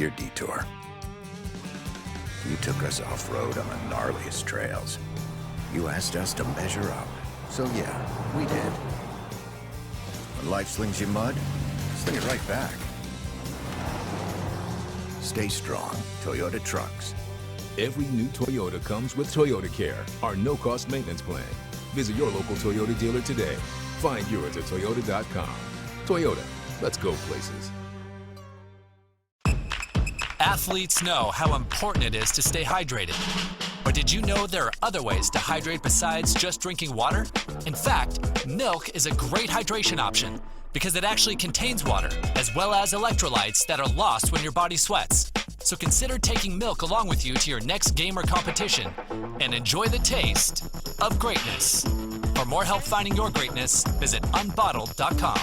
your detour. You took us off-road on the gnarliest trails. You asked us to measure up. So yeah, we did. When life slings you mud, sling it right back. Stay strong, Toyota trucks. Every new Toyota comes with Toyota Care, our no-cost maintenance plan. Visit your local Toyota dealer today. Find yours at Toyota.com. Toyota, let's go places. Athletes know how important it is to stay hydrated. But did you know there are other ways to hydrate besides just drinking water? In fact, milk is a great hydration option because it actually contains water, as well as electrolytes that are lost when your body sweats. So consider taking milk along with you to your next game or competition and enjoy the taste of greatness. For more help finding your greatness, visit unbottled.com.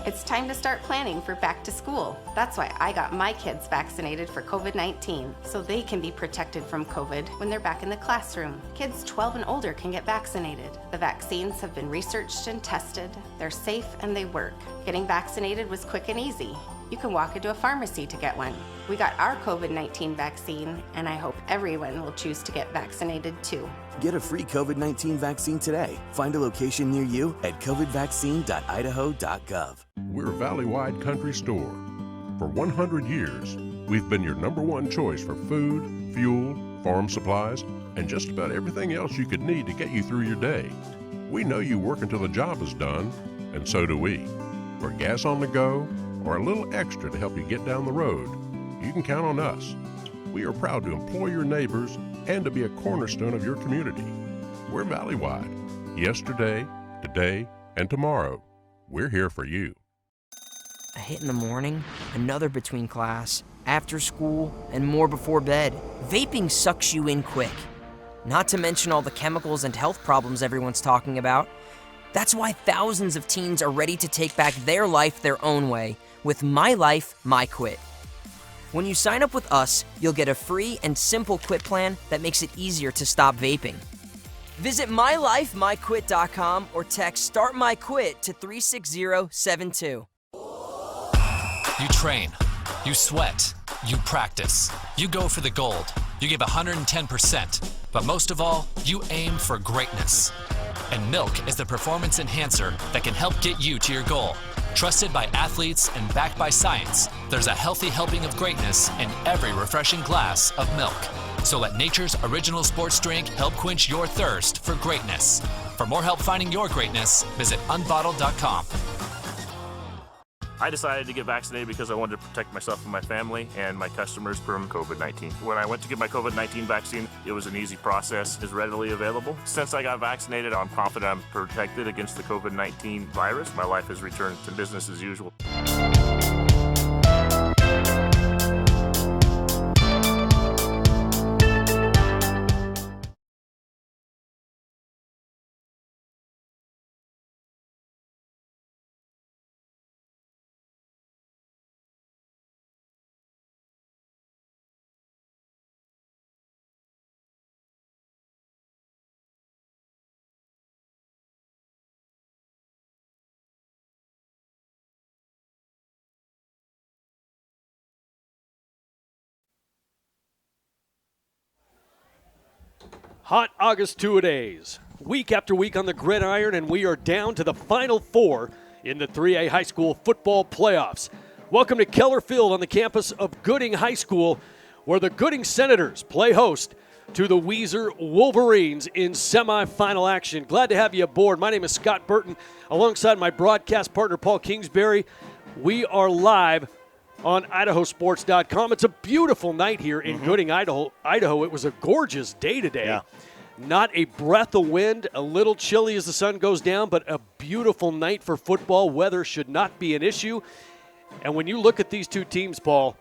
It's time to start planning for back to school. That's why I got my kids vaccinated for COVID-19, so they can be protected from COVID when they're back in the classroom. Kids 12 and older can get vaccinated. The vaccines have been researched and tested. They're safe and they work. Getting vaccinated was quick and easy. You can walk into a pharmacy to get one. We got our COVID-19 vaccine, and I hope everyone will choose to get vaccinated too. Get a free COVID-19 vaccine today. Find a location near you at covidvaccine.idaho.gov. We're Valley-wide country store. For 100 years, we've been your #1 choice for food, fuel, farm supplies, and just about everything else you could need to get you through your day. We know you work until the job is done, and so do we. For gas on the go, or a little extra to help you get down the road, you can count on us. We are proud to employ your neighbors and to be a cornerstone of your community. We're Valley-wide. Yesterday, today, and tomorrow. We're here for you. A hit in the morning, another between class, after school, and more before bed. Vaping sucks you in quick. Not to mention all the chemicals and health problems everyone's talking about. That's why thousands of teens are ready to take back their life their own way with My Life, My Quit. When you sign up with us, you'll get a free and simple quit plan that makes it easier to stop vaping. Visit mylifemyquit.com or text Start My Quit to 36072. You train, you sweat, you practice, you go for the gold, you give 110%, but most of all, you aim for greatness. And milk is the performance enhancer that can help get you to your goal. Trusted by athletes and backed by science, there's a healthy helping of greatness in every refreshing glass of milk. So let nature's original sports drink help quench your thirst for greatness. For more help finding your greatness, visit unbottled.com. I decided to get vaccinated because I wanted to protect myself and my family and my customers from COVID-19. When I went to get my COVID-19 vaccine, it was an easy process. It's readily available. Since I got vaccinated, I'm confident I'm protected against the COVID-19 virus. My life has returned to business as usual. Hot August two-a-days, week after week on the gridiron, and we are down to the Final Four in the 3A high school football playoffs. Welcome to Keller Field on the campus of Gooding High School, where the Gooding Senators play host to the Weiser Wolverines in semifinal action. Glad to have you aboard. My name is Scott Burton, alongside my broadcast partner, Paul Kingsbury. We are live on IdahoSports.com. It's a beautiful night here in Gooding, Idaho. It was a gorgeous day today. Yeah. Not a breath of wind, a little chilly as the sun goes down, but a beautiful night for football. Weather should not be an issue. And when you look at these two teams, Paul,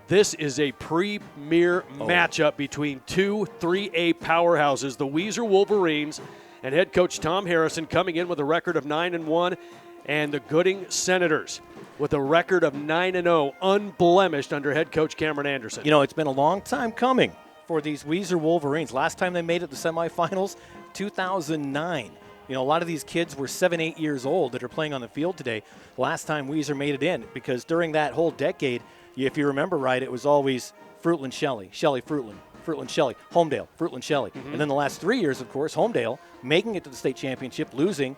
this is a premier matchup between two 3A powerhouses, the Weiser Wolverines and head coach Tom Harrison coming in with a record of 9-1, and the Gooding Senators with a record of 9-0, unblemished under head coach Cameron Anderson. You know, it's been a long time coming for these Weiser Wolverines. Last time they made it to the semifinals, 2009. You know, a lot of these kids were 7, 8 years old that are playing on the field today. Last time Weiser made it in, because during that whole decade, if you remember right, it was always Fruitland, Shelley, Shelley, Fruitland, Fruitland, Shelley, Homedale, Fruitland, Shelley. And then the last 3 years, of course, Homedale making it to the state championship, losing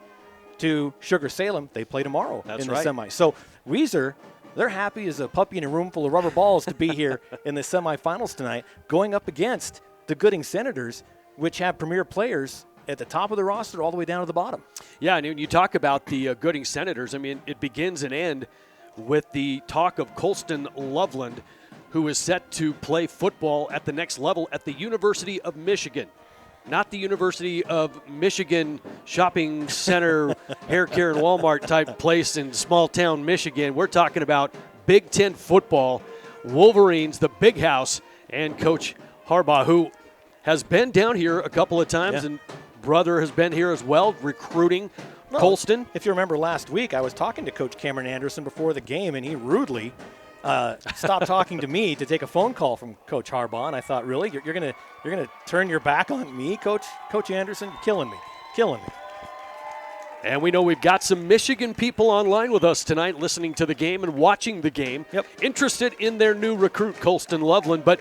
to Sugar Salem. They play tomorrow in the semi. So Weiser, they're happy as a puppy in a room full of rubber balls to be here in the semifinals tonight, going up against the Gooding Senators, which have premier players at the top of the roster all the way down to the bottom. Yeah, and when you talk about the Gooding Senators, I mean, it begins and ends with the talk of Colston Loveland, who is set to play football at the next level at the University of Michigan. Not the University of Michigan shopping center, hair care and Walmart type place in small town Michigan. We're talking about Big Ten football, Wolverines, the big house, and Coach Harbaugh, who has been down here a couple of times, and brother has been here as well, recruiting Colston. If you remember last week, I was talking to Coach Cameron Anderson before the game, and he rudely stopped talking to me to take a phone call from Coach Harbaugh. And I thought, really, you're gonna turn your back on me, Coach Anderson? You're killing me. And we know we've got some Michigan people online with us tonight, listening to the game and watching the game. Interested in their new recruit, Colston Loveland, but.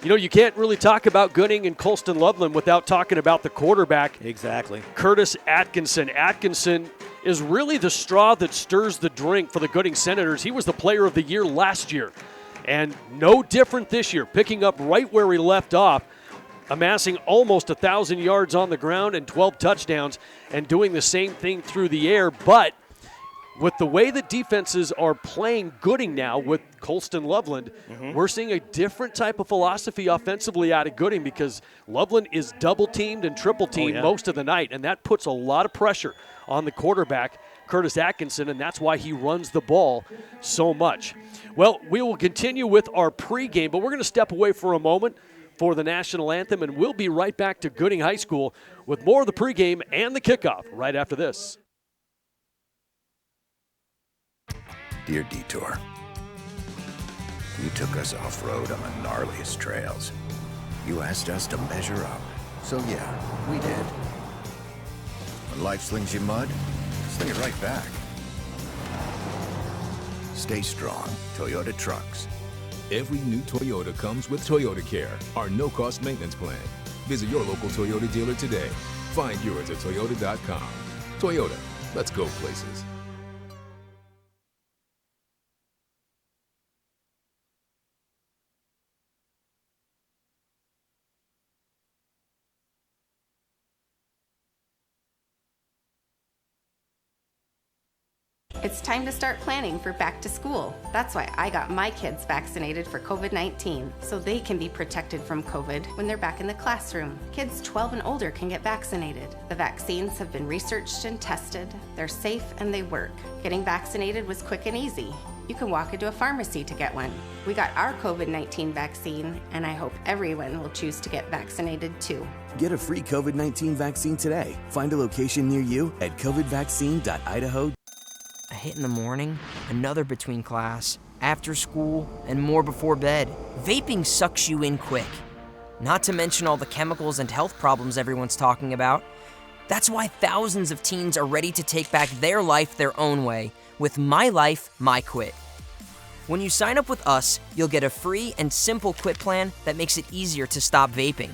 You know, you can't really talk about Gooding and Colston Loveland without talking about the quarterback. Exactly. Curtis Atkinson. Atkinson is really the straw that stirs the drink for the Gooding Senators. He was the player of the year last year. And no different this year, picking up right where he left off, amassing almost 1,000 yards on the ground and 12 touchdowns, and doing the same thing through the air. But with the way the defenses are playing Gooding now with Colston Loveland, we're seeing a different type of philosophy offensively out of Gooding, because Loveland is double-teamed and triple-teamed most of the night, and that puts a lot of pressure on the quarterback, Curtis Atkinson, and that's why he runs the ball so much. Well, we will continue with our pregame, but we're going to step away for a moment for the national anthem, and we'll be right back to Gooding High School with more of the pregame and the kickoff right after this. Dear Detour, you took us off-road on the gnarliest trails. You asked us to measure up, so yeah, we did. When life slings you mud, sling it right back. Stay strong, Toyota trucks. Every new Toyota comes with Toyota Care, our no-cost maintenance plan. Visit your local Toyota dealer today. Find yours at Toyota.com. Toyota, let's go places. It's time to start planning for back to school. That's why I got my kids vaccinated for COVID-19, so they can be protected from COVID when they're back in the classroom. Kids 12 and older can get vaccinated. The vaccines have been researched and tested. They're safe and they work. Getting vaccinated was quick and easy. You can walk into a pharmacy to get one. We got our COVID-19 vaccine, and I hope everyone will choose to get vaccinated too. Get a free COVID-19 vaccine today. Find a location near you at covidvaccine.idaho.com. A hit in the morning, another between class, after school, and more before bed. Vaping sucks you in quick. Not to mention all the chemicals and health problems everyone's talking about. That's why thousands of teens are ready to take back their life their own way with My Life, My Quit. When you sign up with us, you'll get a free and simple quit plan that makes it easier to stop vaping.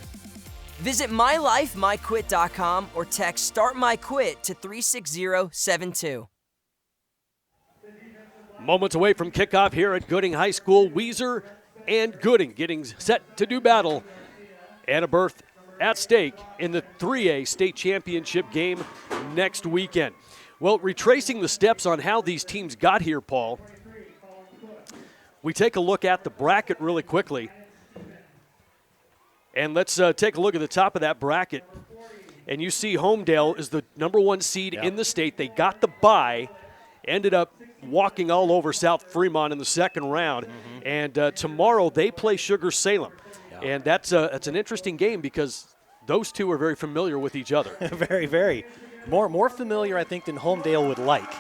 Visit mylifemyquit.com or text Start My Quit to 36072. Moments away from kickoff here at Gooding High School. Weiser and Gooding getting set to do battle, and a berth at stake in the 3A state championship game next weekend. Well, retracing the steps on how these teams got here, Paul, we take a look at the bracket really quickly. And let's take a look at the top of that bracket. And you see Homedale is the number one seed in the state. They got the bye, ended up walking all over South Fremont in the second round. And tomorrow they play Sugar Salem. And that's an interesting game because those two are very familiar with each other. Very, very. More familiar, I think, than Homedale would like.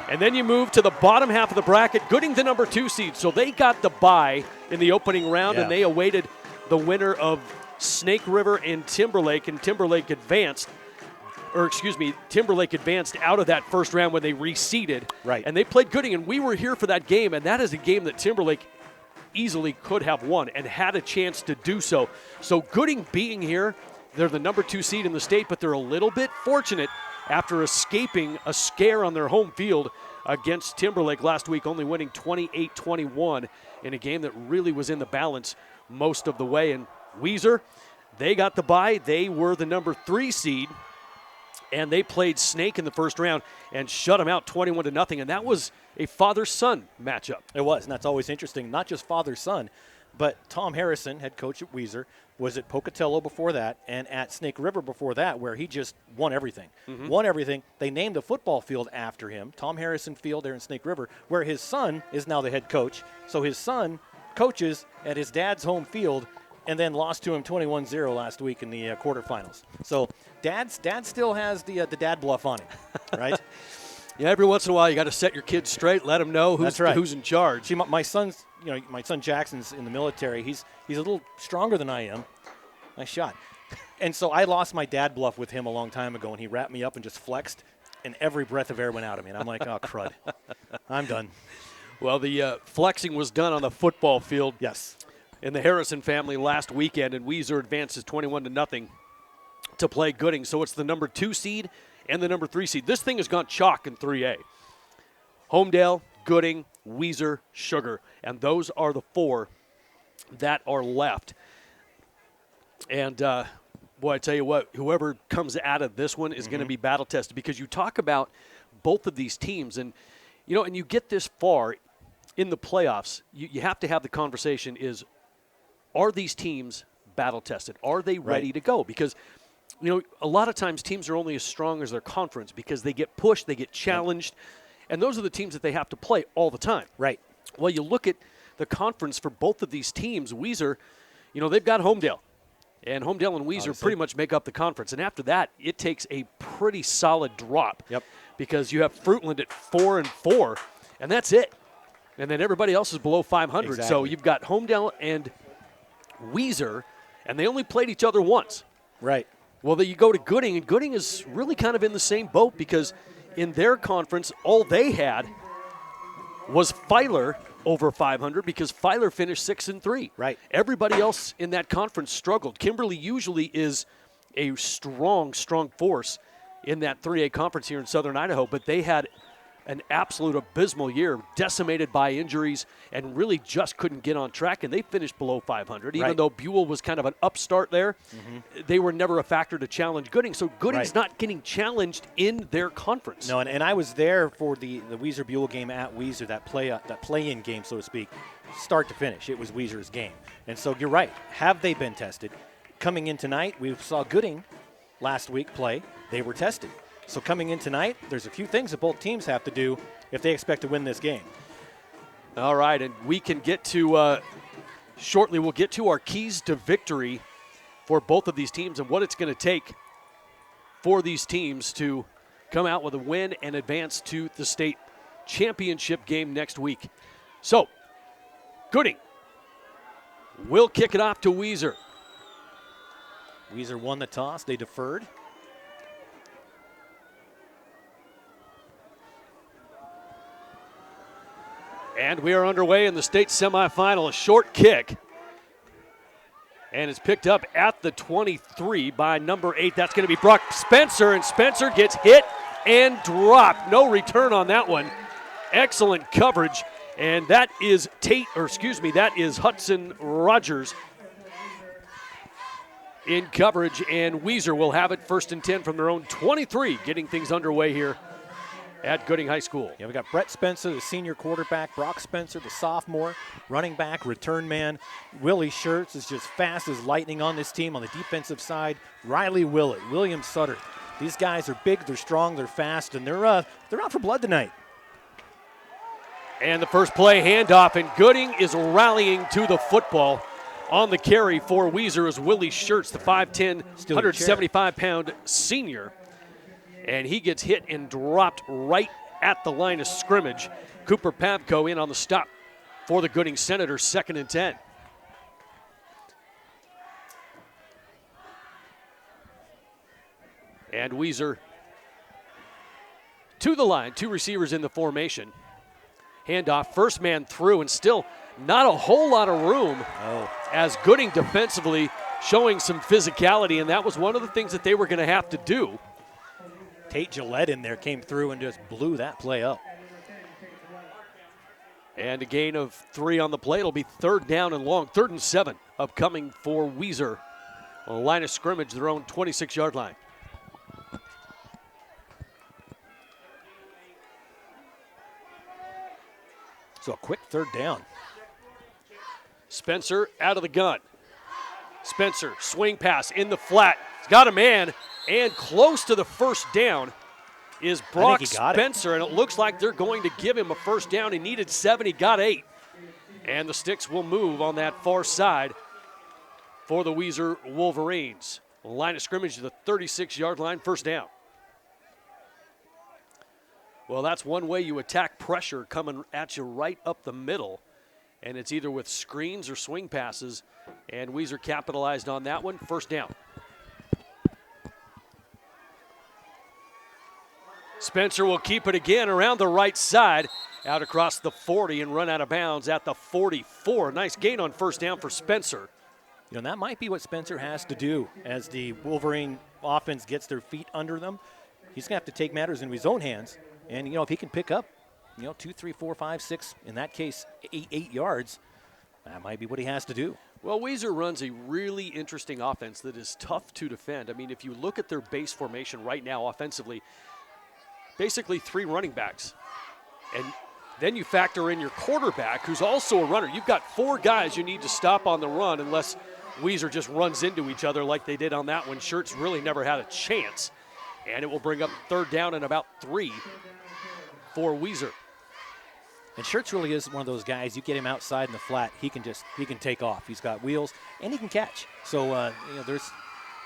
And then you move to the bottom half of the bracket, Gooding the number 2 seed. So they got the bye in the opening round, and they awaited the winner of Snake River and Timberlake Advanced. Timberlake advanced out of that first round when they reseeded. Right. And they played Gooding, and we were here for that game, and that is a game that Timberlake easily could have won and had a chance to do so. So Gooding being here, they're the number 2 seed in the state, but they're a little bit fortunate after escaping a scare on their home field against Timberlake last week, only winning 28-21 in a game that really was in the balance most of the way. And Weiser, they got the bye. They were the number 3 seed, and they played Snake in the first round and shut them out 21-0, and that was a father-son matchup. It was, and that's always interesting. Not just father-son, but Tom Harrison, head coach at Weiser, was at Pocatello before that and at Snake River before that, where he just won everything. Won everything. They named the football field after him, Tom Harrison Field there in Snake River, where his son is now the head coach. So his son coaches at his dad's home field and then lost to him 21-0 last week in the quarterfinals. So dad still has the dad bluff on him, right? Yeah, every once in a while you got to set your kids straight, let them know who's in charge. See, my son Jackson's in the military. He's a little stronger than I am. Nice shot. And so I lost my dad bluff with him a long time ago, and he wrapped me up and just flexed, and every breath of air went out of me. And I'm like, oh, crud. I'm done. Well, the flexing was done on the football field. Yes. In the Harrison family last weekend, and Weiser advances 21-0 to play Gooding. So it's the number 2 seed and the number 3 seed. This thing has gone chalk in 3A. Homedale, Gooding, Weiser, Sugar. And those are the 4 that are left. And, boy, I tell you what, whoever comes out of this one is going to be battle-tested, because you talk about both of these teams. And, and you get this far in the playoffs, you have to have the conversation is, are these teams battle-tested? Are they ready to go? Because a lot of times teams are only as strong as their conference because they get pushed, they get challenged, and those are the teams that they have to play all the time. Right. Well, you look at the conference for both of these teams. Weiser, they've got Homedale, and Homedale and Weiser pretty much make up the conference. And after that, it takes a pretty solid drop. Yep. Because you have Fruitland at 4-4, and that's it. And then everybody else is below 500. Exactly. So you've got Homedale and Weiser, and they only played each other once. Right. Well, then you go to Gooding, and Gooding is really kind of in the same boat, because in their conference, all they had was Filer over 500, because Filer finished 6-3. Right. Everybody else in that conference struggled. Kimberly usually is a strong force in that 3A conference here in Southern Idaho, but they had an absolute abysmal year, decimated by injuries, and really just couldn't get on track, and they finished below 500. Even though Buell was kind of an upstart there, they were never a factor to challenge Gooding. So Gooding's not getting challenged in their conference. No, and I was there for the Weiser-Buell game at Weiser, that play-in game, so to speak, start to finish. It was Weiser's game. And so you're right. Have they been tested? Coming in tonight, we saw Gooding last week play. They were tested. So coming in tonight, there's a few things that both teams have to do if they expect to win this game. All right, and we can get to, shortly, we'll get to our keys to victory for both of these teams and what it's going to take for these teams to come out with a win and advance to the state championship game next week. So, Gooding will kick it off to Weiser. Weiser won the toss. They deferred. And we are underway in the state semifinal. A short kick. And it's picked up at the 23 by number 8. That's going to be Brock Spencer, and Spencer gets hit and dropped. No return on that one. Excellent coverage. And that is that is Hudson Rogers in coverage. And Weiser will have it 1st and 10 from their own 23, getting things underway here at Gooding High School. Yeah, we got Brett Spencer, the senior quarterback, Brock Spencer, the sophomore, running back, return man. Willie Schertz is just fast as lightning on this team on the defensive side. Riley Willett, William Sutter. These guys are big, they're strong, they're fast, and they're out for blood tonight. And the first play handoff, and Gooding is rallying to the football. On the carry for Weiser is Willie Schertz, the 5'10", 175-pound senior. And he gets hit and dropped right at the line of scrimmage. Cooper Pavko in on the stop for the Gooding Senators, 2nd and 10. And Weiser to the line. 2 receivers in the formation. Handoff, first man through, and still not a whole lot of room as Gooding defensively showing some physicality, and that was one of the things that they were going to have to do. Tate Gillette in there came through and just blew that play up. And a gain of 3 on the play. It'll be 3rd down and long. 3rd and 7 upcoming for Weiser. On the line of scrimmage, their own 26-yard line. So a quick 3rd down. Spencer out of the gun. Spencer, swing pass in the flat. He's got a man, and close to the first down is Brock Spencer, and it looks like they're going to give him a first down. He needed 7, he got 8. And the sticks will move on that far side for the Weiser Wolverines. The line of scrimmage to the 36-yard line, first down. Well, that's one way you attack pressure coming at you right up the middle. And it's either with screens or swing passes. And Weiser capitalized on that one, first down. Spencer will keep it again around the right side, out across the 40 and run out of bounds at the 44. Nice gain on first down for Spencer. You know, that might be what Spencer has to do as the Wolverine offense gets their feet under them. He's going to have to take matters into his own hands. And, you know, if he can pick up, 2, 3, 4, 5, 6, in that case, 8 yards, that might be what he has to do. Well, Weiser runs a really interesting offense that is tough to defend. I mean, if you look at their base formation right now offensively, basically 3 running backs. And then you factor in your quarterback, who's also a runner. You've got 4 guys you need to stop on the run unless Weiser just runs into each other like they did on that one. Schertz really never had a chance. And it will bring up 3rd down and about 3 for Weiser. And Schertz really is one of those guys, you get him outside in the flat, he can take off. He's got wheels, and he can catch. So, there's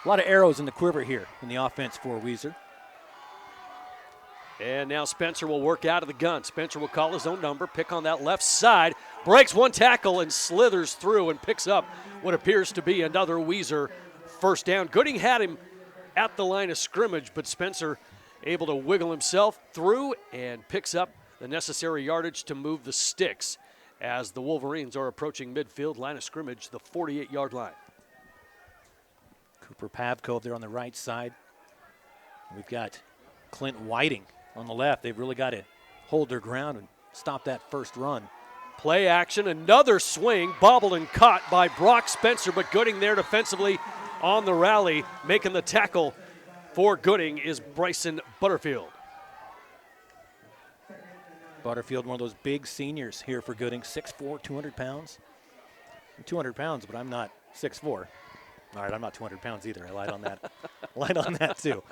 a lot of arrows in the quiver here in the offense for Weiser. And now Spencer will work out of the gun. Spencer will call his own number, pick on that left side, breaks one tackle and slithers through and picks up what appears to be another Weiser first down. Gooding had him at the line of scrimmage, but Spencer able to wiggle himself through and picks up the necessary yardage to move the sticks as the Wolverines are approaching midfield, line of scrimmage, the 48-yard line. Cooper Pavkov there on the right side. We've got Clint Whiting on the left. They've really got to hold their ground and stop that first run. Play action, another swing, bobbled and caught by Brock Spencer, but Gooding there defensively on the rally. Making the tackle for Gooding is Bryson Butterfield. Butterfield, one of those big seniors here for Gooding, 6'4", 200 pounds. I'm 200 pounds, but I'm not 6'4". All right, I'm not 200 pounds either. I lied on that. Lied on that, too.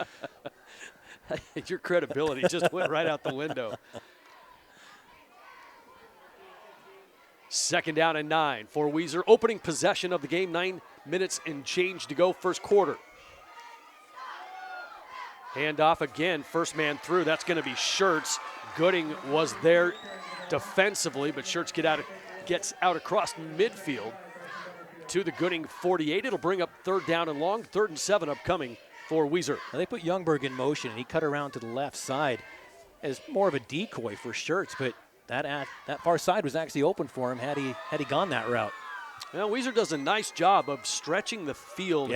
Your credibility just went right out the window. 2nd down and 9 for Weiser. Opening possession of the game, 9 minutes and change to go, first quarter. Handoff again, first man through. That's going to be Schertz. Gooding was there defensively, but Schertz gets out across midfield to the Gooding 48. It'll bring up 3rd down and long, 3rd and 7 upcoming for Weiser. Now they put Youngberg in motion, and he cut around to the left side as more of a decoy for Schertz, but that far side was actually open for him had he gone that route. Well, Weiser does a nice job of stretching the field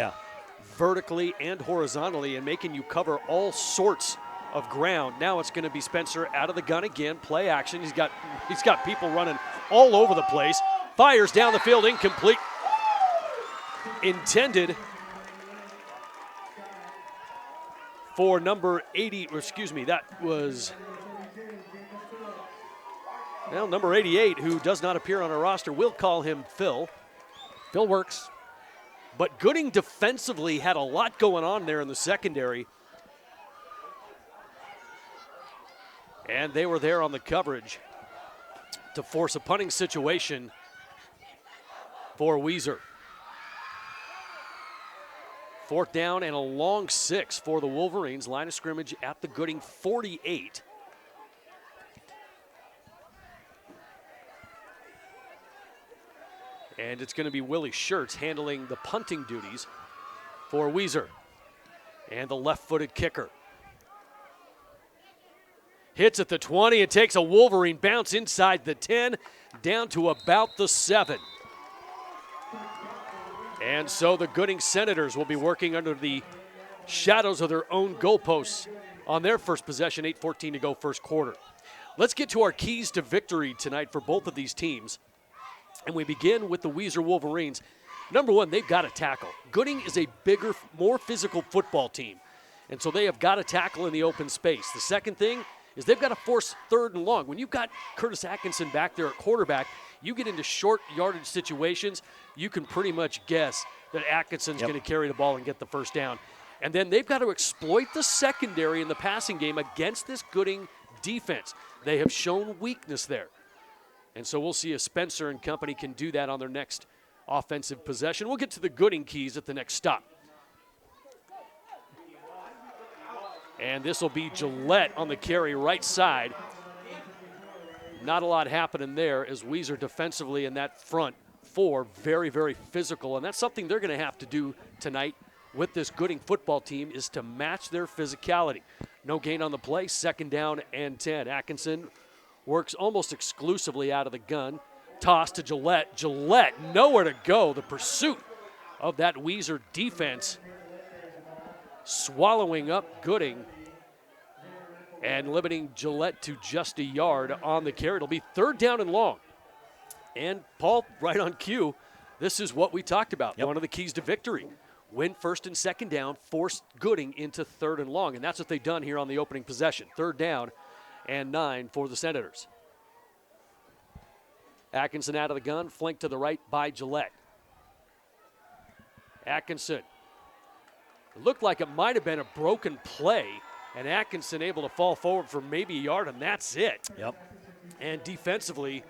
vertically and horizontally and making you cover all sorts of ground. Now it's going to be Spencer out of the gun again, play action. He's got people running all over the place. Fires down the field, incomplete. Intended for number 80, or excuse me, that was number 88, who does not appear on our roster. We'll call him Phil. Phil works. But Gooding defensively had a lot going on there in the secondary. And they were there on the coverage to force a punting situation for Weiser. 4th down and a long 6 for the Wolverines. Line of scrimmage at the Gooding 48. And it's going to be Willie Schertz handling the punting duties for Weiser. And the left-footed kicker. Hits at the 20 and takes a Wolverine bounce inside the 10, down to about the 7. And so the Gooding Senators will be working under the shadows of their own goalposts on their first possession, 8:14 to go first quarter. Let's get to our keys to victory tonight for both of these teams. And we begin with the Weiser Wolverines. Number one, they've got to tackle. Gooding is a bigger, more physical football team, and so they have got to tackle in the open space. The second thing is they've got to force third and long. When you've got Curtis Atkinson back there at quarterback, you get into short yardage situations, you can pretty much guess that Atkinson's going to carry the ball and get the first down. And then they've got to exploit the secondary in the passing game against this Gooding defense. They have shown weakness there. And so we'll see if Spencer and company can do that on their next offensive possession. We'll get to the Gooding keys at the next stop. And this will be Gillette on the carry right side. Not a lot happening there as Weiser defensively in that front four, very, very physical. And that's something they're going to have to do tonight with this Gooding football team, is to match their physicality. No gain on the play, second down and 10. Atkinson works almost exclusively out of the gun. Toss to Gillette. Gillette, nowhere to go. The pursuit of that Weiser defense, swallowing up Gooding and limiting Gillette to just a yard on the carry. It'll be third down and long. And Paul, right on cue, this is what we talked about. One of the keys to victory. Win first and second down, force Gooding into third and long. And that's what they've done here on the opening possession. Third down and 9 for the Senators. Atkinson out of the gun, flanked to the right by Gillette. Atkinson. It looked like it might have been a broken play, and Atkinson able to fall forward for maybe a yard, and that's it. And defensively,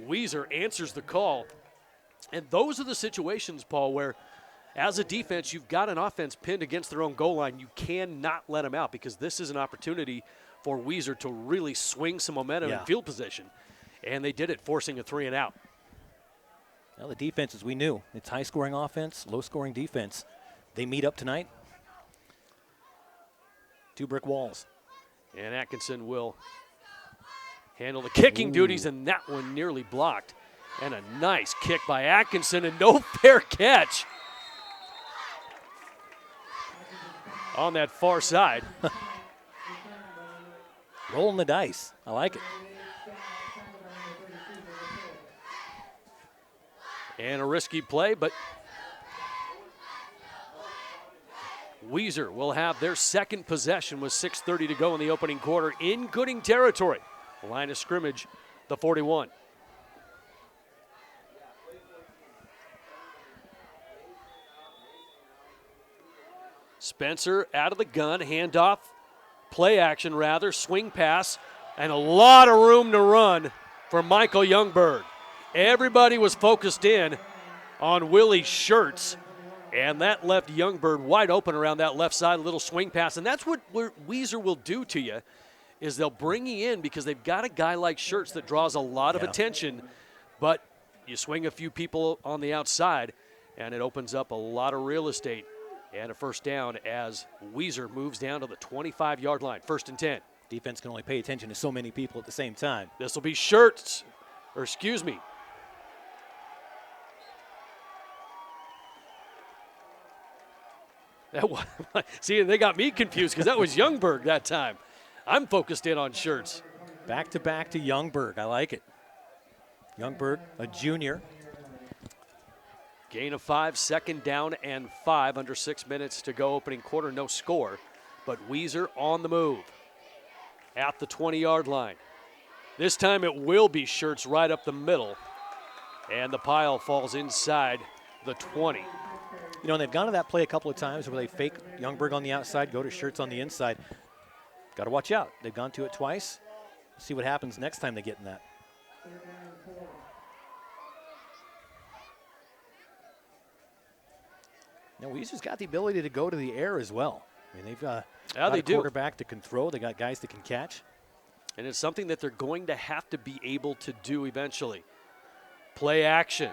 Weiser answers the call. And those are the situations, Paul, where as a defense, you've got an offense pinned against their own goal line. You cannot let them out, because this is an opportunity for Weiser to really swing some momentum in field position. And they did it, forcing a 3 and out. Well, the defense, as we knew, it's high-scoring offense, low-scoring defense. They meet up tonight. 2 brick walls. And Atkinson will handle the kicking duties, and that one nearly blocked. And a nice kick by Atkinson, and no fair catch on that far side. Rolling the dice. I like it. And a risky play, but Weiser will have their second possession with 6:30 to go in the opening quarter in Gooding territory. The line of scrimmage, the 41. Spencer out of the gun, handoff, play action rather, swing pass, and a lot of room to run for Michael Youngberg. Everybody was focused in on Willie Schertz, and that left Youngberg wide open around that left side, a little swing pass. And that's what Weiser will do to you, is they'll bring you in because they've got a guy like Schertz that draws a lot of attention, but you swing a few people on the outside, and it opens up a lot of real estate. And a first down as Weiser moves down to the 25-yard line. First and 10. Defense can only pay attention to so many people at the same time. This will be Schertz, or excuse me. See, they got me confused because that was Youngberg that time. I'm focused in on Schertz. Back to Youngberg. I like it. Youngberg, a junior. Gain of 5, second down and 5, under 6 minutes to go, opening quarter, no score. But Weiser on the move at the 20-yard line. This time it will be Schertz right up the middle, and the pile falls inside the 20. You know, and they've gone to that play a couple of times where they fake Youngberg on the outside, go to Schertz on the inside. Got to watch out. They've gone to it twice. See what happens next time they get in that. Now, Weiser's got the ability to go to the air as well. I mean, they've got a quarterback that can throw. They got guys that can catch. And it's something that they're going to have to be able to do eventually. Play action.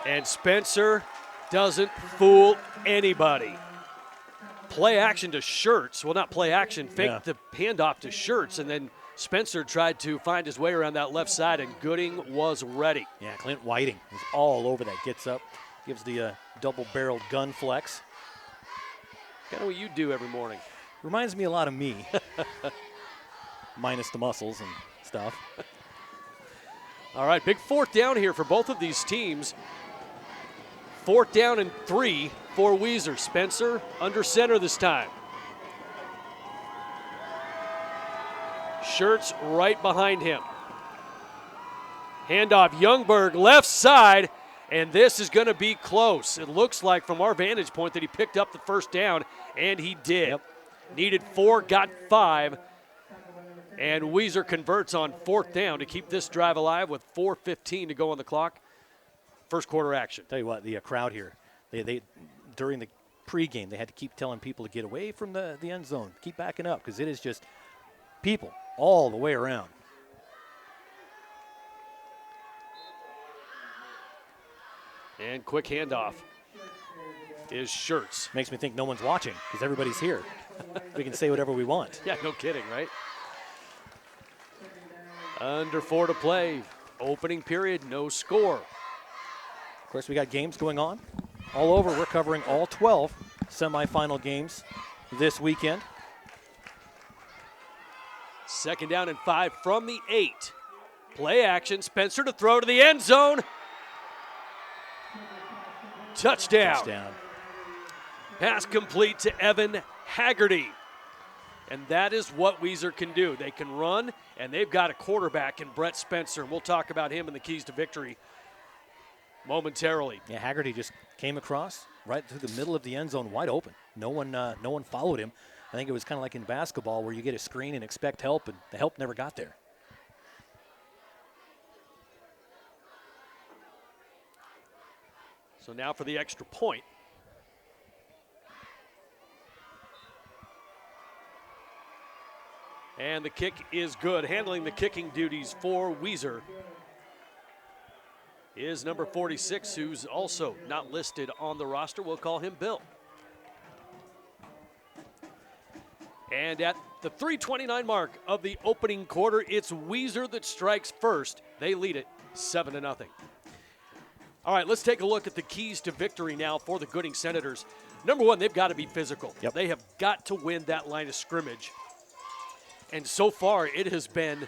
And Spencer doesn't fool anybody. play action to Shirts. Well, not play action, fake the handoff to Shirts, and then Spencer tried to find his way around that left side, and Gooding was ready. Yeah, Clint Whiting is all over that. Gets up, gives the double-barreled gun flex. Kind of what you do every morning. Reminds me a lot of me, minus the muscles and stuff. All right, big fourth down here for both of these teams. Fourth down and 3 for Weiser. Spencer under center this time. Shirts right behind him. Handoff, Youngberg left side, and this is going to be close. It looks like from our vantage point that he picked up the first down, and he did. Yep. Needed 4, got 5, and Weiser converts on fourth down to keep this drive alive with 4:15 to go on the clock. First quarter action. Tell you what, the crowd here, they during the pregame, they had to keep telling people to get away from the end zone, keep backing up, because it is just people all the way around. And quick handoff is Shirts. Makes me think no one's watching because everybody's here. We can say whatever we want. Yeah, no kidding, right? Under 4 to play. Opening period, no score. Of course, we got games going on all over. We're covering all 12 semifinal games this weekend. Second down and 5 from the 8. Play action, Spencer to throw to the end zone. Touchdown. Pass complete to Evan Haggerty. And that is what Weiser can do. They can run, and they've got a quarterback in Brett Spencer. And we'll talk about him and the keys to victory momentarily. Yeah, Haggerty just came across right through the middle of the end zone, wide open. No one followed him. I think it was kind of like in basketball where you get a screen and expect help, and the help never got there. So now for the extra point. And the kick is good. Handling the kicking duties for Weiser is number 46, who's also not listed on the roster. We'll call him Bill. And at the 3:29 mark of the opening quarter, it's Weiser that strikes first. They lead it 7-0. All right, let's take a look at the keys to victory now for the Gooding Senators. Number one, they've got to be physical. Yep. They have got to win that line of scrimmage. And so far, it has been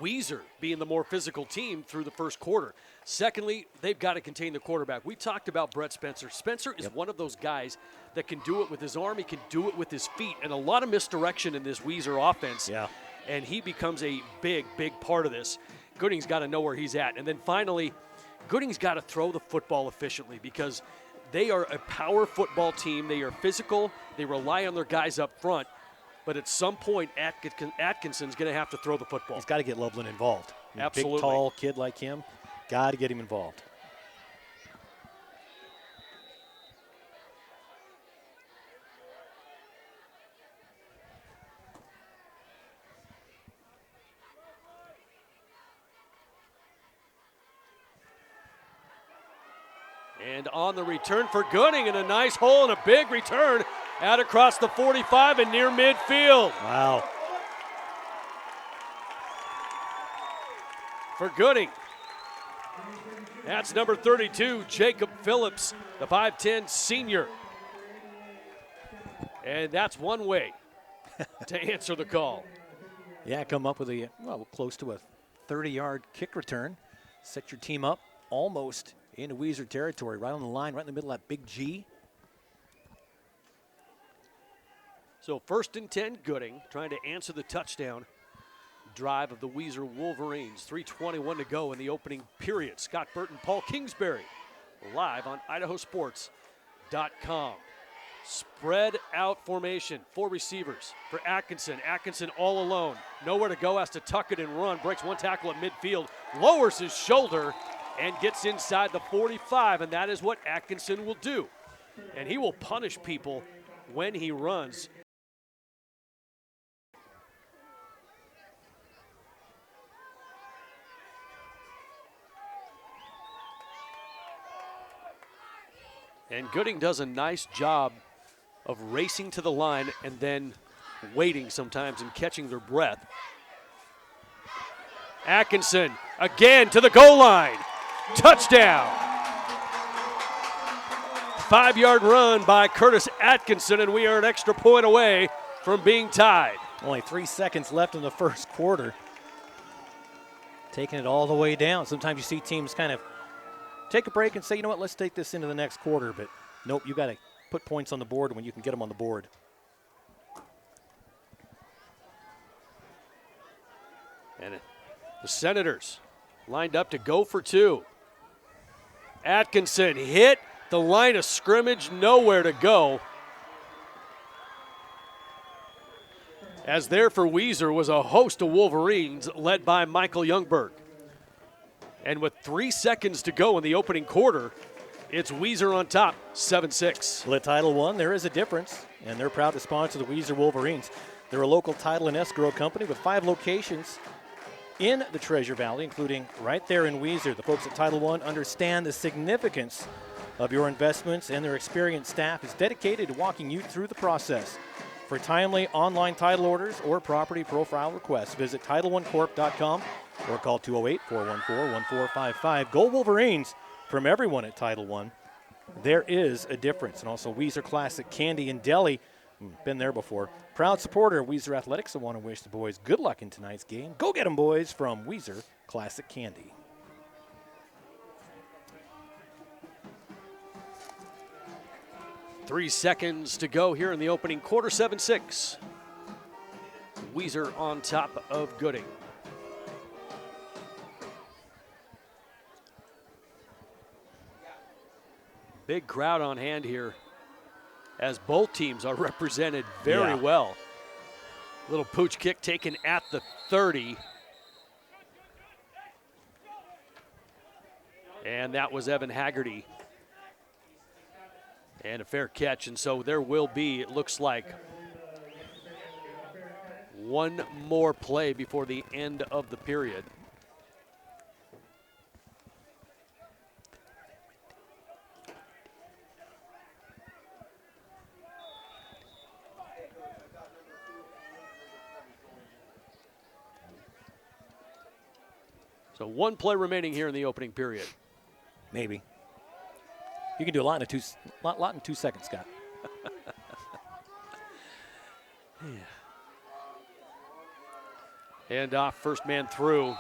Weiser being the more physical team through the first quarter. Secondly, they've got to contain the quarterback. We talked about Brett Spencer. Spencer is one of those guys that can do it with his arm. He can do it with his feet. And a lot of misdirection in this Weiser offense. Yeah. And he becomes a big, big part of this. Gooding's got to know where he's at. And then finally, Gooding's got to throw the football efficiently because they are a power football team. They are physical. They rely on their guys up front. But at some point, Atkinson's going to have to throw the football. He's got to get Loveland involved. Absolutely. Big, tall kid like him, got to get him involved. And on the return for Gooding, and a nice hole and a big return out across the 45 and near midfield. Wow. For Gooding. That's number 32, Jacob Phillips, the 5'10 senior. And that's one way to answer the call. Yeah, come up with a, close to a 30-yard kick return. Set your team up almost into Weiser territory, right on the line, right in the middle of that big G. So 1st and 10, Gooding trying to answer the touchdown drive of the Weiser Wolverines. 3:21 to go in the opening period. Scott Burton, Paul Kingsbury, live on IdahoSports.com. Spread out formation, 4 receivers for Atkinson. Atkinson all alone, nowhere to go, has to tuck it and run. Breaks one tackle at midfield, lowers his shoulder, and gets inside the 45, and that is what Atkinson will do. And he will punish people when he runs. And Gooding does a nice job of racing to the line and then waiting sometimes and catching their breath. Atkinson again to the goal line. Touchdown. 5-yard run by Curtis Atkinson, and we are an extra point away from being tied. Only 3 seconds left in the first quarter. Taking it all the way down. Sometimes you see teams kind of take a break and say, you know what, let's take this into the next quarter. But nope, you got to put points on the board when you can get them on the board. And the Senators lined up to go for two. Atkinson hit the line of scrimmage, nowhere to go. As there for Weiser was a host of Wolverines led by Michael Youngberg. And with 3 seconds to go in the opening quarter, it's Weiser on top, 7-6. Well, at Title I, there is a difference, and they're proud to sponsor the Weiser Wolverines. They're a local title and escrow company with 5 locations in the Treasure Valley, including right there in Weiser. The folks at Title I understand the significance of your investments, and their experienced staff is dedicated to walking you through the process. For timely online title orders or property profile requests, visit TitleOneCorp.com or call 208-414-1455. Go Wolverines from everyone at Title I. There is a difference. And also Weiser Classic Candy in Delhi. Been there before. Proud supporter of Weiser Athletics. I want to wish the boys good luck in tonight's game. Go get them, boys, from Weiser Classic Candy. Three seconds to go here in the opening quarter, 7-6. Weiser on top of Gooding. Big crowd on hand here as both teams are represented very well. Little pooch kick taken at the 30. And that was Evan Haggerty. And a fair catch, and so there will be, it looks like, one more play before the end of the period. So one play remaining here in the opening period. Maybe. You can do a lot in 2 seconds, Scott. And off, first man through.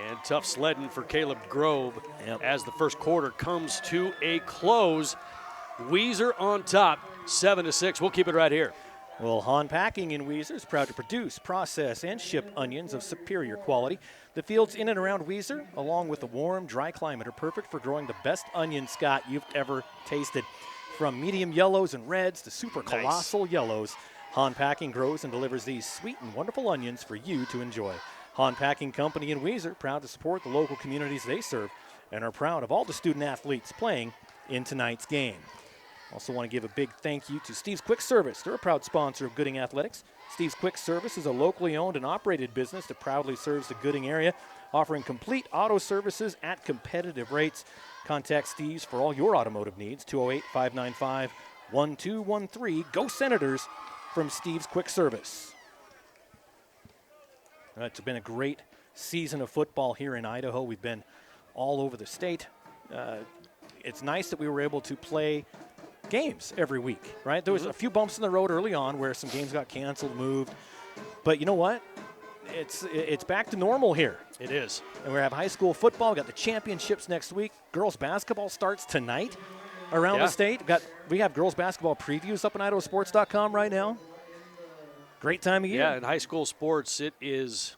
And tough sledding for Caleb Grove as the first quarter comes to a close. Weiser on top, 7-6. We'll keep it right here. Well, Han Packing in Weiser is proud to produce, process, and ship onions of superior quality. The fields in and around Weiser, along with the warm, dry climate, are perfect for growing the best onion, Scott, you've ever tasted. From medium yellows and reds to super colossal yellows, Han Packing grows and delivers these sweet and wonderful onions for you to enjoy. Han Packing Company in Weiser, proud to support the local communities they serve, and are proud of all the student athletes playing in tonight's game. Also want to give a big thank you to Steve's Quick Service. They're a proud sponsor of Gooding Athletics. Steve's Quick Service is a locally owned and operated business that proudly serves the Gooding area, offering complete auto services at competitive rates. Contact Steve's for all your automotive needs, 208-595-1213. Go Senators from Steve's Quick Service. It's been a great season of football here in Idaho. We've been all over the state. It's nice that we were able to play games every week, right? There was a few bumps in the road early on where some games got canceled, moved. But you know what? It's back to normal here. It is. And we have high school football. We got the championships next week. Girls basketball starts tonight around the state. We have girls basketball previews up on IdahoSports.com right now. Great time of year. Yeah, in high school sports, it is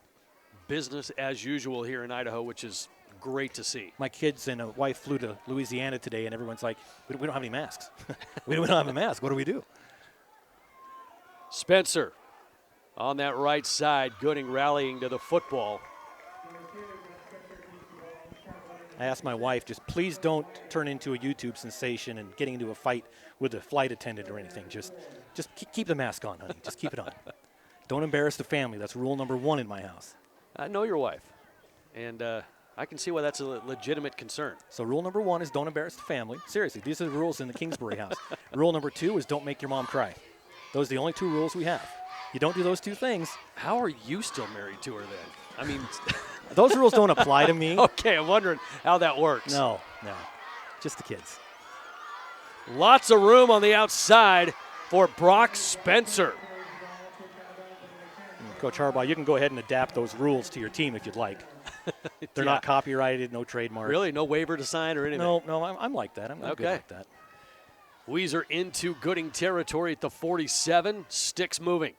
business as usual here in Idaho, which is great to see. My kids and a wife flew to Louisiana today, and everyone's like, we don't have any masks. we don't have a mask. What do we do? Spencer on that right side, Gooding rallying to the football. I asked my wife, just please don't turn into a YouTube sensation and getting into a fight with a flight attendant or anything. Just keep the mask on, honey. Just keep it on. Don't embarrass the family. That's rule number 1 in my house. I know your wife, and I can see why that's a legitimate concern. So rule number 1 is don't embarrass the family. Seriously, these are the rules in the Kingsbury house. Rule number 2 is don't make your mom cry. Those are the only 2 rules we have. You don't do those 2 things. How are you still married to her then? I mean, those rules don't apply to me. Okay, I'm wondering how that works. No, just the kids. Lots of room on the outside for Brock Spencer. Coach Harbaugh, you can go ahead and adapt those rules to your team if you'd like. They're not copyrighted, no trademark. Really? No waiver to sign or anything? No, I'm like that. I'm good like that. Weiser into Gooding territory at the 47. Sticks moving.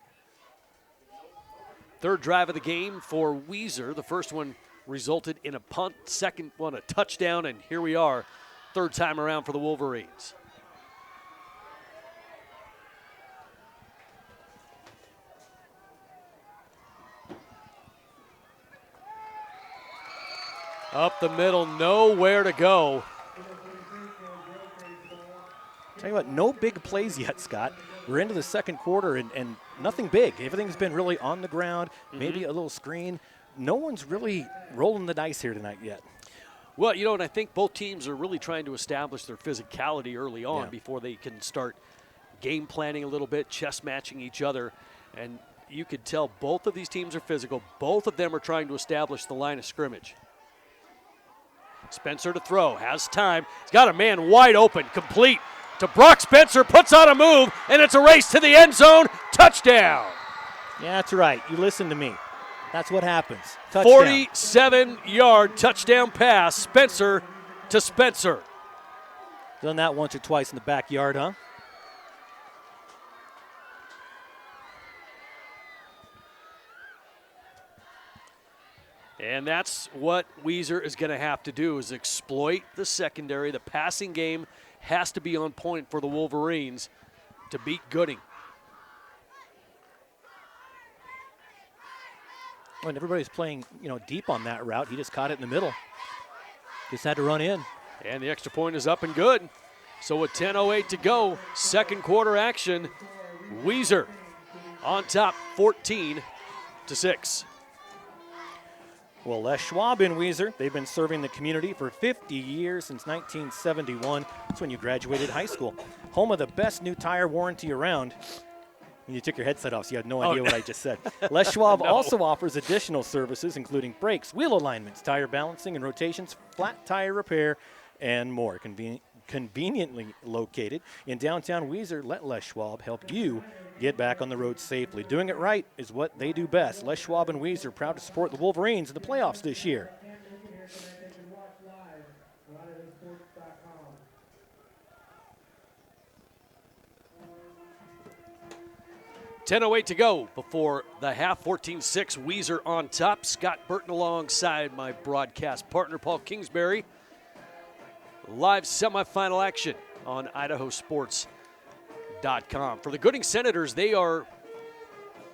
Third drive of the game for Weiser. The first one resulted in a punt. Second one a touchdown, and here we are, third time around for the Wolverines. Up the middle, nowhere to go. Tell you what, no big plays yet, Scott. We're into the second quarter and nothing big. Everything's been really on the ground, maybe a little screen. No one's really rolling the dice here tonight yet. Well, and I think both teams are really trying to establish their physicality early on before they can start game planning a little bit, chess matching each other. And you could tell both of these teams are physical. Both of them are trying to establish the line of scrimmage. Spencer to throw, has time. He's got a man wide open, complete to Brock Spencer, puts on a move, and it's a race to the end zone. Touchdown. Yeah, that's right. You listen to me. That's what happens. Touchdown. 47-yard touchdown pass, Spencer to Spencer. Done that once or twice in the backyard, huh? And that's what Weiser is going to have to do, is exploit the secondary. The passing game has to be on point for the Wolverines to beat Gooding. When everybody's playing, deep on that route, he just caught it in the middle. Just had to run in. And the extra point is up and good. So with 10:08 to go, second quarter action, Weiser on top 14-6. Well, Les Schwab and Weiser, they've been serving the community for 50 years, since 1971. That's when you graduated high school. Home of the best new tire warranty around. You took your headset off, so you had no idea what I just said. Les Schwab also offers additional services, including brakes, wheel alignments, tire balancing and rotations, flat tire repair, and more. Conveniently located in downtown Weiser, let Les Schwab help you get back on the road safely. Doing it right is what they do best. Les Schwab and Weiser proud to support the Wolverines in the playoffs this year. .10:08 to go before the half. 14-6, Weiser on top. Scott Burton alongside my broadcast partner, Paul Kingsbury. Live semifinal action on IdahoSports.com. For the Gooding Senators, they are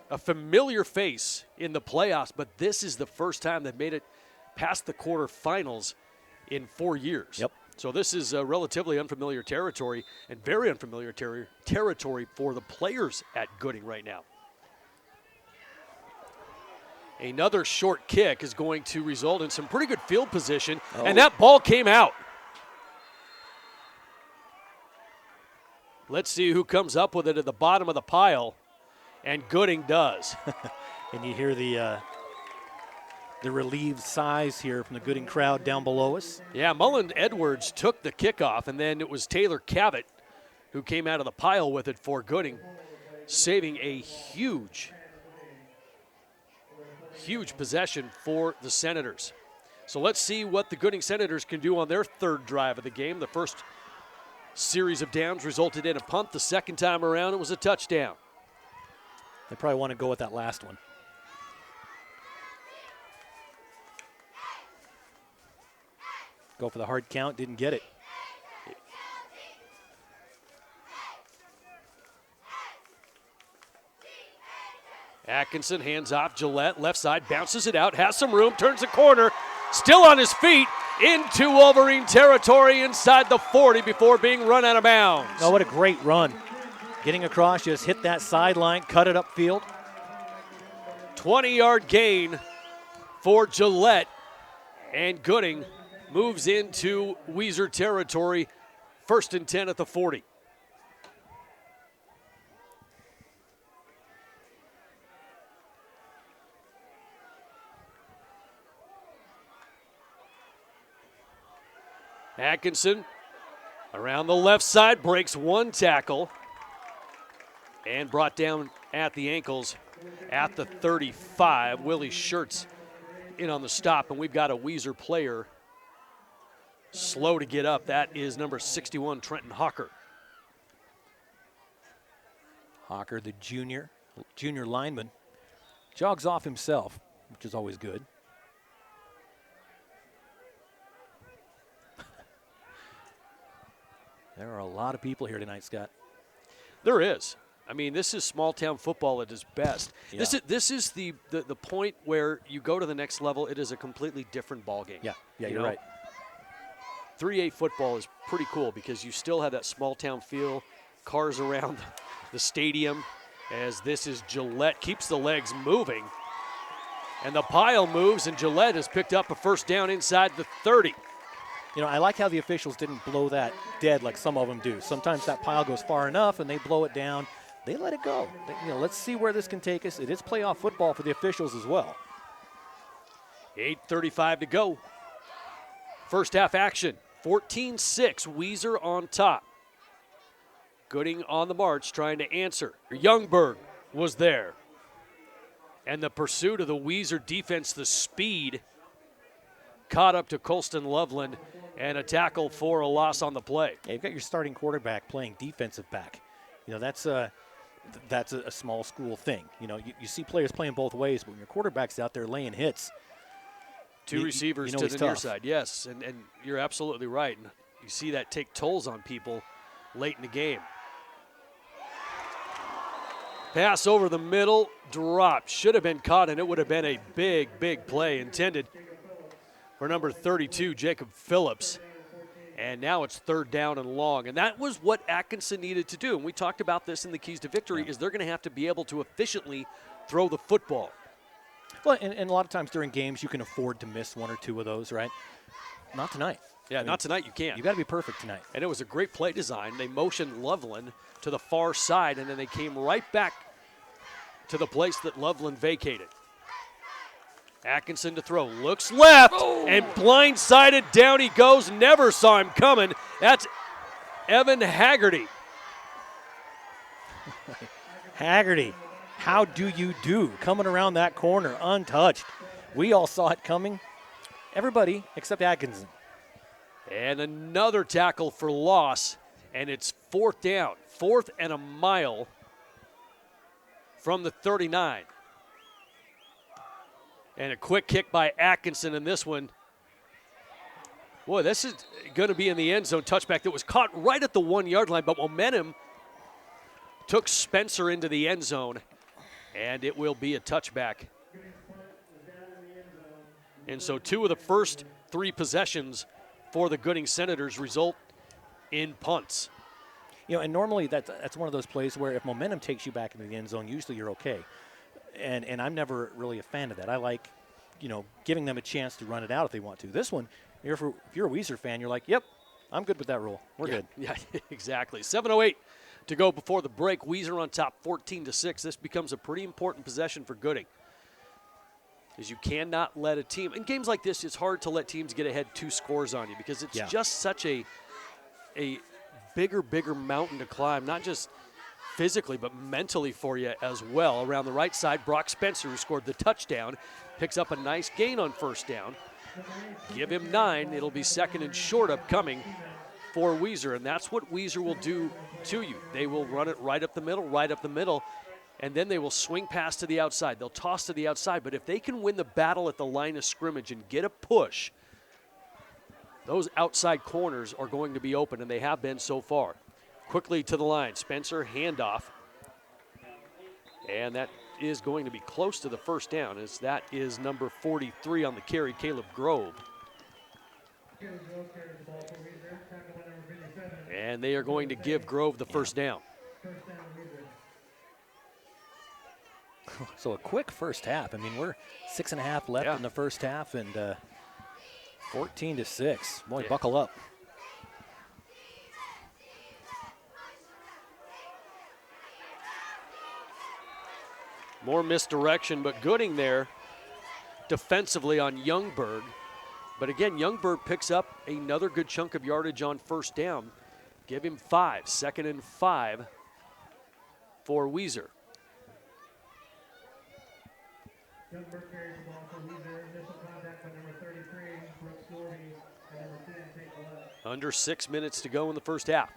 a familiar face in the playoffs, but this is the first time they've made it past the quarterfinals in 4 years. Yep. So this is relatively unfamiliar territory, and very unfamiliar territory for the players at Gooding right now. Another short kick is going to result in some pretty good field position, and that ball came out. Let's see who comes up with it at the bottom of the pile, and Gooding does. And you hear the relieved sighs here from the Gooding crowd down below us. Yeah, Mullen Edwards took the kickoff, and then it was Taylor Cavett who came out of the pile with it for Gooding, saving a huge possession for the Senators. So let's see what the Gooding Senators can do on their third drive of the game. The first series of downs resulted in a punt. The second time around, it was a touchdown. They probably want to go with that last one. Go for the hard count, didn't get it. Atkinson hands off. Gillette, left side, bounces it out, has some room, turns the corner, still on his feet, into Wolverine territory inside the 40 before being run out of bounds. Oh, what a great run. Getting across, just hit that sideline, cut it upfield. 20-yard gain for Gillette. And Gooding moves into Weiser territory, 1st and 10 at the 40. Atkinson around the left side, breaks one tackle and brought down at the ankles at the 35. Willie Schertz in on the stop, and we've got a Weiser player slow to get up. That is number 61, Trenton Hawker. Hawker, the junior lineman, jogs off himself, which is always good. There are a lot of people here tonight, Scott. There is. I mean, this is small town football at its best. Yeah. This is the point where you go to the next level. It is a completely different ball game. Yeah, you're right. 3A football is pretty cool because you still have that small town feel, cars around the stadium, as this is Gillette, keeps the legs moving. And the pile moves, and Gillette has picked up a first down inside the 30. You know, I like how the officials didn't blow that dead like some of them do. Sometimes that pile goes far enough and they blow it down. They let it go. Let's see where this can take us. It is playoff football for the officials as well. 8:35 to go. First half action, 14-6, Weiser on top. Gooding on the march trying to answer. Youngberg was there. And the pursuit of the Weiser defense, the speed, caught up to Colston Loveland, and a tackle for a loss on the play. Yeah, you've got your starting quarterback playing defensive back. You know, that's a small school thing. You know, you see players playing both ways, but when your quarterback's out there laying hits. Two receivers to the near side, yes, and you're absolutely right. And you see that take tolls on people late in the game. Pass over the middle, dropped. Should have been caught, and it would have been a big, big play intended for number 32, Jacob Phillips. And now it's 3rd down and long. And that was what Atkinson needed to do. And we talked about this in the keys to victory, is they're going to have to be able to efficiently throw the football. Well, and a lot of times during games you can afford to miss one or two of those, right? Not tonight. Yeah, not tonight you can't. You got to be perfect tonight. And it was a great play design. They motioned Loveland to the far side, and then they came right back to the place that Loveland vacated. Atkinson to throw, looks left, and blindsided, down he goes, never saw him coming. That's Evan Haggerty. Haggerty, how do you do coming around that corner untouched? We all saw it coming. Everybody except Atkinson. And another tackle for loss, and it's 4th down. 4th and a mile from the 39. And a quick kick by Atkinson in this one. Boy, this is going to be in the end zone touchback that was caught right at the 1-yard line, but momentum took Spencer into the end zone, and it will be a touchback. And so 2 of the first 3 possessions for the Gooding Senators result in punts. You know, and normally that's one of those plays where if momentum takes you back into the end zone, usually you're okay. And I'm never really a fan of that. I like, giving them a chance to run it out if they want to. This one, if you're a Weiser fan, you're like, yep, I'm good with that rule. We're good. Yeah, exactly. 7:08 to go before the break. Weiser on top 14-6. This becomes a pretty important possession for Gooding, is you cannot let a team, in games like this, it's hard to let teams get ahead 2 scores on you because it's just such a bigger mountain to climb, not just physically but mentally for you as well. Around the right side, Brock Spencer, who scored the touchdown, picks up a nice gain on 1st down. Give him 9. It'll be 2nd and short upcoming for Weiser, and that's what Weiser will do to you. They will run it right up the middle, and then they will swing pass to the outside. They'll toss to the outside, but if they can win the battle at the line of scrimmage and get a push, those outside corners are going to be open, and they have been so far. Quickly to the line, Spencer, handoff, and that is going to be close to the 1st down, as that is number 43 on the carry, Caleb Grove. And they are going to give Grove the 1st down. So a quick first half. I mean, we're 6.5 left in the first half, and 14-6. Boy, buckle up. More misdirection, but Gooding there defensively on Youngberg. But again, Youngberg picks up another good chunk of yardage on first down. Give him 5, 2nd and 5 for Weiser. Youngberg carries the ball for Weiser. Initial contact by number 33, Brooks Gordy, and number 10, take the left. Under 6 minutes to go in the first half.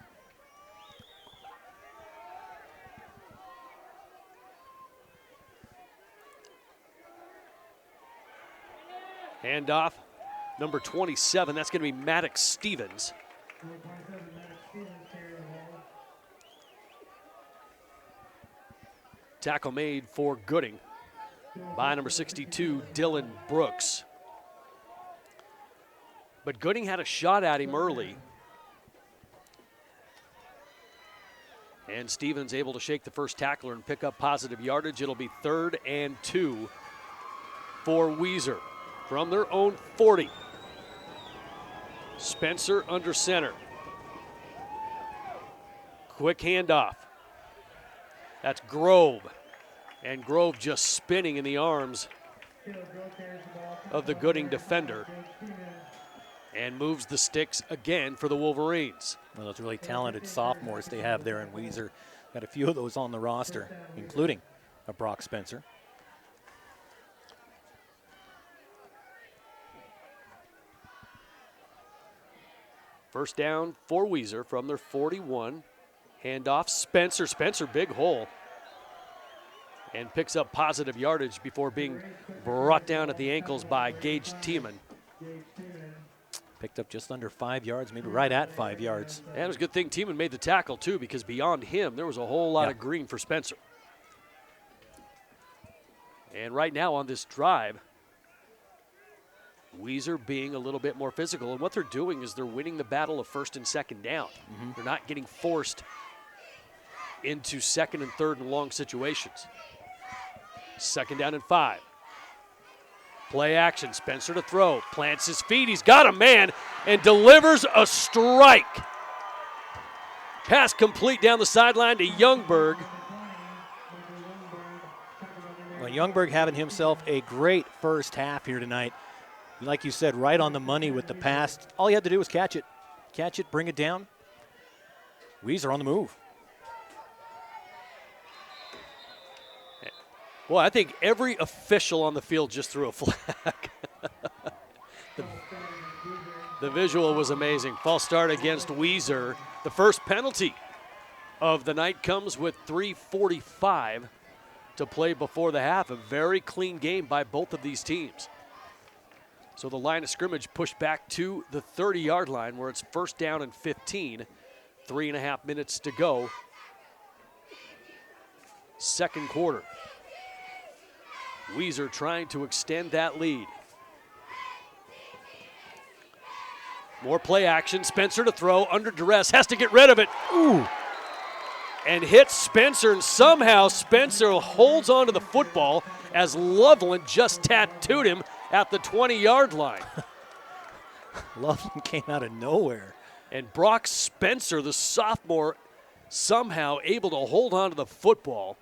Handoff, number 27. That's going to be Maddox Stevens. Number 27, Maddox Stevens carrying the ball. Tackle made for Gooding by number 62, Dylan Brooks. But Gooding had a shot at him early. And Stevens able to shake the first tackler and pick up positive yardage. It'll be 3rd and 2 for Weiser from their own 40. Spencer under center. Quick handoff. That's Grove. And Grove just spinning in the arms of the Gooding defender and moves the sticks again for the Wolverines. Well, those really talented sophomores they have there in Weiser. Got a few of those on the roster, including a Brock Spencer. First down for Weiser from their 41. Handoff, Spencer. Spencer, big hole. And picks up positive yardage before being brought down at the ankles by Gage Tiemann. Picked up just under 5 yards, maybe right at 5 yards. And it was a good thing Tiemann made the tackle, too, because beyond him, there was a whole lot of green for Spencer. And right now on this drive, Weiser being a little bit more physical. And what they're doing is they're winning the battle of 1st and 2nd down. They're not getting forced into 2nd and 3rd and long situations. 2nd down and 5. Play action, Spencer to throw, plants his feet, he's got a man, and delivers a strike. Pass complete down the sideline to Youngberg. Well, Youngberg having himself a great first half here tonight. Like you said, right on the money with the pass. All he had to do was catch it. Catch it, bring it down. Weiser on the move. Well, I think every official on the field just threw a flag. The visual was amazing. False start against Weiser. The first penalty of the night comes with 3:45 to play before the half. A very clean game by both of these teams. So the line of scrimmage pushed back to the 30-yard line where it's 1st down and 15. 3.5 minutes to go. Second quarter. Weiser trying to extend that lead. More play action. Spencer to throw under duress. Has to get rid of it. Ooh. And hits Spencer, and somehow Spencer holds on to the football as Loveland just tattooed him at the 20-yard line. Loveland came out of nowhere. And Brock Spencer, the sophomore, somehow able to hold on to the football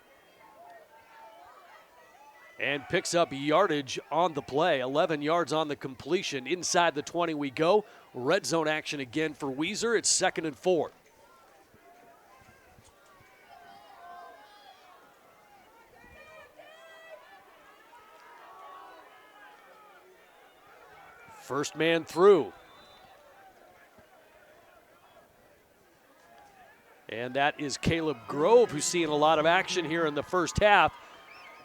and picks up yardage on the play. 11 yards on the completion. Inside the 20 we go. Red zone action again for Weiser. It's 2nd and 4. First man through. And that is Caleb Grove, who's seeing a lot of action here in the first half.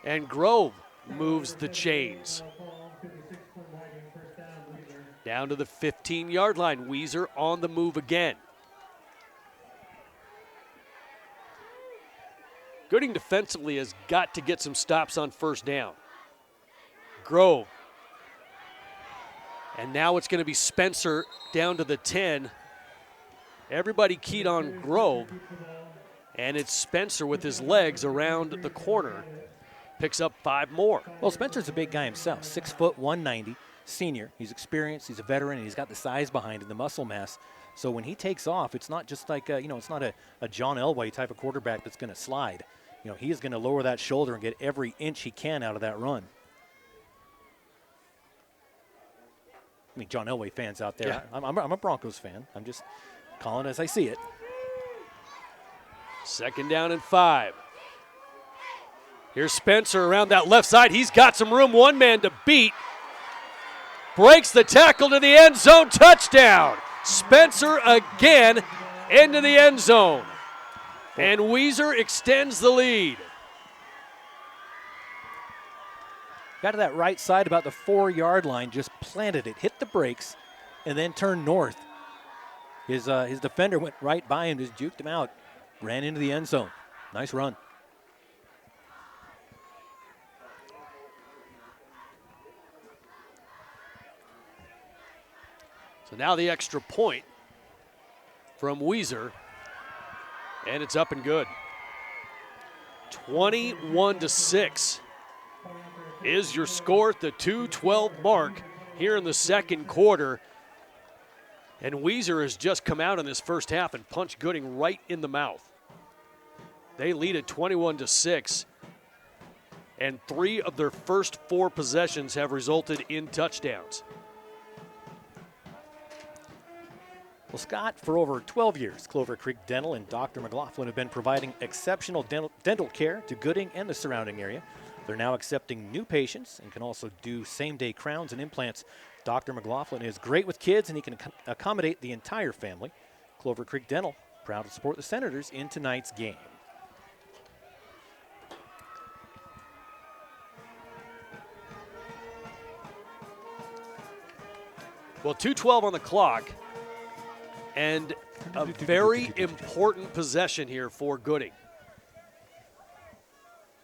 And Grove moves the chains. Down to the 15-yard line. Weiser on the move again. Gooding defensively has got to get some stops on first down. Grove. And now it's going to be Spencer down to the 10. Everybody keyed on Grove. And it's Spencer with his legs around the corner. Picks up 5 more. Well, Spencer's a big guy himself. 6 foot, 190. senior. He's experienced. He's a veteran, and he's got the size behind him, the muscle mass. So when he takes off, it's not just like it's not a John Elway type of quarterback that's going to slide. He is going to lower that shoulder and get every inch he can out of that run. I mean, John Elway fans out there. Yeah. I'm a Broncos fan. I'm just calling it as I see it. 2nd down and 5. Here's Spencer around that left side. He's got some room, one man to beat. Breaks the tackle to the end zone, touchdown. Spencer again into the end zone. And Weiser extends the lead. Got to that right side about the 4-yard line, just planted it, hit the brakes, and then turned north. His defender went right by him, just juked him out, ran into the end zone. Nice run. So now the extra point from Weiser, and it's up and good. 21-6 is your score at the 2:12 mark here in the 2nd quarter. And Weiser has just come out in this first half and punched Gooding right in the mouth. They lead at 21-6, and 3 of their first 4 possessions have resulted in touchdowns. Well, Scott, for over 12 years, Clover Creek Dental and Dr. McLaughlin have been providing exceptional dental care to Gooding and the surrounding area. They're now accepting new patients and can also do same-day crowns and implants. Dr. McLaughlin is great with kids, and he can accommodate the entire family. Clover Creek Dental, proud to support the Senators in tonight's game. Well, 2:12 on the clock, and a very important possession here for Gooding.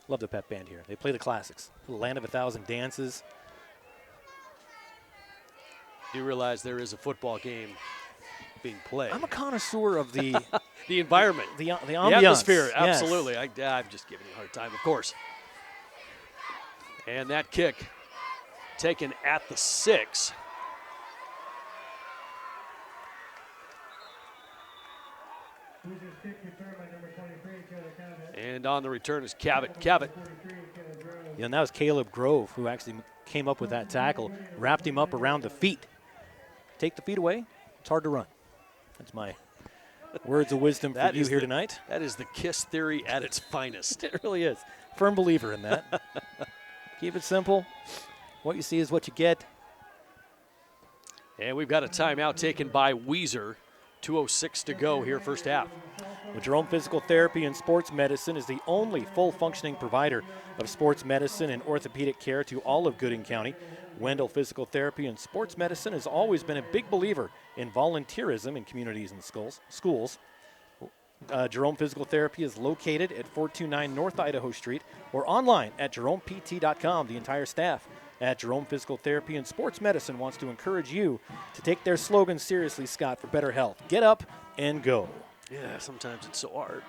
Love the pep band here. They play the classics. The Land of a Thousand Dances. You realize there is a football game being played. I'm a connoisseur of the the environment, the ambiance. The atmosphere. Yes. Absolutely. I'm just giving you a hard time, of course. And that kick taken at the 6. And on the return is Cavett. Yeah, and that was Caleb Grove who actually came up with that tackle, wrapped him up around the feet. Take the feet away, it's hard to run. That's my words of wisdom for you here tonight. That is the KISS theory at its finest. It really is. Firm believer in that. Keep it simple. What you see is what you get. And we've got a timeout taken by Weiser. 2:06 to go here, first half. Well, Jerome Physical Therapy and Sports Medicine is the only full-functioning provider of sports medicine and orthopedic care to all of Gooding County. Wendell Physical Therapy and Sports Medicine has always been a big believer in volunteerism in communities and schools. Jerome Physical Therapy is located at 429 North Idaho Street or online at jeromept.com. The entire staff at Jerome Physical Therapy and Sports Medicine wants to encourage you to take their slogan seriously, Scott, for better health. Get up and go. Yeah, sometimes it's so hard.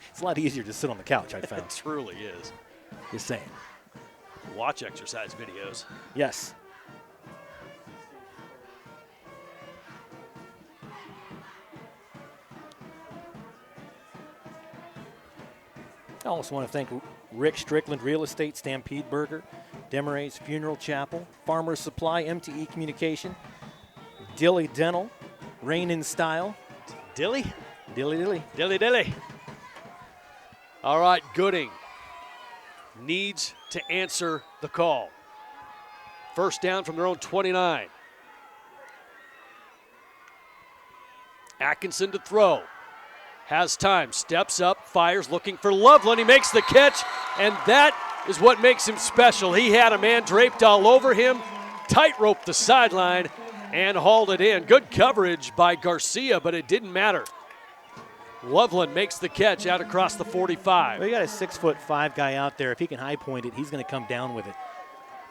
It's a lot easier to sit on the couch, I found. It truly is. Just saying. Watch exercise videos. Yes. I also want to thank Rick Strickland Real Estate, Stampede Burger, Demaray's Funeral Chapel, Farmer's Supply, MTE Communication, Dilly Dental, Rain in Style. Dilly? Dilly Dilly. Dilly Dilly. All right, Gooding needs to answer the call. First down from their own 29. Atkinson to throw. Has time, steps up, fires, looking for Loveland. He makes the catch, and that is what makes him special. He had a man draped all over him, tightrope the sideline, and hauled it in. Good coverage by Garcia, but it didn't matter. Loveland makes the catch out across the 45. Well, you got a 6'5" guy out there. If he can high point it, he's going to come down with it.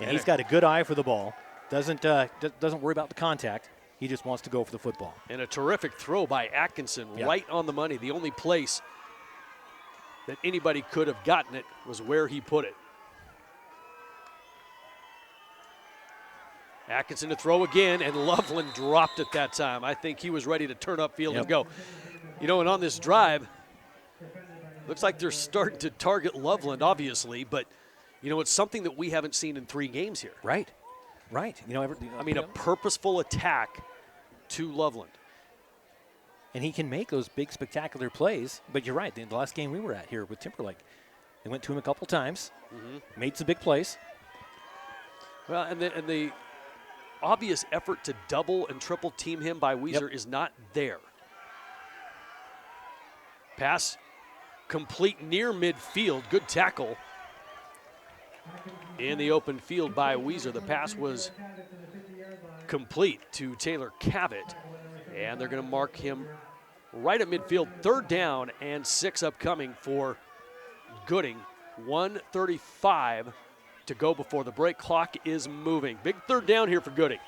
And he's got a good eye for the ball. Doesn't worry about the contact. He just wants to go for the football. And a terrific throw by Atkinson, right on the money. The only place that anybody could have gotten it was where he put it. Atkinson to throw again, and Loveland dropped it that time. I think he was ready to turn upfield and go. You know, and on this drive, looks like they're starting to target Loveland, obviously, but, you know, it's something that we haven't seen in 3 games here. Right. You know, a purposeful attack to Loveland. And he can make those big, spectacular plays. But you're right. The last game we were at here with Timberlake, they went to him a couple times, made some big plays. Well, and the obvious effort to double and triple team him by Weiser is not there. Pass complete near midfield. Good tackle in the open field by Weiser. The pass was complete to Taylor Cavett, and they're going to mark him right at midfield. 3rd down and 6 upcoming for Gooding. 1:35 to go before the break. Clock is moving. Big 3rd down here for Gooding.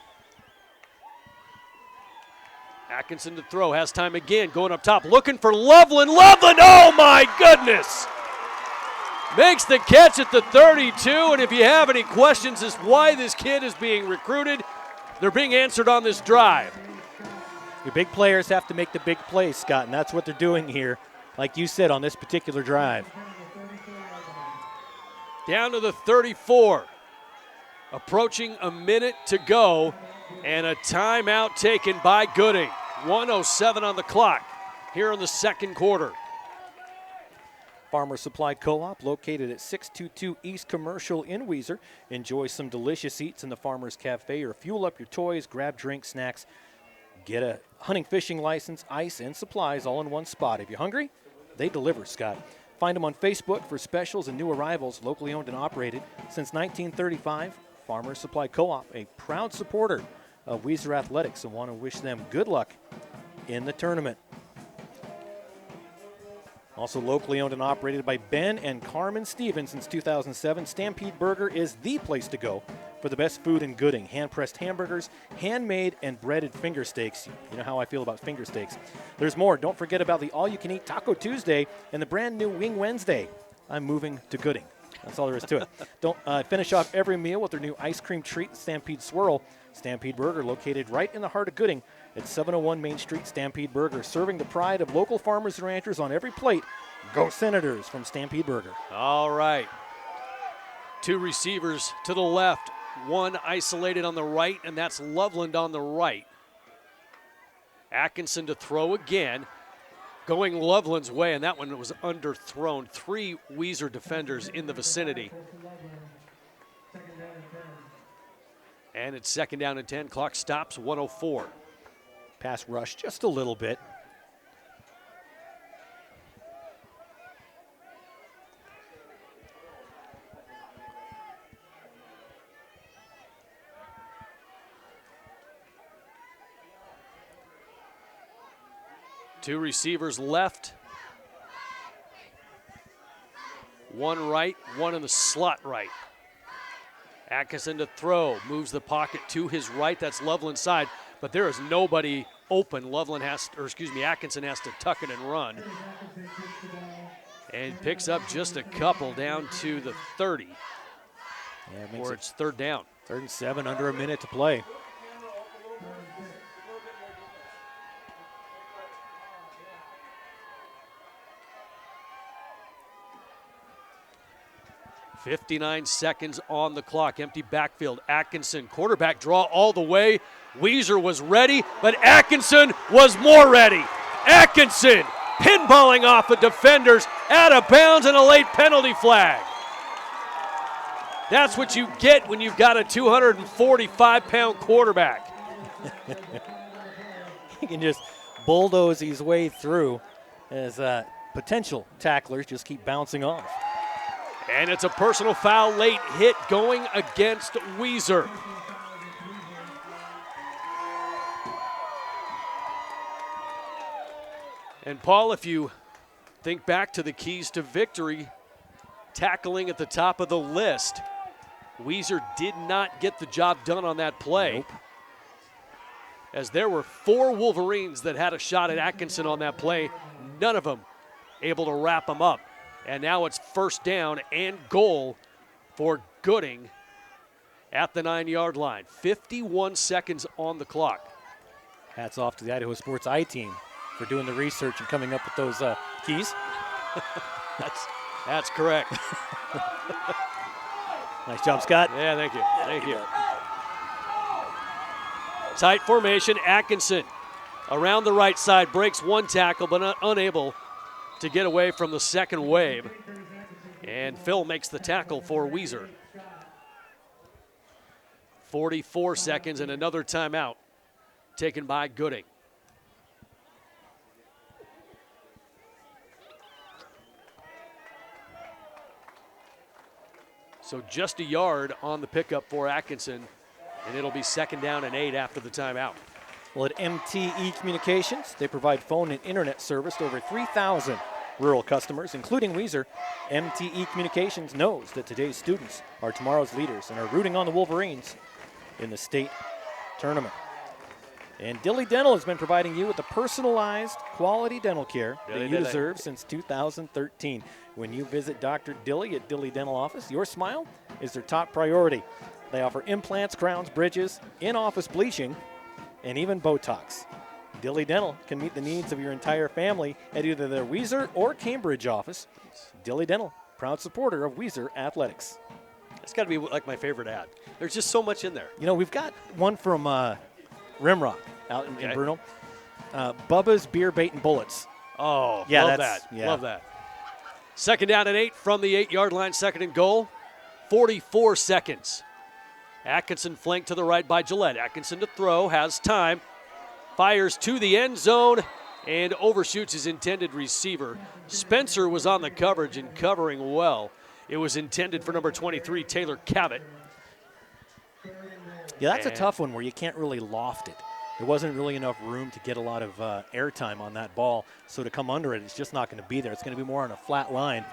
Atkinson to throw, has time again, going up top, looking for Loveland. Loveland, oh my goodness! Makes the catch at the 32, and if you have any questions as why this kid is being recruited, they're being answered on this drive. Your big players have to make the big plays, Scott, and that's what they're doing here, like you said, on this particular drive. Down to the 34. Approaching a minute to go, and a timeout taken by Gooding. 1:07 on the clock here in the 2nd quarter. Farmer Supply Co-op, located at 622 East Commercial in Weiser. Enjoy some delicious eats in the Farmer's Cafe, or fuel up your toys, grab drinks, snacks, get a hunting fishing license, ice, and supplies all in one spot. If you're hungry, they deliver, Scott. Find them on Facebook for specials and new arrivals, locally owned and operated since 1935. Farmer Supply Co-op, a proud supporter of Weiser Athletics, and want to wish them good luck in the tournament. Also locally owned and operated by Ben and Carmen Stevens since 2007, Stampede Burger is the place to go for the best food in Gooding. Hand-pressed hamburgers, handmade and breaded finger steaks. You know how I feel about finger steaks. There's more. Don't forget about the all-you-can-eat Taco Tuesday and the brand new Wing Wednesday. I'm moving to Gooding. That's all there is to it. Don't finish off every meal with their new ice cream treat, Stampede Swirl. Stampede Burger, located right in the heart of Gooding at 701 Main Street. Stampede Burger, serving the pride of local farmers and ranchers on every plate. Go Senators from Stampede Burger. All right. 2 receivers to the left, 1 isolated on the right, and that's Loveland on the right. Atkinson to throw again, going Loveland's way, and that one was underthrown. 3 Weiser defenders in the vicinity. And it's 2nd down and 10. Clock stops, 1:04. Pass rush just a little bit. Two receivers left. 1 right, 1 in the slot right. Atkinson to throw, moves the pocket to his right. That's Loveland's side, but there is nobody open. Atkinson has to tuck it and run. And picks up just a couple down to the 30. Yeah, or it's 3rd down. 3rd and 7, under a minute to play. .59 seconds on the clock. Empty backfield. Atkinson, quarterback draw all the way. Weiser was ready, but Atkinson was more ready. Atkinson pinballing off the defenders, out of bounds, and a late penalty flag. That's what you get when you've got a 245-pound quarterback. He can just bulldoze his way through as potential tacklers just keep bouncing off. And it's a personal foul, late hit going against Weiser. And Paul, if you think back to the keys to victory, tackling at the top of the list, Weiser did not get the job done on that play. Nope. As there were 4 Wolverines that had a shot at Atkinson on that play, none of them able to wrap him up. And now it's 1st down and goal for Gooding at the 9-yard line. 51 seconds on the clock. Hats off to the Idaho Sports I-team for doing the research and coming up with those keys. That's correct. Nice job, Scott. Yeah, thank you. Thank you. Tight formation. Atkinson around the right side, breaks one tackle, but unable to get away from the second wave. And Phil makes the tackle for Weiser. 44 seconds and another timeout taken by Gooding. So just a yard on the pickup for Atkinson, and it'll be 2nd down and 8 after the timeout. Well, at MTE Communications, they provide phone and internet service to over 3,000 rural customers, including Weiser. MTE Communications knows that today's students are tomorrow's leaders and are rooting on the Wolverines in the state tournament. And Dilly Dental has been providing you with the personalized, quality dental care that you deserve since 2013. When you visit Dr. Dilly at Dilly Dental Office, your smile is their top priority. They offer implants, crowns, bridges, in-office bleaching, and even Botox. Dilly Dental can meet the needs of your entire family at either their Weiser or Cambridge office. Dilly Dental, proud supporter of Weiser Athletics. It's got to be like my favorite ad. There's just so much in there. You know, we've got one from Rimrock out in Bruno. Bubba's Beer Bait and Bullets. Oh, yeah, love that. Yeah. Love that. 2nd down and 8 from the 8-yard line, 2nd and goal. 44 seconds. Atkinson flanked to the right by Gillette. Atkinson to throw, has time. Fires to the end zone and overshoots his intended receiver. Spencer was on the coverage and covering well. It was intended for number 23, Taylor Cavett. Yeah, that's a tough one where you can't really loft it. There wasn't really enough room to get a lot of airtime on that ball, so to come under it, it's just not going to be there. It's going to be more on a flat line,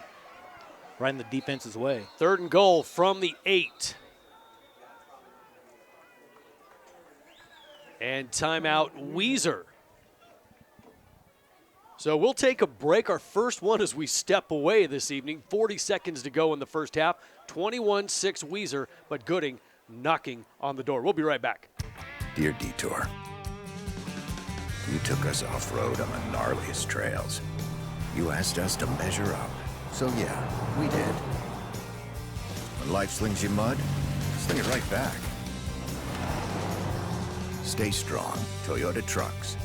right in the defense's way. 3rd and goal from the 8. And timeout, Weiser. So we'll take a break, our first one as we step away this evening. 40 seconds to go in the first half. 21-6 Weiser, but Gooding knocking on the door. We'll be right back. Dear Detour, you took us off-road on the gnarliest trails. You asked us to measure up. So yeah, we did. When life slings you mud, sling it right back. Stay strong, Toyota trucks.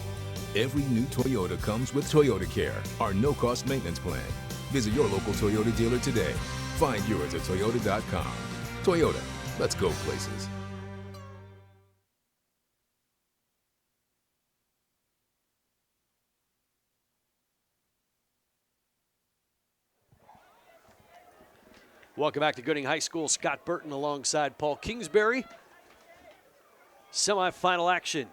Every new Toyota comes with Toyota Care, our no-cost maintenance plan. Visit your local Toyota dealer today. Find yours at Toyota.com. Toyota, let's go places. Welcome back to Gooding High School. Scott Burton alongside Paul Kingsbury. Semifinal action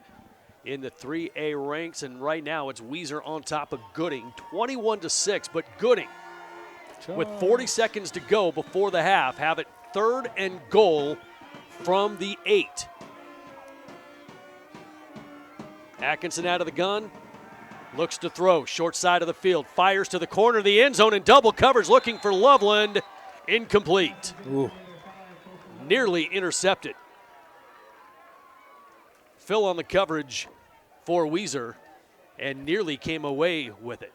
in the 3A ranks, and right now it's Weiser on top of Gooding, 21-6. But Gooding, with 40 seconds to go before the half, have it 3rd and goal from the 8. Atkinson out of the gun, looks to throw, short side of the field, fires to the corner of the end zone, and double covers looking for Loveland. Incomplete. Ooh. Nearly intercepted. Phil on the coverage for Weiser and nearly came away with it.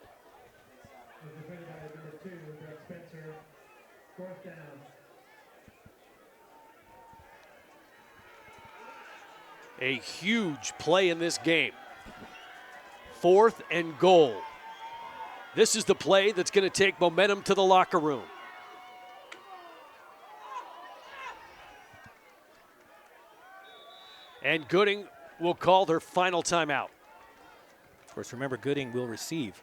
A huge play in this game. 4th and goal. This is the play that's going to take momentum to the locker room. And Gooding will call their final timeout. Of course, remember, Gooding will receive.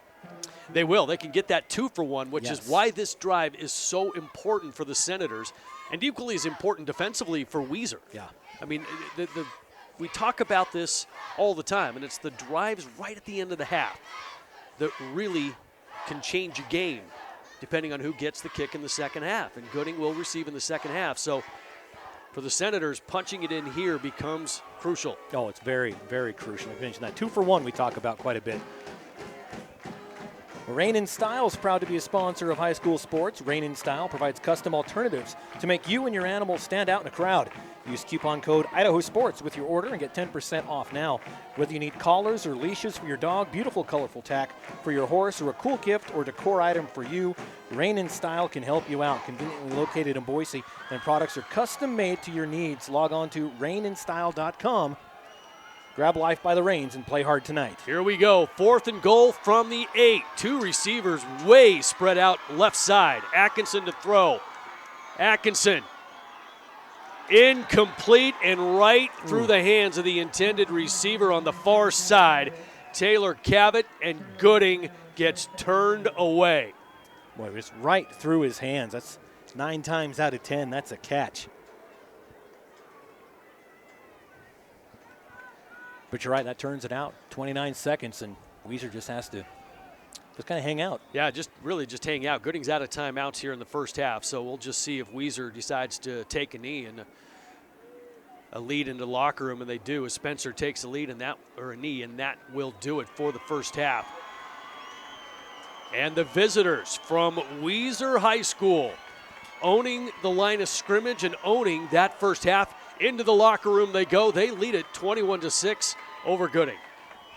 They will. They can get that 2-for-1, which is why this drive is so important for the Senators and equally as important defensively for Weiser. Yeah. I mean, we talk about this all the time, and it's the drives right at the end of the half that really can change a game depending on who gets the kick in the second half. And Gooding will receive in the second half. So for the Senators, punching it in here becomes crucial. Oh, it's very, very crucial. I mentioned that 2-for-1 we talk about quite a bit. Rain in Style is proud to be a sponsor of high school sports. Rain in Style provides custom alternatives to make you and your animal stand out in a crowd. Use coupon code IdahoSports with your order and get 10% off now. Whether you need collars or leashes for your dog, beautiful colorful tack for your horse, or a cool gift or decor item for you, Rain in Style can help you out. Conveniently located in Boise, and products are custom made to your needs. Log on to raininstyle.com. Grab life by the reins and play hard tonight. Here we go. 4th and goal from the 8. 2 receivers way spread out left side. Atkinson to throw. Atkinson. Incomplete and right through the hands of the intended receiver on the far side. Taylor Cavett, and Gooding gets turned away. Boy, it was right through his hands. That's 9 times out of 10. That's a catch. But you're right, that turns it out. 29 seconds, and Weiser just has to kind of hang out. Yeah, just hang out. Gooding's out of timeouts here in the first half, so we'll just see if Weiser decides to take a knee and a lead into the locker room, and they do. As Spencer takes a lead a knee, and that will do it for the first half. And the visitors from Weiser High School owning the line of scrimmage and owning that first half. Into the locker room they go. They lead it 21-6 over Gooding.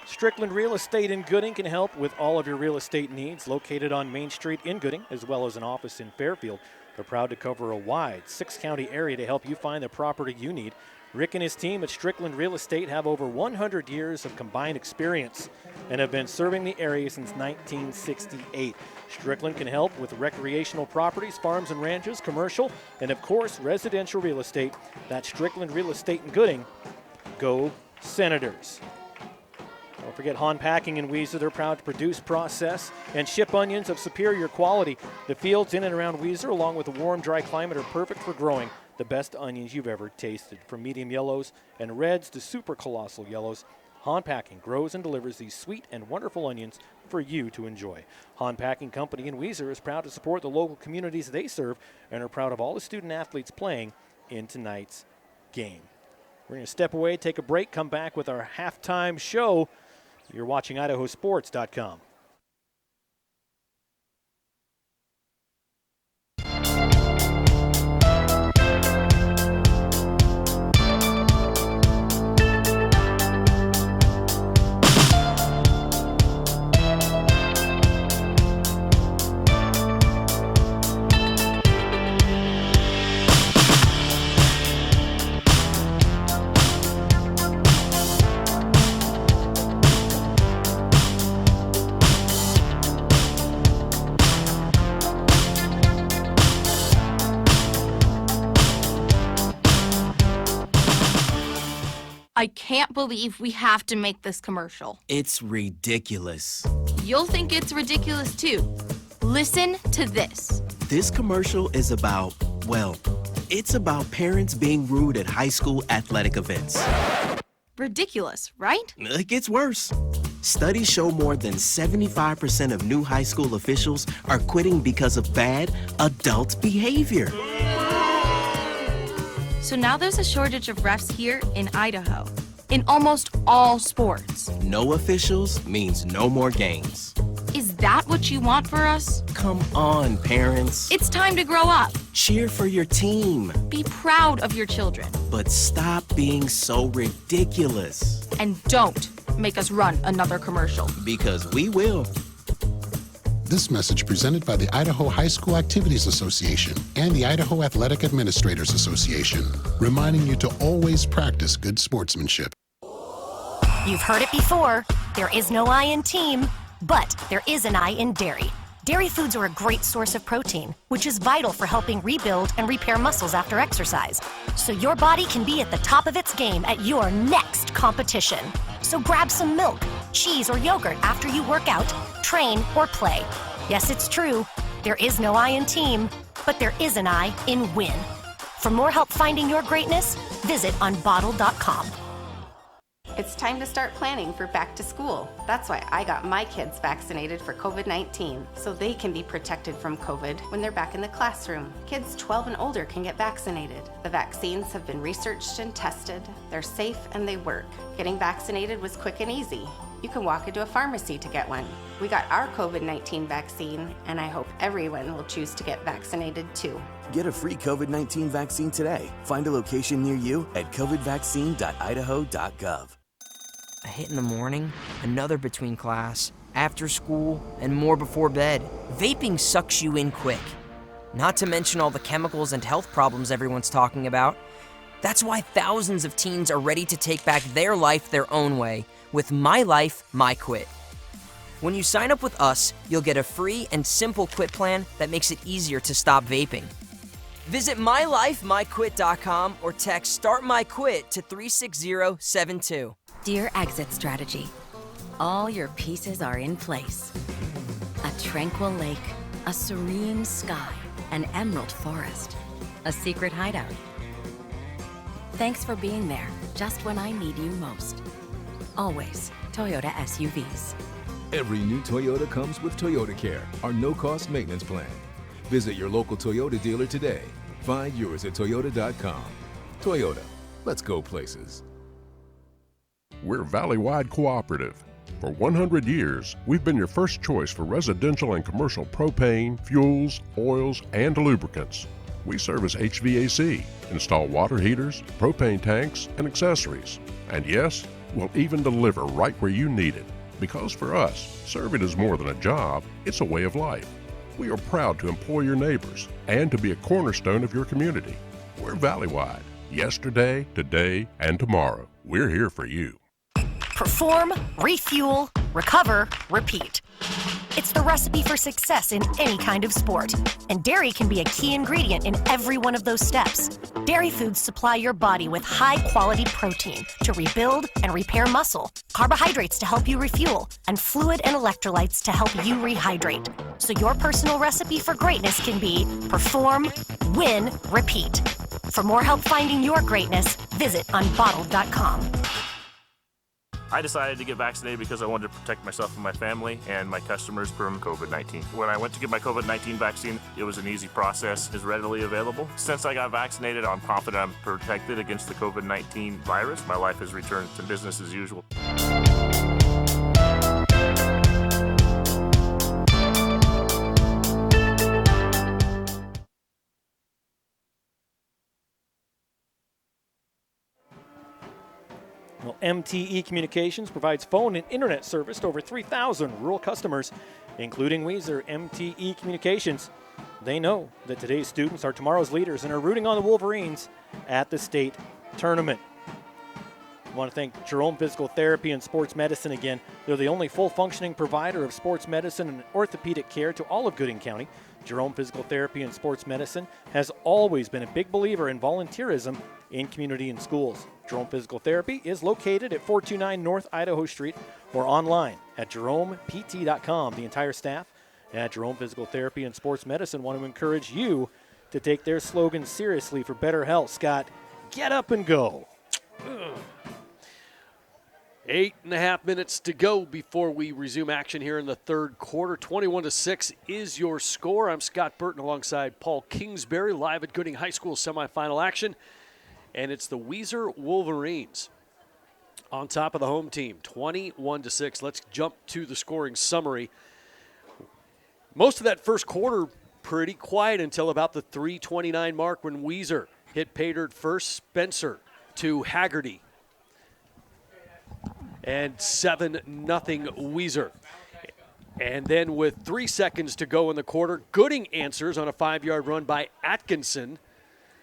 Strickland Real Estate in Gooding can help with all of your real estate needs. Located on Main Street in Gooding, as well as an office in Fairfield. They're proud to cover a wide 6-county area to help you find the property you need. Rick and his team at Strickland Real Estate have over 100 years of combined experience and have been serving the area since 1968. Strickland can help with recreational properties, farms and ranches, commercial, and of course, residential real estate. That's Strickland Real Estate in Gooding. Go Senators. Don't forget Han Packing in Weiser. They're proud to produce, process, and ship onions of superior quality. The fields in and around Weiser, along with a warm, dry climate, are perfect for growing the best onions you've ever tasted. From medium yellows and reds to super colossal yellows, Han Packing grows and delivers these sweet and wonderful onions for you to enjoy. Han Packing Company in Weiser is proud to support the local communities they serve and are proud of all the student athletes playing in tonight's game. We're going to step away, take a break, come back with our halftime show. You're watching IdahoSports.com. I can't believe we have to make this commercial. It's ridiculous. You'll think it's ridiculous too. Listen to this. This commercial is about, well, it's about parents being rude at high school athletic events. Ridiculous, right? It gets worse. Studies show more than 75% of new high school officials are quitting because of bad adult behavior. So now there's a shortage of refs here in Idaho, in almost all sports. No officials means no more games. Is that what you want for us? Come on, parents. It's time to grow up. Cheer for your team. Be proud of your children. But stop being so ridiculous. And don't make us run another commercial. Because we will. This message presented by the Idaho High School Activities Association and the Idaho Athletic Administrators Association, reminding you to always practice good sportsmanship. You've heard it before. There is no I in team, but there is an I in dairy. Dairy foods are a great source of protein, which is vital for helping rebuild and repair muscles after exercise, so your body can be at the top of its game at your next competition. So grab some milk, cheese, or yogurt after you work out, train, or play. Yes, it's true. There is no I in team, but there is an I in win. For more help finding your greatness, visit unbottled.com. It's time to start planning for back to school. That's why I got my kids vaccinated for COVID-19, so they can be protected from COVID when they're back in the classroom. Kids 12 and older can get vaccinated. The vaccines have been researched and tested. They're safe and they work. Getting vaccinated was quick and easy. You can walk into a pharmacy to get one. We got our COVID-19 vaccine, and I hope everyone will choose to get vaccinated too. Get a free COVID-19 vaccine today. Find a location near you at covidvaccine.idaho.gov. A hit in the morning, another between class, after school, and more before bed. Vaping sucks you in quick. Not to mention all the chemicals and health problems everyone's talking about. That's why thousands of teens are ready to take back their life their own way with My Life, My Quit. When you sign up with us, you'll get a free and simple quit plan that makes it easier to stop vaping. Visit mylifemyquit.com or text Start My Quit to 36072. Dear Exit Strategy, all your pieces are in place. A tranquil lake, a serene sky, an emerald forest, a secret hideout. Thanks for being there just when I need you most. Always Toyota SUVs. Every new Toyota comes with Toyota Care, our no-cost maintenance plan. Visit your local Toyota dealer today. Find yours at toyota.com. Toyota, let's go places. We're Valley-wide cooperative. For 100 years, we've been your first choice for residential and commercial propane, fuels, oils, and lubricants. We service HVAC, install water heaters, propane tanks, and accessories. And yes, we'll even deliver right where you need it. Because for us, serving is more than a job, it's a way of life. We are proud to employ your neighbors and to be a cornerstone of your community. We're Valley-wide. Yesterday, today, and tomorrow. We're here for you. Perform, refuel, recover, repeat. It's the recipe for success in any kind of sport, and dairy can be a key ingredient in every one of those steps. Dairy foods supply your body with high-quality protein to rebuild and repair muscle, carbohydrates to help you refuel, and fluid and electrolytes to help you rehydrate. So your personal recipe for greatness can be perform, win, repeat. For more help finding your greatness, visit unbottled.com. I decided to get vaccinated because I wanted to protect myself and my family and my customers from COVID-19. When I went to get my COVID-19 vaccine, it was an easy process. It's readily available. Since I got vaccinated, I'm confident I'm protected against the COVID-19 virus. My life has returned to business as usual. Well, MTE Communications provides phone and internet service to over 3,000 rural customers, including Weiser. MTE Communications, they know that today's students are tomorrow's leaders and are rooting on the Wolverines at the state tournament. I want to thank Jerome Physical Therapy and Sports Medicine again. They're the only full-functioning provider of sports medicine and orthopedic care to all of Gooding County. Jerome Physical Therapy and Sports Medicine has always been a big believer in volunteerism in community and schools. Jerome Physical Therapy is located at 429 North Idaho Street or online at jeromept.com. The entire staff at Jerome Physical Therapy and Sports Medicine want to encourage you to take their slogan seriously for better health. Scott, get up and go. 8.5 minutes to go before we resume action here in the third quarter. 21-6 is your score. I'm Scott Burton alongside Paul Kingsbury, live at Gooding High School semifinal action. And it's the Weiser Wolverines on top of the home team, 21-6. Let's jump to the scoring summary. Most of that first quarter, pretty quiet until about the 3:29 mark when Weiser hit pay dirt first. Spencer to Haggerty. And 7-0 Weiser. And then with 3 seconds to go in the quarter, Gooding answers on a 5-yard run by Atkinson.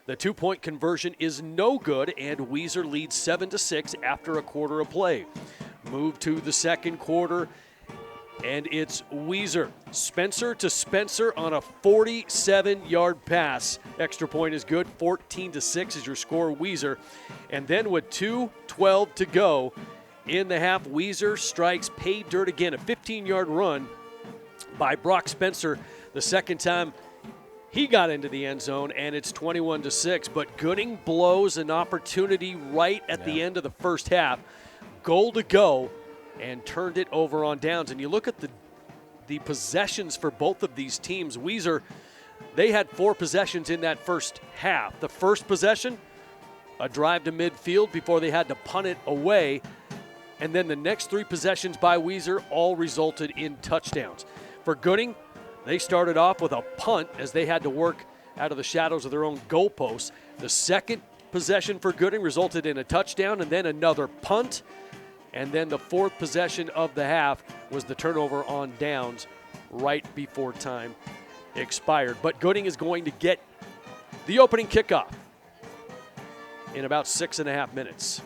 The 2-point conversion is no good, and Weiser leads 7-6 after a quarter of play. Move to the second quarter, and it's Weiser. Spencer to Spencer on a 47-yard pass. Extra point is good. 14-6 is your score, Weiser. And then with 2:12 to go in the half, Weiser strikes pay dirt again. A 15-yard run by Brock Spencer. The second time he got into the end zone, and it's 21-6. But Gooding blows an opportunity right at the end of the first half. Goal to go, and turned it over on downs. And you look at the possessions for both of these teams. Weiser, they had 4 possessions in that first half. The first possession, a drive to midfield before they had to punt it away. And then the next 3 possessions by Weiser all resulted in touchdowns. For Gooding, they started off with a punt as they had to work out of the shadows of their own goalposts. The second possession for Gooding resulted in a touchdown and then another punt. And then the 4th possession of the half was the turnover on downs right before time expired. But Gooding is going to get the opening kickoff in about 6.5 minutes.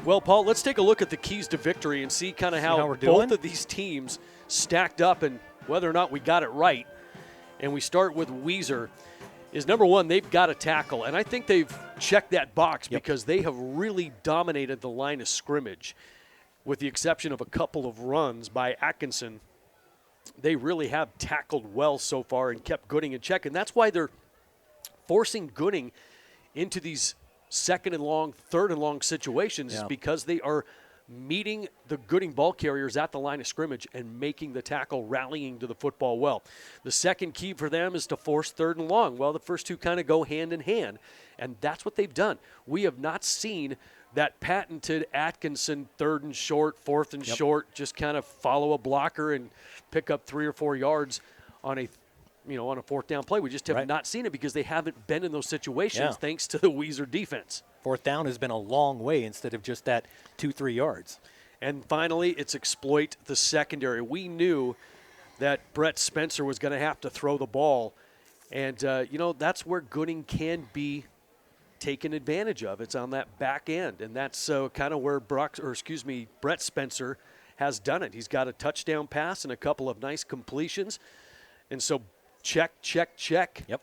Well, Paul, let's take a look at the keys to victory and see kind of how both of these teams stacked up and whether or not we got it right. And we start with Weiser. Is number one, they've got a tackle. And I think they've checked that box because they have really dominated the line of scrimmage. With the exception of a couple of runs by Atkinson, they really have tackled well so far and kept Gooding in check. And that's why they're forcing Gooding into these 2nd and long, 3rd and long situations is because they are meeting the Gooding ball carriers at the line of scrimmage and making the tackle, rallying to the football well. The second key for them is to force 3rd and long. Well, the first 2 kind of go hand in hand, and that's what they've done. We have not seen that patented Atkinson 3rd and short, 4th and short, just kind of follow a blocker and pick up 3 or 4 yards on a 4th down play. We just have not seen it because they haven't been in those situations thanks to the Weiser defense. 4th down has been a long way instead of just that 2-3 yards. And finally, it's exploit the secondary. We knew that Brett Spencer was going to have to throw the ball, and that's where Gooding can be taken advantage of. It's on that back end, and that's kind of where Brett Spencer has done it. He's got a touchdown pass and a couple of nice completions, and so check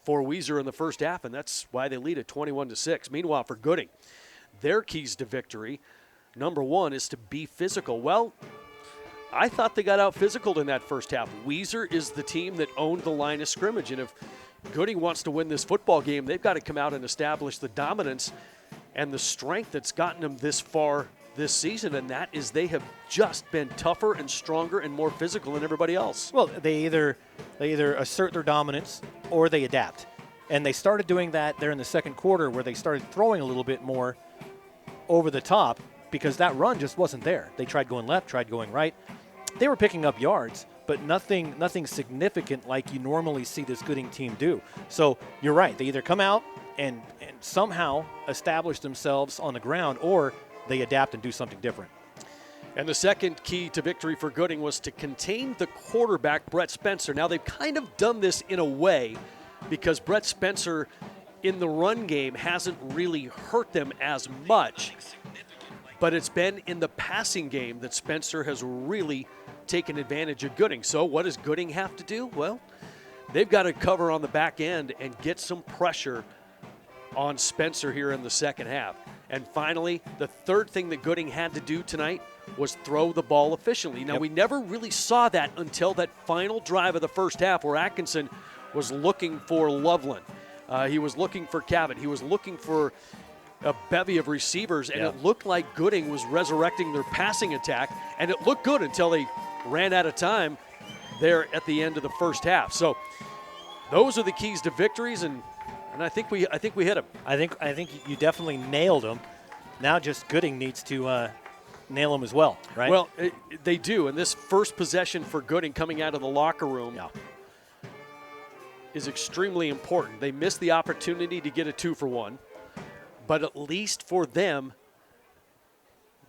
for Weiser in the first half, and that's why they lead at 21-6. Meanwhile, for Gooding, their keys to victory, number one, is to be physical. Well, I thought they got out physicaled in that first half. Weiser is the team that owned the line of scrimmage, and if Gooding wants to win this football game, they've got to come out and establish the dominance and the strength that's gotten them this far this season, and that is they have just been tougher and stronger and more physical than everybody else. Well, they either assert their dominance or they adapt. And they started doing that there in the second quarter where they started throwing a little bit more over the top because that run just wasn't there. They tried going left, tried going right. They were picking up yards, but nothing significant like you normally see this Gooding team do. So you're right. They either come out and somehow establish themselves on the ground or they adapt and do something different. And the second key to victory for Gooding was to contain the quarterback, Brett Spencer. Now, they've kind of done this in a way because Brett Spencer in the run game hasn't really hurt them as much. But it's been in the passing game that Spencer has really taken advantage of Gooding. So what does Gooding have to do? Well, they've got to cover on the back end and get some pressure on Spencer here in the second half. And finally, the third thing that Gooding had to do tonight was throw the ball efficiently. Now, we never really saw that until that final drive of the first half where Atkinson was looking for Loveland. He was looking for Cavett. He was looking for a bevy of receivers, and it looked like Gooding was resurrecting their passing attack, and it looked good until they ran out of time there at the end of the first half. So those are the keys to victories, and I think we hit them. I think you definitely nailed them. Now just Gooding needs to nail them as well, right? Well, they do. And this first possession for Gooding coming out of the locker room is extremely important. They missed the opportunity to get a 2-for-1, but at least for them,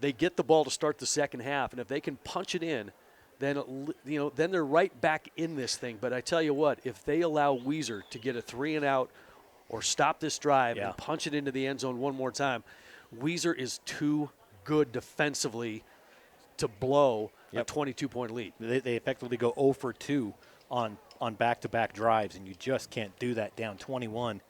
they get the ball to start the second half. And if they can punch it in, then then they're right back in this thing. But I tell you what, if they allow Weiser to get a 3-and-out or stop this drive and punch it into the end zone one more time, Weiser is too good defensively to blow a 22-point lead. They effectively go 0 for 2 on back-to-back drives, and you just can't do that down 21-6.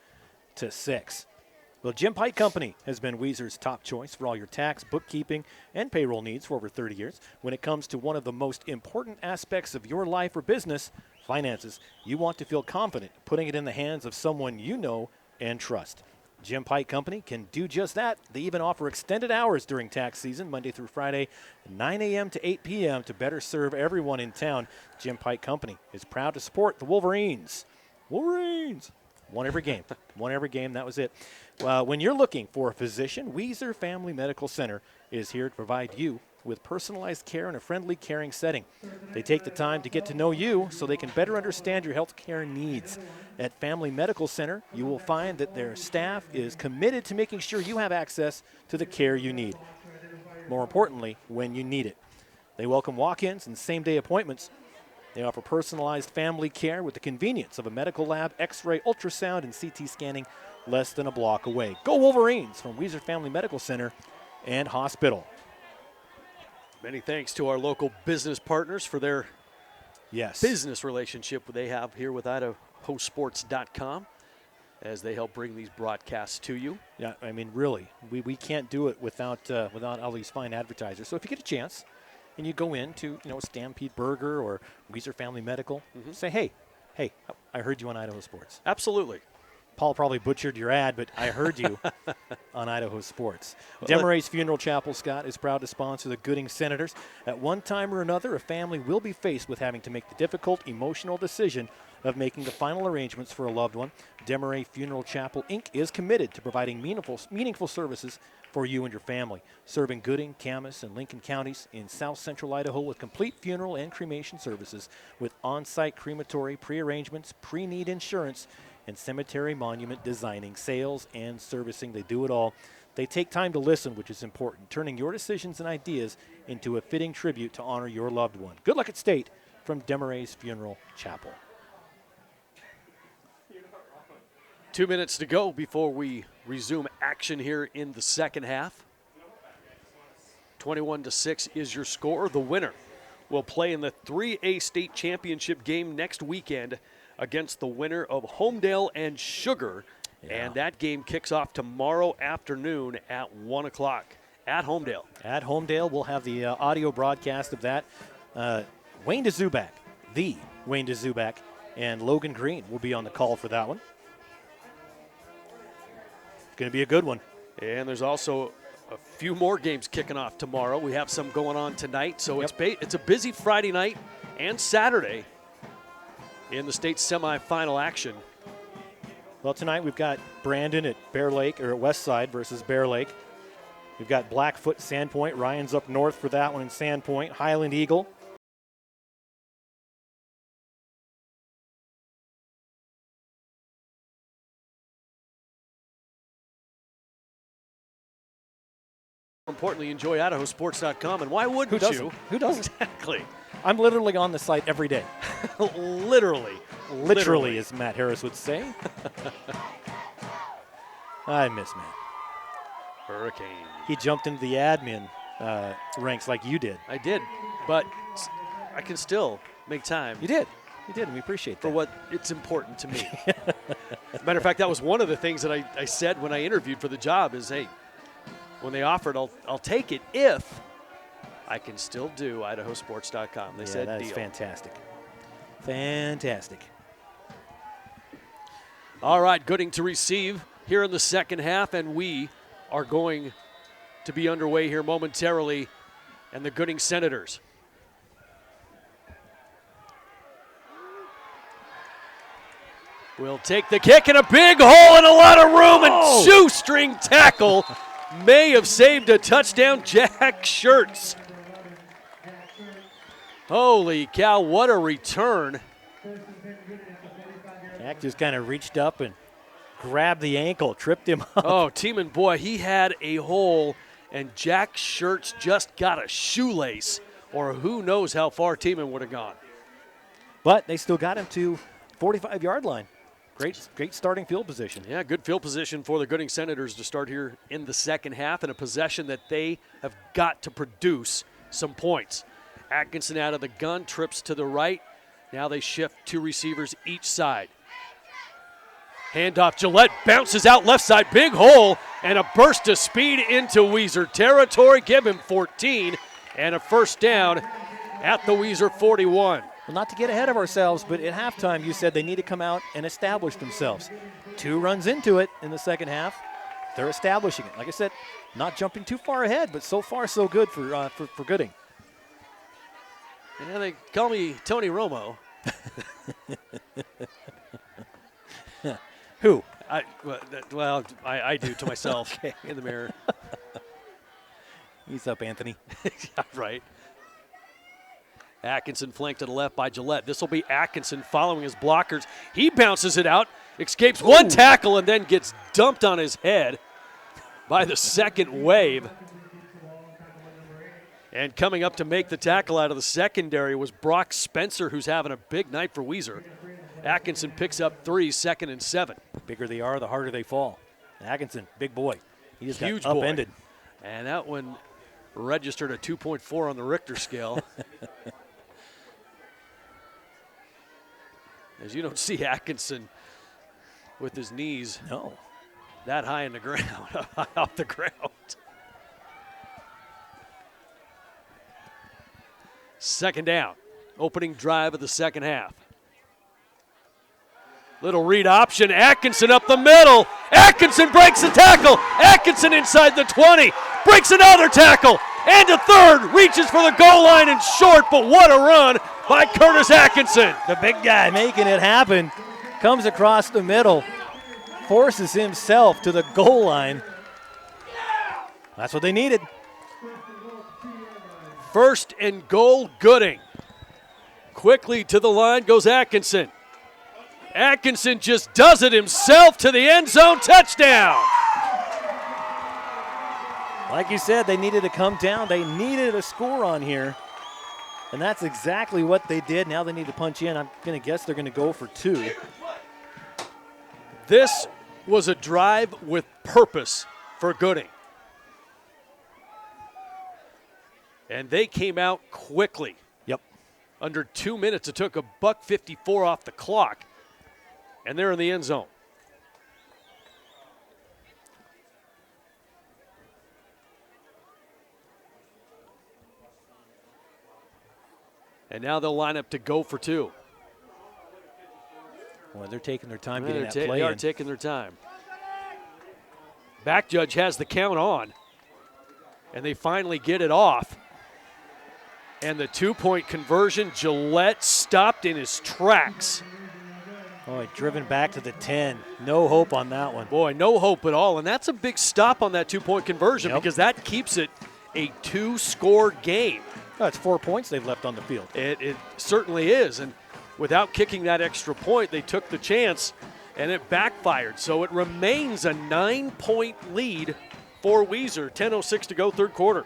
Well, Jim Pike Company has been Weiser's top choice for all your tax, bookkeeping, and payroll needs for over 30 years. When it comes to one of the most important aspects of your life or business, finances, you want to feel confident putting it in the hands of someone you know and trust. Jim Pike Company can do just that. They even offer extended hours during tax season, Monday through Friday, 9 a.m. to 8 p.m. to better serve everyone in town. Jim Pike Company is proud to support the Wolverines. Wolverines! Won every game. Won every game. That was it. When you're looking for a physician, Weiser Family Medical Center is here to provide you with personalized care in a friendly, caring setting. They take the time to get to know you so they can better understand your health care needs. At Family Medical Center, you will find that their staff is committed to making sure you have access to the care you need. More importantly, when you need it. They welcome walk-ins and same-day appointments. They offer personalized family care with the convenience of a medical lab, x-ray, ultrasound, and CT scanning less than a block away. Go Wolverines from Weiser Family Medical Center and Hospital. Many thanks to our local business partners for their business relationship they have here with IdahoSports.com as they help bring these broadcasts to you. Yeah, I mean, really, we can't do it without all these fine advertisers. So if you get a chance and you go into, Stampede Burger or Weiser Family Medical, say, hey, I heard you on Idaho Sports. Absolutely. Paul probably butchered your ad, but I heard you on Idaho Sports. Demaray's Funeral Chapel, Scott, is proud to sponsor the Gooding Senators. At one time or another, a family will be faced with having to make the difficult, emotional decision of making the final arrangements for a loved one. Demaray Funeral Chapel, Inc. is committed to providing meaningful services for you and your family, serving Gooding, Camas, and Lincoln counties in south central Idaho with complete funeral and cremation services with on-site crematory pre-arrangements, pre-need insurance, and cemetery monument designing, sales, and servicing. They do it all. They take time to listen, which is important, turning your decisions and ideas into a fitting tribute to honor your loved one. Good luck at State from Demaray's Funeral Chapel. 2 minutes to go before we resume action here in the second half. 21-6 is your score. The winner will play in the 3A state championship game next weekend against the winner of Homedale and Sugar. Yeah. And that game kicks off tomorrow afternoon at 1 o'clock at Homedale. At Homedale, we'll have the audio broadcast of that. Wayne DeZubak, the Wayne DeZubak, and Logan Green will be on the call for that one. It's going to be a good one. And there's also a few more games kicking off tomorrow. We have some going on tonight, so it's a busy Friday night and Saturday in the state semifinal action. Well, tonight we've got Brandon at Bear Lake, or at Westside versus Bear Lake. We've got Blackfoot, Sandpoint. Ryan's up north for that one in Sandpoint. Highland Eagle. Importantly, enjoy IdahoSports.com, and why wouldn't you? Who doesn't? Exactly. I'm literally on the site every day. Literally, as Matt Harris would say. I miss Matt. Hurricane. He jumped into the admin ranks like you did. I did, but I can still make time. You did, and we appreciate that. For what it's important to me. Matter of fact, that was one of the things that I said when I interviewed for the job is, hey, when they offered, I'll take it if I can still do IdahoSports.com. They said that's deal. Fantastic. Fantastic. All right, Gooding to receive here in the second half, and we are going to be underway here momentarily, and the Gooding Senators. Will take the kick, and a big hole and a lot of room, and shoestring tackle may have saved a touchdown. Jack Schertz. Holy cow, what a return. Jack just kind of reached up and grabbed the ankle, tripped him up. Oh, Tiemann, boy, he had a hole, and Jack Schertz just got a shoelace, or who knows how far Tiemann would have gone. But they still got him to 45-yard line. Great starting field position. Yeah, good field position for the Gooding Senators to start here in the second half, and a possession that they have got to produce some points. Atkinson out of the gun, trips to the right. Now they shift two receivers each side. Handoff, Gillette bounces out left side, big hole, and a burst of speed into Weiser territory. Give him 14, and a first down at the Weiser 41. Well, not to get ahead of ourselves, but at halftime you said they need to come out and establish themselves. 2 runs into it in the second half. They're establishing it. Like I said, not jumping too far ahead, but so far so good for Gooding. Yeah, they call me Tony Romo. Who? I do to myself in the mirror. He's up, Anthony. Yeah, right. Atkinson flanked to the left by Gillette. This will be Atkinson following his blockers. He bounces it out, escapes one tackle, and then gets dumped on his head by the second wave. And coming up to make the tackle out of the secondary was Brock Spencer, who's having a big night for Weiser. Atkinson picks up 3, 2nd and 7. Bigger they are, the harder they fall. Atkinson, big boy. He just Huge got boy. upended. And that one registered a 2.4 on the Richter scale. As you don't see Atkinson with his knees that high in the ground, off the ground. Second down, opening drive of the second half. Little read option, Atkinson up the middle. Atkinson breaks the tackle. Atkinson inside the 20, breaks another tackle. And a third, reaches for the goal line and short, but what a run by Curtis Atkinson. The big guy making it happen. Comes across the middle, forces himself to the goal line. That's what they needed. First and goal, Gooding. Quickly to the line goes Atkinson. Atkinson just does it himself to the end zone, touchdown. Like you said, they needed to come down. They needed a score on here. And that's exactly what they did. Now they need to punch in. I'm going to guess they're going to go for 2. This was a drive with purpose for Gooding. And they came out quickly. Yep. Under 2 minutes, it took $1:54 off the clock. And they're in the end zone. And now they'll line up to go for 2. Well, they're taking their time getting that play They are in. taking their time. Back judge has the count on. And they finally get it off. And the 2-point conversion, Gillette stopped in his tracks. Boy, driven back to the 10. No hope on that one. Boy, no hope at all. And that's a big stop on that 2-point conversion because that keeps it a 2-score game. Oh, it's 4 points they've left on the field. It certainly is. And without kicking that extra point, they took the chance and it backfired. So it remains a 9-point lead for Weiser. 10:06 to go, third quarter.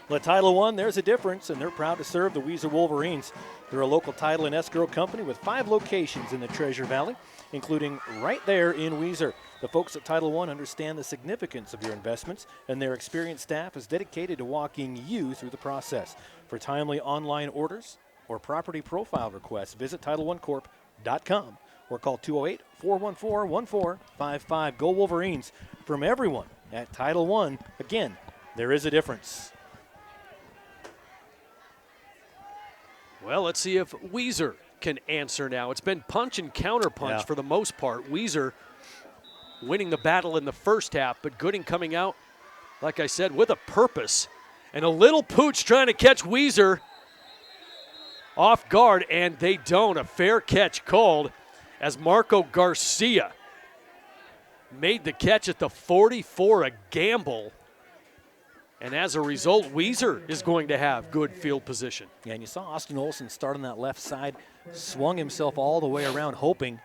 Well, at Title One, there's a difference, and they're proud to serve the Weiser Wolverines. They're a local title and escrow company with 5 locations in the Treasure Valley, including right there in Weiser. The folks at Title One understand the significance of your investments, and their experienced staff is dedicated to walking you through the process. For timely online orders or property profile requests, visit TitleOneCorp.com or call 208-414-1455. Go Wolverines. From everyone at Title One, again, there is a difference. Well, let's see if Weiser can answer now. It's been punch and counter punch for the most part. Weiser winning the battle in the first half, but Gooding coming out, like I said, with a purpose. And a little pooch trying to catch Weiser off guard, and they don't. A fair catch called as Marco Garcia made the catch at the 44, a gamble. And as a result, Weiser is going to have good field position. Yeah, and you saw Austin Olson start on that left side, swung himself all the way around, hoping,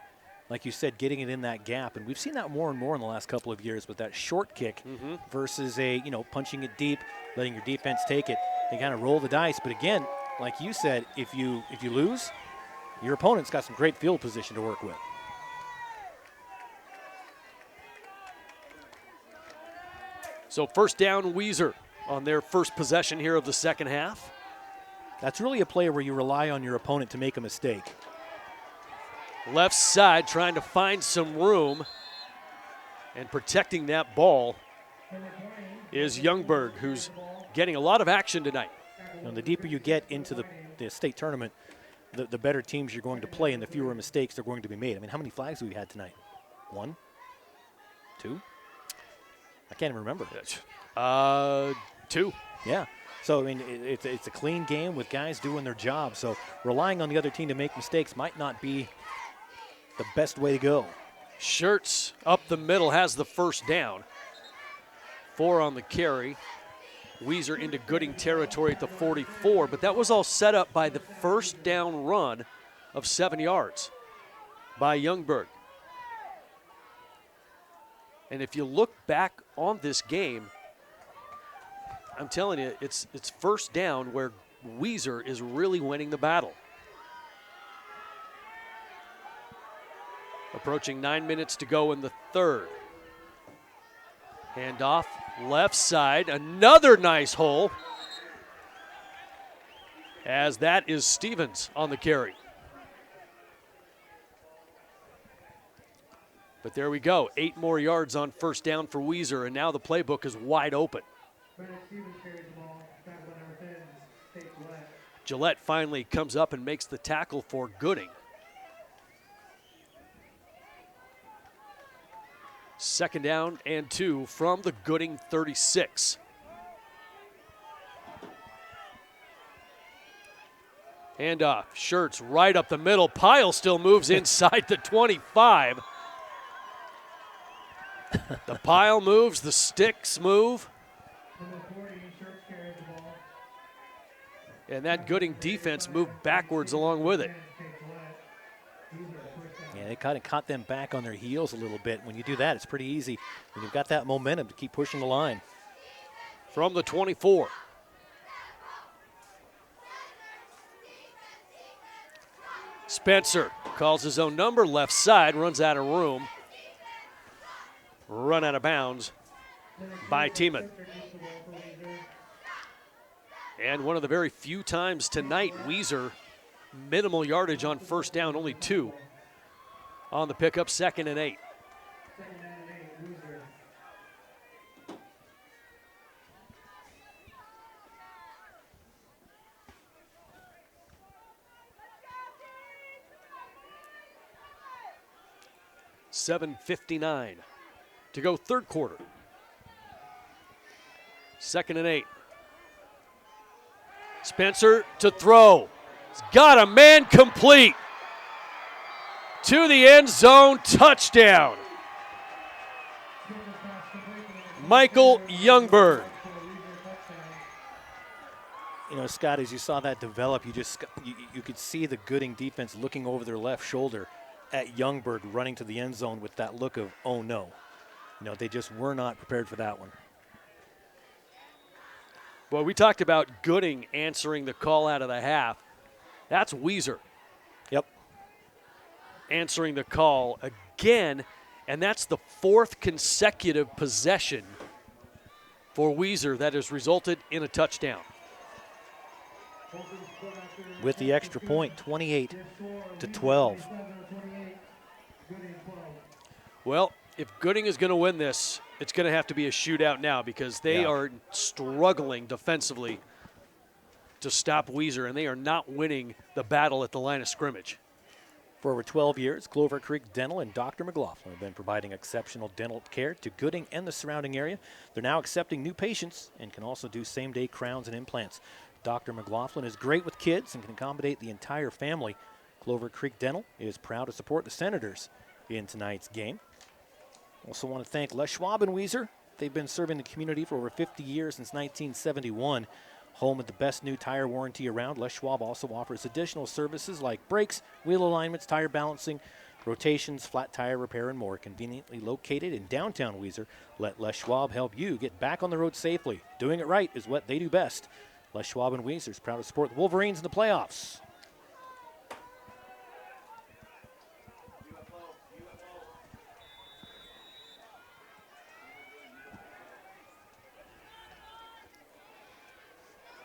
like you said, getting it in that gap. And we've seen that more and more in the last couple of years with that short kick versus punching it deep, letting your defense take it. They kind of roll the dice. But again, like you said, if you lose, your opponent's got some great field position to work with. So first down, Weiser on their first possession here of the second half. That's really a play where you rely on your opponent to make a mistake. Left side trying to find some room and protecting that ball is Youngberg, who's getting a lot of action tonight. And the deeper you get into the state tournament, the better teams you're going to play and the fewer mistakes are going to be made. I mean, how many flags have we had tonight? 1? 2? I can't even remember. 2. Yeah. So, I mean, it's a clean game with guys doing their job. So relying on the other team to make mistakes might not be the best way to go. Schertz up the middle has the first down. 4 on the carry. Weiser into Gooding territory at the 44, but that was all set up by the first down run of 7 yards by Youngberg. And if you look back on this game, I'm telling you, it's first down where Weiser is really winning the battle. Approaching 9 minutes to go in the third. Handoff, left side, another nice hole. As that is Stevens on the carry. But there we go, 8 more yards on first down for Weiser, and now the playbook is wide open. Gillette finally comes up and makes the tackle for Gooding. Second down and 2 from the Gooding 36. Handoff, Schertz right up the middle. Pyle still moves inside the 25. The pile moves, the sticks move. And that Gooding defense moved backwards along with it. Yeah, they kind of caught them back on their heels a little bit. When you do that, it's pretty easy when you've got that momentum to keep pushing the line. From the 24. Spencer calls his own number, left side, runs out of room. Run out of bounds by Tiemann. And one of the very few times tonight, Weiser, minimal yardage on first down, only 2 on the pickup, 2nd and 8. $7:59 to go third quarter. 2nd and 8. Spencer to throw. He's got a man complete. To the end zone, touchdown. Michael Youngberg. You know, Scott, as you saw that develop, you could see the Gooding defense looking over their left shoulder at Youngberg running to the end zone with that look of, oh no. You know, they just were not prepared for that one. Well, we talked about Gooding answering the call out of the half. That's Weiser. Yep. Answering the call again, and that's the 4th consecutive possession for Weiser that has resulted in a touchdown. With the extra point, 28-12. Well, if Gooding is going to win this, it's going to have to be a shootout now because they are struggling defensively to stop Weiser, and they are not winning the battle at the line of scrimmage. For over 12 years, Clover Creek Dental and Dr. McLaughlin have been providing exceptional dental care to Gooding and the surrounding area. They're now accepting new patients and can also do same-day crowns and implants. Dr. McLaughlin is great with kids and can accommodate the entire family. Clover Creek Dental is proud to support the Senators in tonight's game. Also want to thank Les Schwab and Weiser. They've been serving the community for over 50 years since 1971. Home with the best new tire warranty around, Les Schwab also offers additional services like brakes, wheel alignments, tire balancing, rotations, flat tire repair, and more. Conveniently located in downtown Weiser, let Les Schwab help you get back on the road safely. Doing it right is what they do best. Les Schwab and Weiser is proud to support the Wolverines in the playoffs.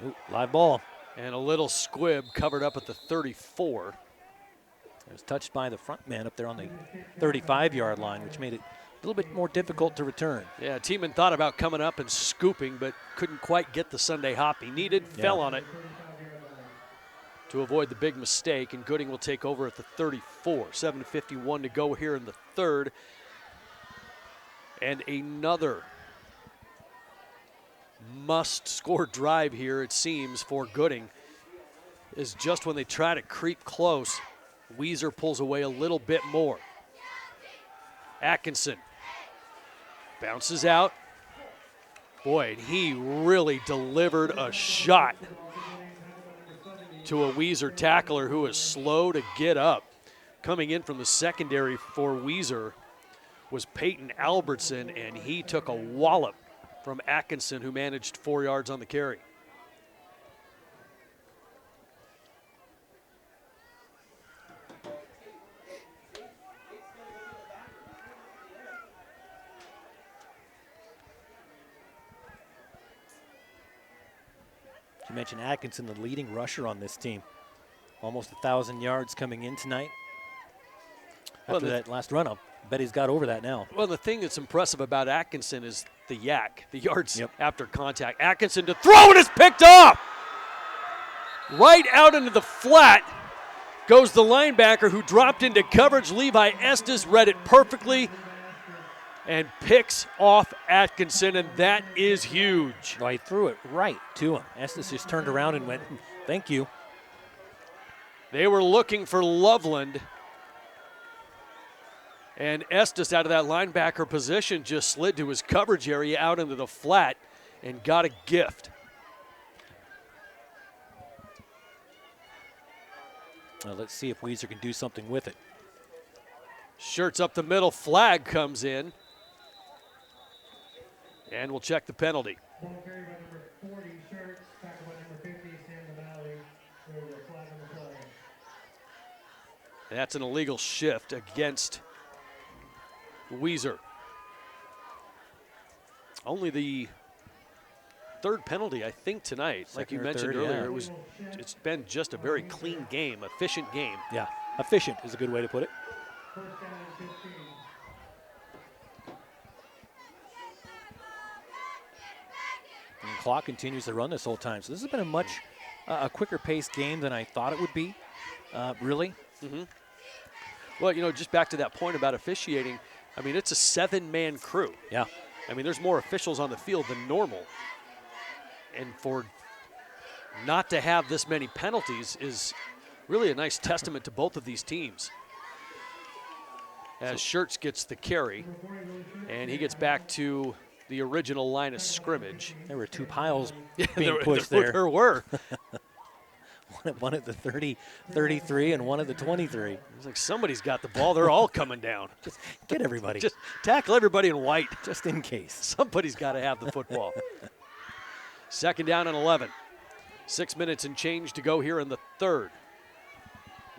Ooh, live ball. And a little squib covered up at the 34. It was touched by the front man up there on the 35-yard line, which made it a little bit more difficult to return. Yeah, Tiemann thought about coming up and scooping, but couldn't quite get the Sunday hop he needed. Fell on it to avoid the big mistake, and Gooding will take over at the 34. 7:51 to go here in the third. And another must-score drive here, it seems, for Gooding, is just when they try to creep close, Weiser pulls away a little bit more. Atkinson bounces out. Boy, and he really delivered a shot to a Weiser tackler who is slow to get up. Coming in from the secondary for Weiser was Peyton Albertson, and he took a wallop from Atkinson, who managed 4 yards on the carry. You mentioned Atkinson, the leading rusher on this team. Almost 1,000 yards coming in tonight. After that last run up, bet he's got over that now. Well, the thing that's impressive about Atkinson is the yak, the yards after contact. Atkinson to throw, and it's picked off! Right out into the flat goes the linebacker who dropped into coverage. Levi Estes read it perfectly and picks off Atkinson, and that is huge. Well, he threw it right to him. Estes just turned around and went, thank you. They were looking for Loveland, and Estes out of that linebacker position just slid to his coverage area out into the flat and got a gift. Well, let's see if Weiser can do something with it. Shirts up the middle, flag comes in. And we'll check the penalty. Ball carried by number 40, Shirts, tackled by number 50, Sam Valley. There was a flag on the play. That's an illegal shift against Weiser. Only the third penalty, I think, tonight. Like you mentioned earlier, it's been just a very clean game, efficient game. Yeah, efficient is a good way to put it. First down and 15. And the clock continues to run this whole time. So this has been a much a quicker paced game than I thought it would be, really. Mm-hmm. Well, you know, just back to that point about officiating, I mean, it's a 7-man crew. Yeah. I mean, there's more officials on the field than normal. And for not to have this many penalties is really a nice testament to both of these teams. As Shirts gets the carry, and he gets back to the original line of scrimmage. There were two piles being pushed there. There were. One at the 30, 33, and one at the 23. It's like somebody's got the ball. They're all coming down. Just get everybody. Just tackle everybody in white. Just in case. Somebody's got to have the football. Second down and 11. 6 minutes and change to go here in the third.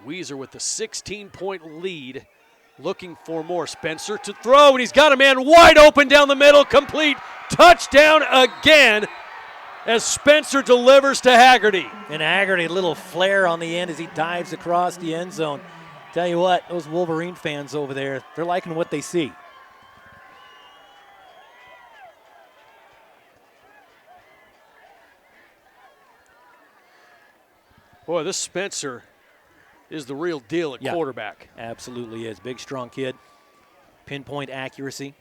Weiser with the 16-point lead, looking for more. Spencer to throw, and he's got a man wide open down the middle. Complete. Touchdown again as Spencer delivers to Haggerty. And Haggerty, a little flare on the end as he dives across the end zone. Tell you what, those Wolverine fans over there, they're liking what they see. Boy, this Spencer is the real deal at quarterback. Absolutely is. Big, strong kid. Pinpoint accuracy.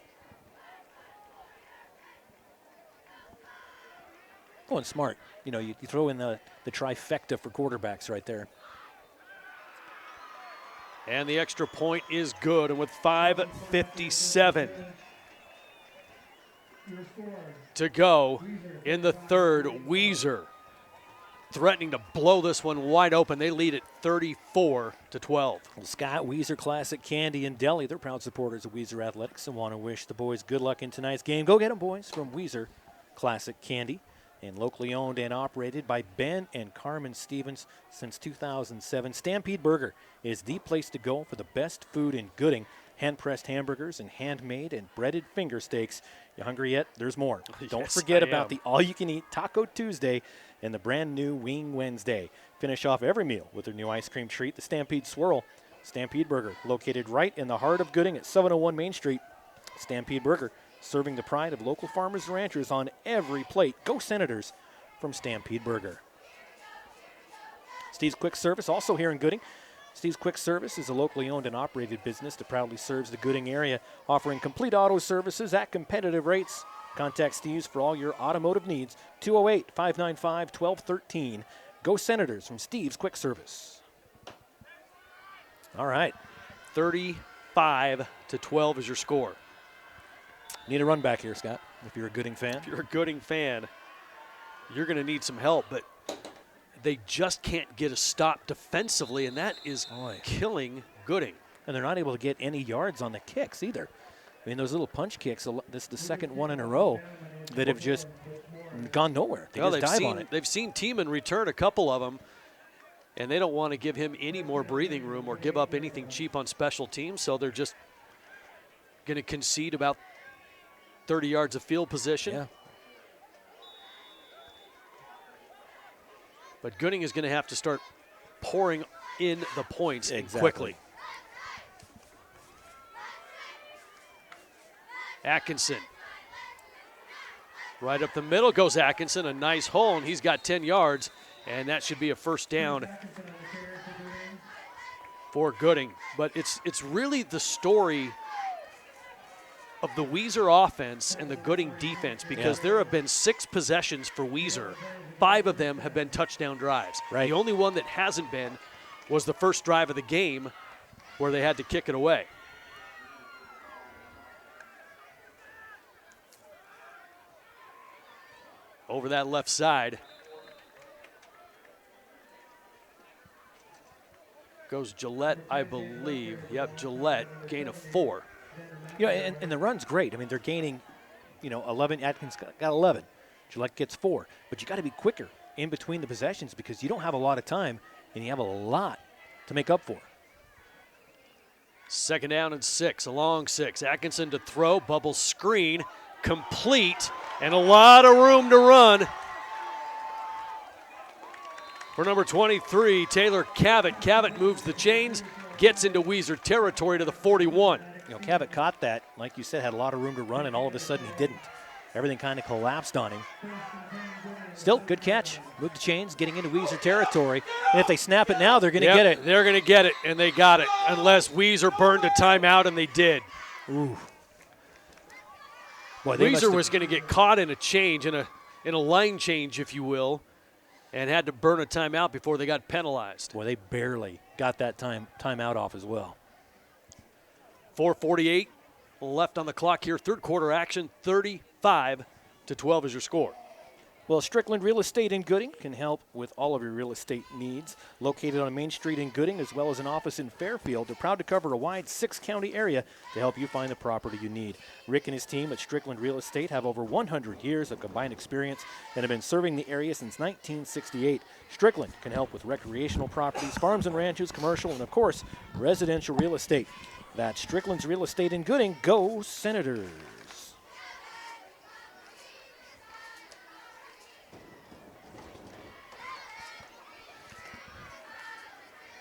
Going smart. You know, you throw in the trifecta for quarterbacks right there. And the extra point is good. And with 5:57 to go in the third, Weiser threatening to blow this one wide open. They lead it 34-12. Well, Scott Weiser Classic Candy and Deli, they're proud supporters of Weiser Athletics and want to wish the boys good luck in tonight's game. Go get them, boys, from Weiser Classic Candy. And locally owned and operated by Ben and Carmen Stevens since 2007. Stampede Burger is the place to go for the best food in Gooding. Hand-pressed hamburgers and handmade and breaded finger steaks. You hungry yet? There's more. Don't forget about the all-you-can-eat Taco Tuesday and the brand-new Wing Wednesday. Finish off every meal with their new ice cream treat, the Stampede Swirl. Stampede Burger, located right in the heart of Gooding at 701 Main Street. Stampede Burger, serving the pride of local farmers and ranchers on every plate. Go Senators from Stampede Burger. Steve's Quick Service, also here in Gooding. Steve's Quick Service is a locally owned and operated business that proudly serves the Gooding area, offering complete auto services at competitive rates. Contact Steve's for all your automotive needs, 208-595-1213. Go Senators from Steve's Quick Service. All right. 34-12 35-12 is your score. Need a run back here, Scott, if you're a Gooding fan. If you're a Gooding fan, you're going to need some help, but they just can't get a stop defensively, and that is killing Gooding. And they're not able to get any yards on the kicks either. I mean, those little punch kicks, this is the second one in a row that have just gone nowhere. They've seen Tiemann return a couple of them, and they don't want to give him any more breathing room or give up anything cheap on special teams, so they're just going to concede about 30 yards of field position. Yeah. But Gooding is going to have to start pouring in the points quickly. Atkinson. Right up the middle goes Atkinson, a nice hole, and he's got 10 yards, and that should be a first down for Gooding. But it's really the story of the Weiser offense and the Gooding defense, because there have been 6 possessions for Weiser. 5 of them have been touchdown drives. Right. The only one that hasn't been was the first drive of the game where they had to kick it away. Over that left side goes Gillette, I believe. Yep, Gillette, gain of 4. You know, and the run's great. I mean, they're gaining, 11. Atkins got 11. Gillette gets 4. But you got to be quicker in between the possessions because you don't have a lot of time and you have a lot to make up for. Second down and 6, a long 6. Atkinson to throw, bubble screen, complete, and a lot of room to run for number 23, Taylor Cavett. Cavett moves the chains, gets into Weiser territory to the 41. Cavett caught that, like you said, had a lot of room to run, and all of a sudden he didn't. Everything kind of collapsed on him. Still, good catch. Move the chains, getting into Weiser territory. And if they snap it now, they're going to get it. They're going to get it, and they got it, unless Weiser burned a timeout, and they did. Ooh. Boy, Weiser was going to get caught in a change, in a line change, if you will, and had to burn a timeout before they got penalized. Boy, they barely got that timeout off as well. 4:48 left on the clock here. Third quarter action, 35-12 is your score. Well, Strickland Real Estate in Gooding can help with all of your real estate needs. Located on Main Street in Gooding, as well as an office in Fairfield, they're proud to cover a wide 6-county area to help you find the property you need. Rick and his team at Strickland Real Estate have over 100 years of combined experience and have been serving the area since 1968. Strickland can help with recreational properties, farms and ranches, commercial, and, of course, residential real estate. That's Strickland's Real Estate in Gooding. Go Senators!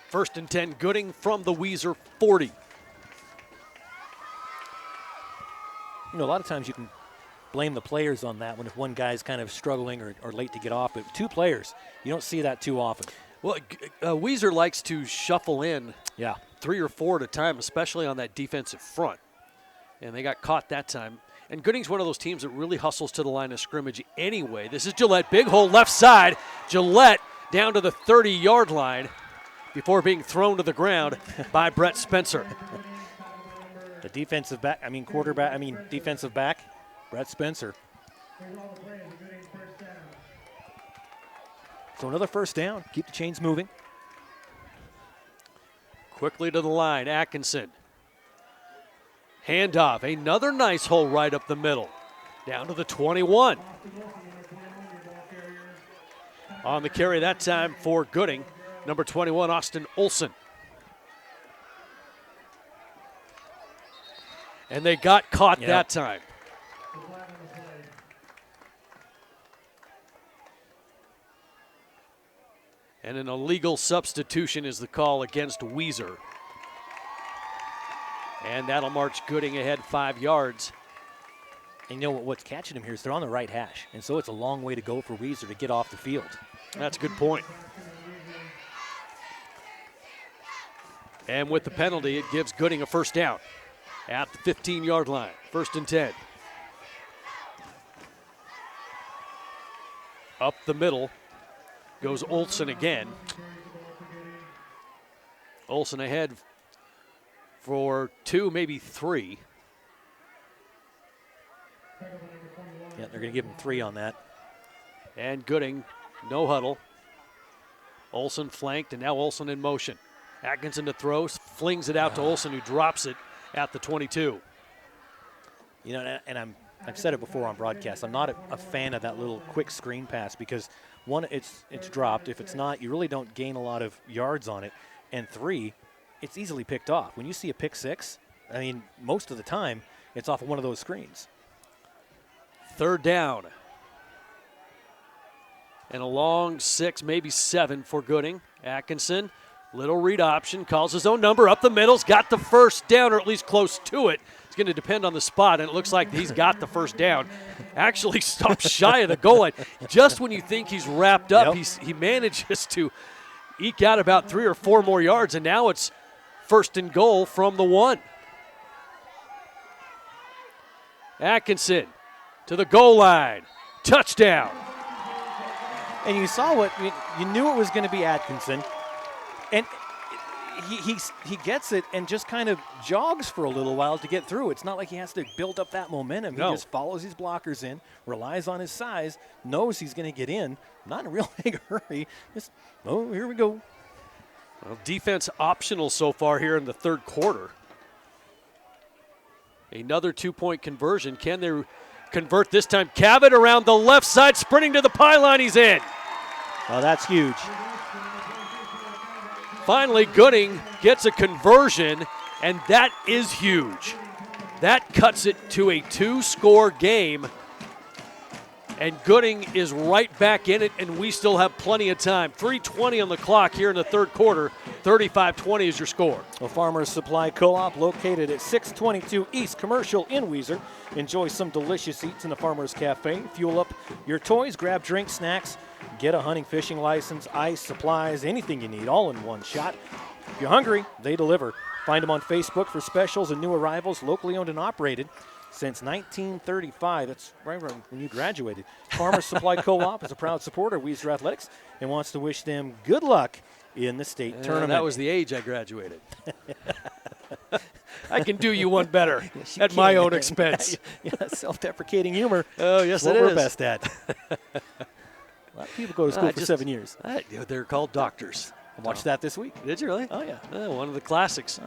First and 10, Gooding from the Weiser 40. A lot of times you can blame the players on that when if one guy's kind of struggling or late to get off, but 2 players, you don't see that too often. Well, Weiser likes to shuffle in 3 or 4 at a time, especially on that defensive front. And they got caught that time. And Gooding's one of those teams that really hustles to the line of scrimmage anyway. This is Gillette, big hole left side. Gillette down to the 30-yard line before being thrown to the ground by Brett Spencer. The defensive back, Brett Spencer. So another first down. Keep the chains moving. Quickly to the line, Atkinson. Handoff, another nice hole right up the middle. Down to the 21. On the carry that time for Gooding, number 21, Austin Olson. And they got caught that time. And an illegal substitution is the call against Weiser. And that'll march Gooding ahead 5 yards. And what's catching him here is they're on the right hash. And so it's a long way to go for Weiser to get off the field. That's a good point. And with the penalty, it gives Gooding a first down at the 15-yard line. First and 10. Up the middle goes Olson again. Olson ahead for 2, maybe 3. Yeah, they're going to give him 3 on that. And Gooding, no huddle. Olsen flanked, and now Olsen in motion. Atkinson to throw, flings it out to Olsen, who drops it at the 22. You know, and I've said it before on broadcast. I'm not a fan of that little quick screen pass because, 1, it's dropped. If it's not, you really don't gain a lot of yards on it. And 3, it's easily picked off. When you see a pick 6, I mean, most of the time, it's off of one of those screens. 3rd down. And a long 6, maybe 7 for Gooding. Atkinson, little read option, calls his own number, up the middle's got the first down, or at least close to it. It's going to depend on the spot, and it looks like he's got the first down. Actually stops shy of the goal line. Just when you think he's wrapped up, he manages to eke out about 3 or 4 more yards, and now it's 1st and goal from the 1. Atkinson to the goal line. Touchdown. And you saw what you knew it was going to be Atkinson, and he gets it and just kind of jogs for a little while to get through. It's not like he has to build up that momentum. No. He just follows his blockers in, relies on his size, knows he's going to get in. Not in a real big hurry. Just, here we go. Well, defense optional so far here in the 3rd quarter. Another 2-point conversion. Can they convert this time? Cavett around the left side, sprinting to the pylon. He's in. Oh, that's huge. Finally, Gooding gets a conversion, and that is huge. That cuts it to a 2-score game, and Gooding is right back in it, and we still have plenty of time. 3:20 on the clock here in the 3rd quarter. 35-20 is your score. The Farmers Supply Co-op, located at 622 East Commercial in Weiser. Enjoy some delicious eats in the Farmers Cafe. Fuel up your toys, grab drinks, snacks, get a hunting, fishing license, ice, supplies, anything you need, all in one shot. If you're hungry, they deliver. Find them on Facebook for specials and new arrivals, locally owned and operated since 1935. That's right when you graduated. Farmers Supply Co-op is a proud supporter of Weiser Athletics and wants to wish them good luck in the state tournament. That was the age I graduated. I can do you one better at my own expense. Yeah, self-deprecating humor. Oh, yes, what it we're is. best at. A lot of people go to school for 7 years. They're called doctors. I watched that this week. Did you really? Oh, yeah. One of the classics.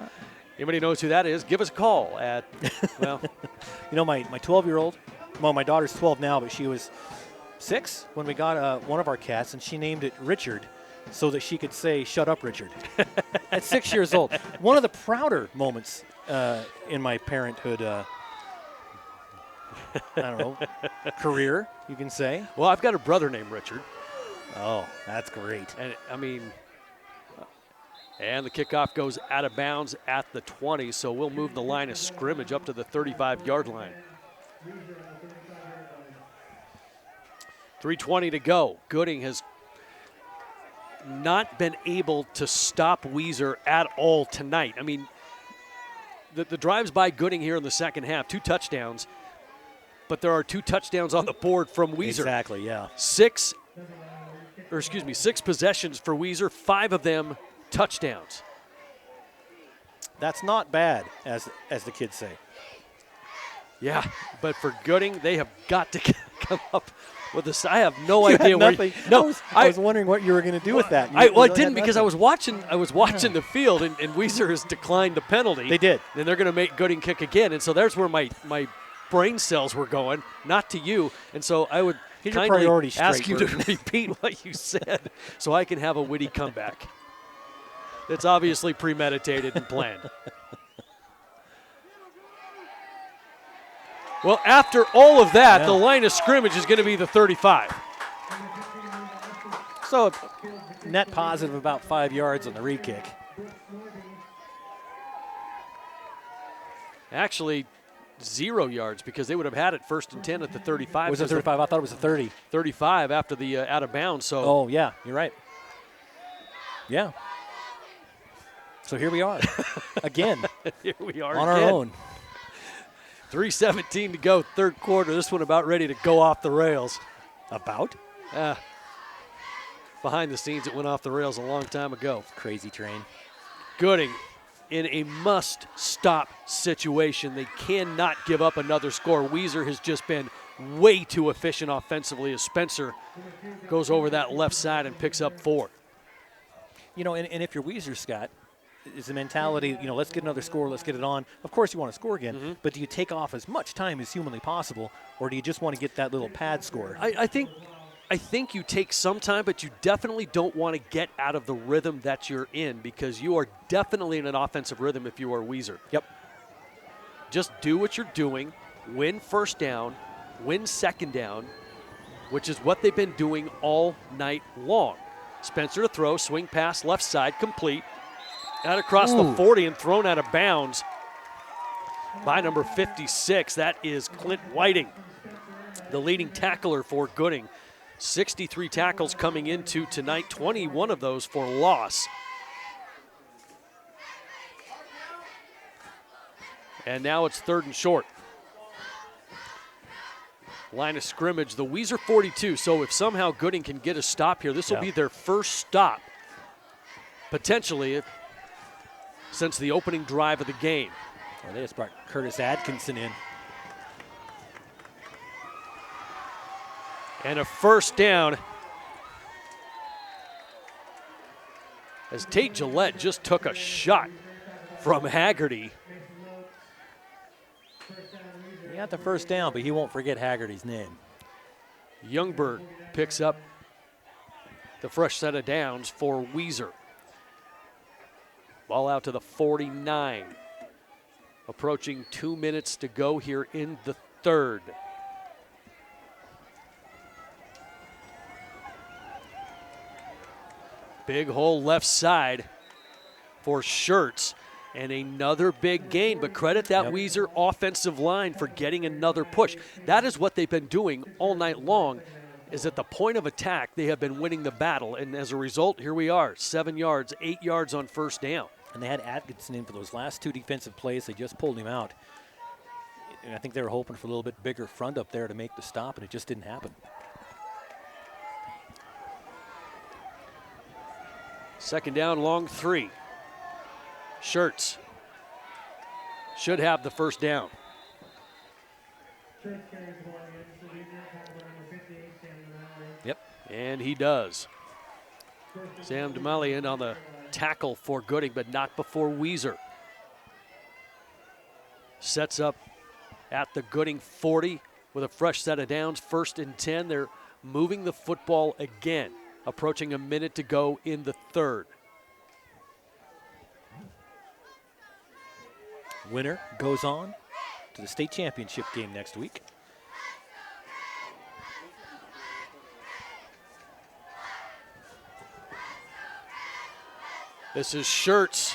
Anybody knows who that is, give us a call at, well. You know, my 12-year-old, well, my daughter's 12 now, but she was 6 when we got one of our cats, and she named it Richard so that she could say, "Shut up, Richard." At 6 years old. One of the prouder moments in my parenthood, I don't know, career, you can say. Well, I've got a brother named Richard. Oh, that's great. And, I mean, and the kickoff goes out of bounds at the 20, so we'll move the line of scrimmage up to the 35-yard line. 3:20 to go. Gooding has not been able to stop Weiser at all tonight. I mean, the drives by Gooding here in the second half, 2 touchdowns, but there are 2 touchdowns on the board from Weiser. Exactly, yeah. 6 possessions for Weiser, 5 of them touchdowns. That's not bad, as the kids say. Yeah, but for Gooding, they have got to come up with this. I have no idea where. I was wondering what you were going to do with that. I didn't, because I was watching the field, and Weiser has declined the penalty. They did. And they're going to make Gooding kick again, and so there's where my brain cells were going, not to you. And so I would kindly ask you to repeat what you said so I can have a witty comeback. It's obviously premeditated and planned. Well, after all of that, the line of scrimmage is going to be the 35. So net positive about 5 yards on the re-kick. Actually, 0 yards, because they would have had it 1st and 10 at the 35. Was it 35? I thought it was a 30. 35 after the out of bounds. So. Oh, yeah, you're right. Yeah. So here we are again. Here we are on again. Our own. 3:17 to go, 3rd quarter. This one about ready to go off the rails. About? Behind the scenes, it went off the rails a long time ago. Crazy train. Gooding in a must-stop situation. They cannot give up another score. Weiser has just been way too efficient offensively as Spencer goes over that left side and picks up 4. You know, and if you're Weiser, Scott, is the mentality, you know, let's get another score, let's get it on. Of course you want to score again, but do you take off as much time as humanly possible, or do you just want to get that little pad score? I think you take some time, but you definitely don't want to get out of the rhythm that you're in, because you are definitely in an offensive rhythm if you are Weiser. Yep. Just do what you're doing, win first down, win second down, which is what they've been doing all night long. Spencer to throw, swing pass, left side, complete. Out across the 40 and thrown out of bounds by number 56. That is Clint Whiting, the leading tackler for Gooding. 63 tackles coming into tonight, 21 of those for loss. And now it's 3rd and short. Line of scrimmage, the Weiser 42. So if somehow Gooding can get a stop here, this will be their first stop, potentially, since the opening drive of the game. Well, they just brought Curtis Atkinson in. And a first down as Tate Gillette just took a shot from Haggerty. He got the first down, but he won't forget Haggerty's name. Youngberg picks up the fresh set of downs for Weiser. Ball out to the 49. Approaching 2 minutes to go here in the 3rd. Big hole left side for Schertz. And another big gain, but credit that Weiser offensive line for getting another push. That is what they've been doing all night long, is at the point of attack, they have been winning the battle. And as a result, here we are, 7 yards, 8 yards on first down. And they had Atkinson in for those last 2 defensive plays. They just pulled him out. And I think they were hoping for a little bit bigger front up there to make the stop, and it just didn't happen. Second down, long 3. Schertz should have the first down. Yep. And he does. Sam Damalian on the tackle for Gooding, but not before Weiser. Sets up at the Gooding 40 with a fresh set of downs, 1st and 10. They're moving the football again, approaching a minute to go in the 3rd. Winner goes on to the state championship game next week. This is Schertz.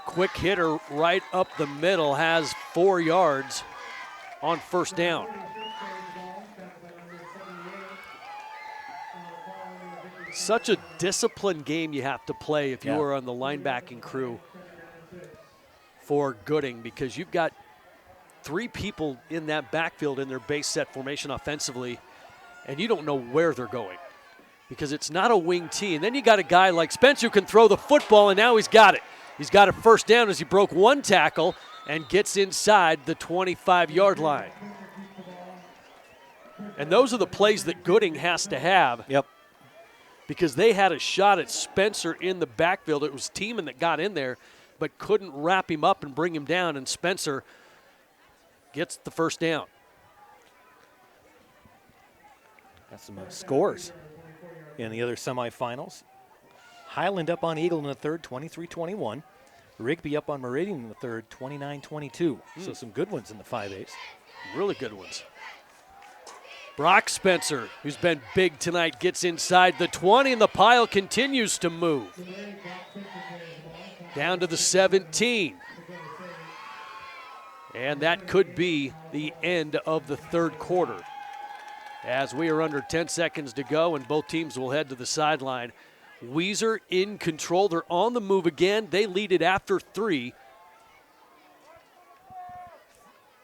Quick hitter right up the middle, has 4 yards on first down. Such a disciplined game you have to play if you are on the linebacking crew for Gooding, because you've got 3 people in that backfield in their base set formation offensively, and you don't know where they're going because it's not a wing T. And then you got a guy like Spencer who can throw the football, and now he's got it. He's got a first down as he broke 1 tackle and gets inside the 25-yard line. And those are the plays that Gooding has to have. Yep. Because they had a shot at Spencer in the backfield. It was Tiemann that got in there, but couldn't wrap him up and bring him down, and Spencer gets the first down. Got some scores in the other semifinals. Highland up on Eagle in the 3rd, 23-21. Rigby up on Meridian in the 3rd, 29-22. So some good ones in the 5As. Really good ones. Brock Spencer, who's been big tonight, gets inside the 20, and the pile continues to move. Down to the 17. And that could be the end of the 3rd quarter, as we are under 10 seconds to go, and both teams will head to the sideline. Weiser in control. They're on the move again. They lead it after 3.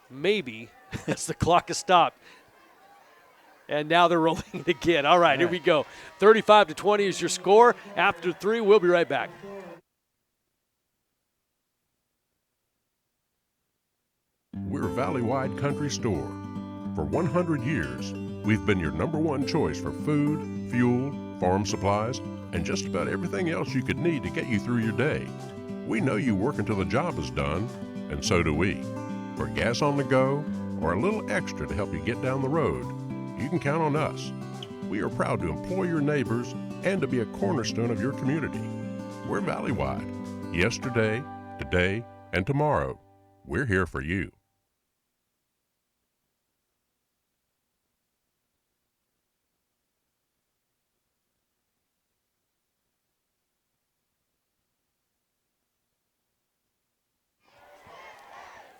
Maybe, as the clock has stopped. And now they're rolling it again. All right, here we go. 35-20 is your score. After 3, we'll be right back. we're Valley-wide country store. For 100 years, we've been your #1 choice for food, fuel, farm supplies, and just about everything else you could need to get you through your day. We know you work until the job is done, and so do we. For gas on the go or a little extra to help you get down the road, you can count on us. We are proud to employ your neighbors and to be a cornerstone of your community. We're Valley-wide. Yesterday, today, and tomorrow. We're here for you.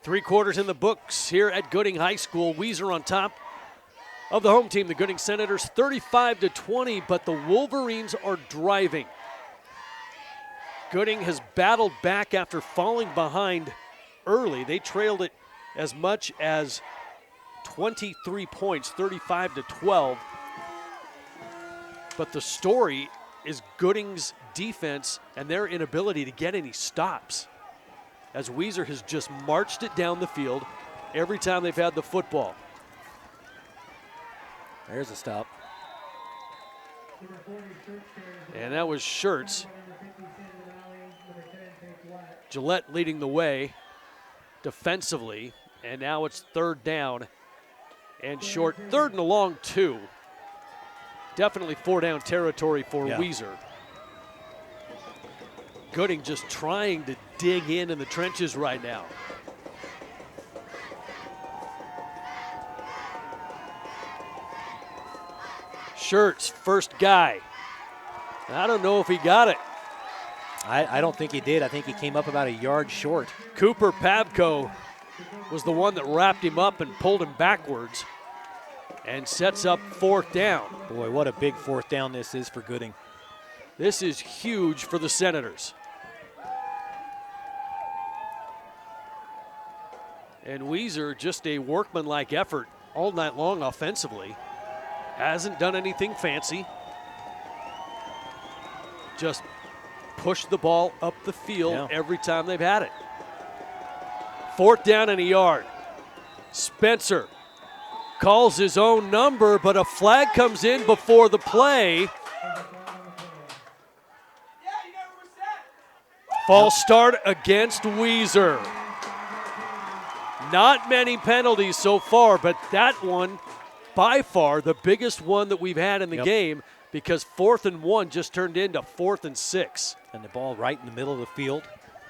Three quarters in the books here at Gooding High School. Weiser on top of the home team, the Gooding Senators, 35-20, but the Wolverines are driving. Gooding has battled back after falling behind early. They trailed it as much as 23 points, 35-12. But the story is Gooding's defense and their inability to get any stops, as Weiser has just marched it down the field every time they've had the football. There's a stop. And that was Schertz. Gillette leading the way defensively, and now it's third down and short. Third and a long 2. Definitely 4-down territory for Weiser. Gooding just trying to dig in the trenches right now. Schertz, first guy. I don't know if he got it. I don't think he did. I think he came up about a yard short. Cooper Pavko was the one that wrapped him up and pulled him backwards and sets up fourth down. Boy, what a big fourth down this is for Gooding. This is huge for the Senators. And Weiser, just a workmanlike effort all night long offensively. Hasn't done anything fancy. Just pushed the ball up the field every time they've had it. Fourth down and a yard. Spencer calls his own number, but a flag comes in before the play. False start against Weiser. Not many penalties so far, but that one, by far, the biggest one that we've had in the game, because 4th and 1 just turned into 4th and 6. And the ball right in the middle of the field.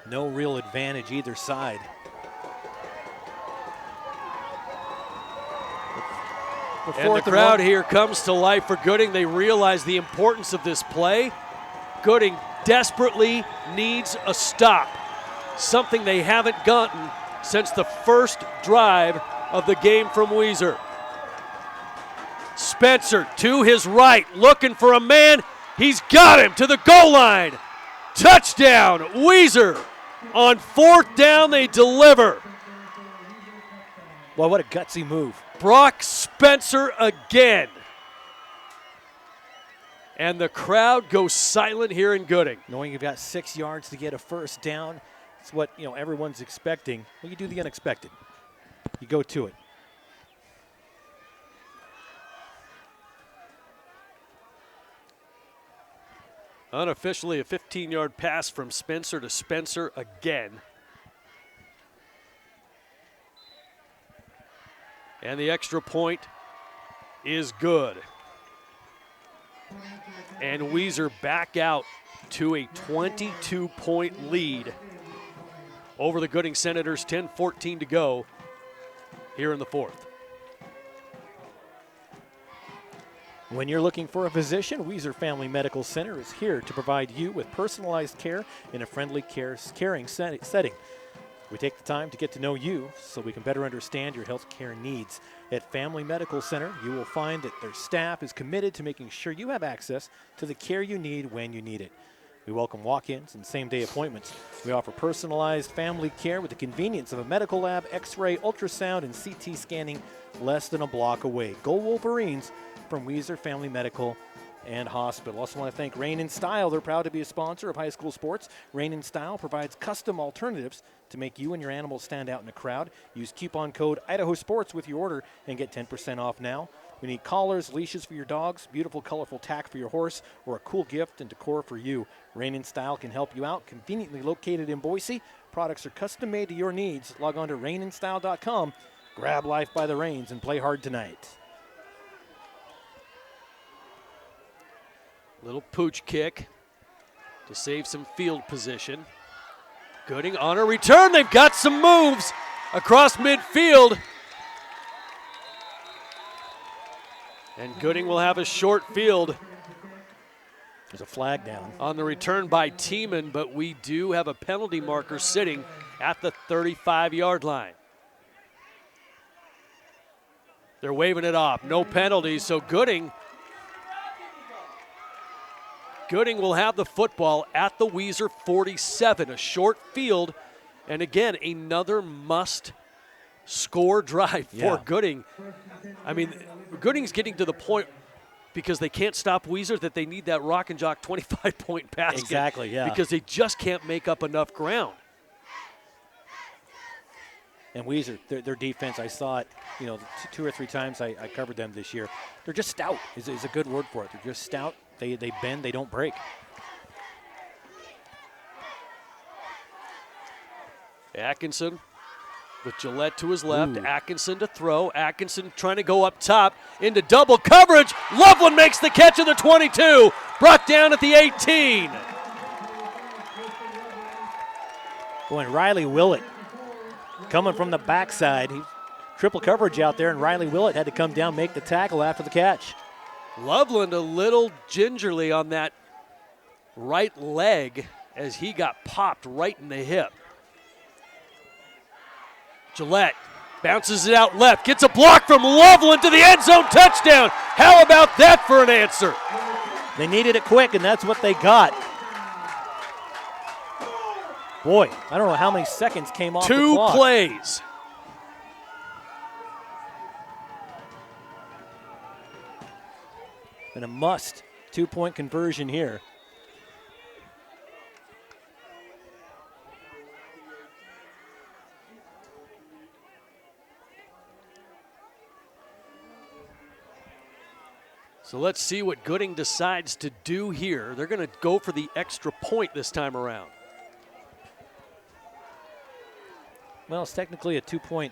No real advantage either side. And the crowd here comes to life for Gooding. They realize the importance of this play. Gooding desperately needs a stop, something they haven't gotten since the first drive of the game from Weiser. Spencer to his right, looking for a man. He's got him to the goal line. Touchdown, Weiser. On fourth down, they deliver. Well, what a gutsy move. Brock Spencer again. And the crowd goes silent here in Gooding. Knowing you've got 6 yards to get a first down, it's what everyone's expecting. Well, you do the unexpected. You go to it. Unofficially, a 15-yard pass from Spencer to Spencer again. And the extra point is good. And Weiser back out to a 22-point lead over the Gooding Senators, 10-14 to go here in the fourth. When you're looking for a physician, Weiser Family Medical Center is here to provide you with personalized care in a friendly, caring setting. We take the time to get to know you so we can better understand your health care needs. At Family Medical Center, you will find that their staff is committed to making sure you have access to the care you need when you need it. We welcome walk-ins and same-day appointments. We offer personalized family care with the convenience of a medical lab, x-ray, ultrasound, and CT scanning less than a block away. Go Wolverines from Weiser Family Medical and hospital. Also want to thank Rain in Style. They're proud to be a sponsor of high school sports. Rain in Style provides custom alternatives to make you and your animals stand out in a crowd. Use coupon code IdahoSports with your order and get 10% off now. We need collars, leashes for your dogs, beautiful colorful tack for your horse, or a cool gift and decor for you. Rain in Style can help you out. Conveniently located in Boise. Products are custom made to your needs. Log on to raininstyle.com. Grab life by the reins and play hard tonight. Little pooch kick to save some field position. Gooding on a return. They've got some moves across midfield. And Gooding will have a short field. There's a flag down on the return by Tiemann, but we do have a penalty marker sitting at the 35-yard line. They're waving it off. No penalties, so Gooding will have the football at the Weiser 47, a short field, and again, another must-score drive for Gooding. I mean, Gooding's getting to the point, because they can't stop Weiser, that they need that rock and jock 25-point basket. Exactly, yeah. Because they just can't make up enough ground. And Weiser, their defense, I saw it, 2 or 3 times I covered them this year. They're just stout is a good word for it. They're just stout. They bend, they don't break. Atkinson with Gillette to his left. Ooh. Atkinson to throw. Atkinson trying to go up top into double coverage. Loveland makes the catch at the 22. Brought down at the 18. Boy, and Riley Willett coming from the backside. He triple coverage out there, and Riley Willett had to come down, make the tackle after the catch. Loveland a little gingerly on that right leg as he got popped right in the hip. Gillette bounces it out left, gets a block from Loveland to the end zone, touchdown. How about that for an answer? They needed it quick, and that's what they got. Boy, I don't know how many seconds came off the clock. 2 plays. And a must 2-point conversion here. So let's see what Gooding decides to do here. They're going to go for the extra point this time around. Well, it's technically a 2-point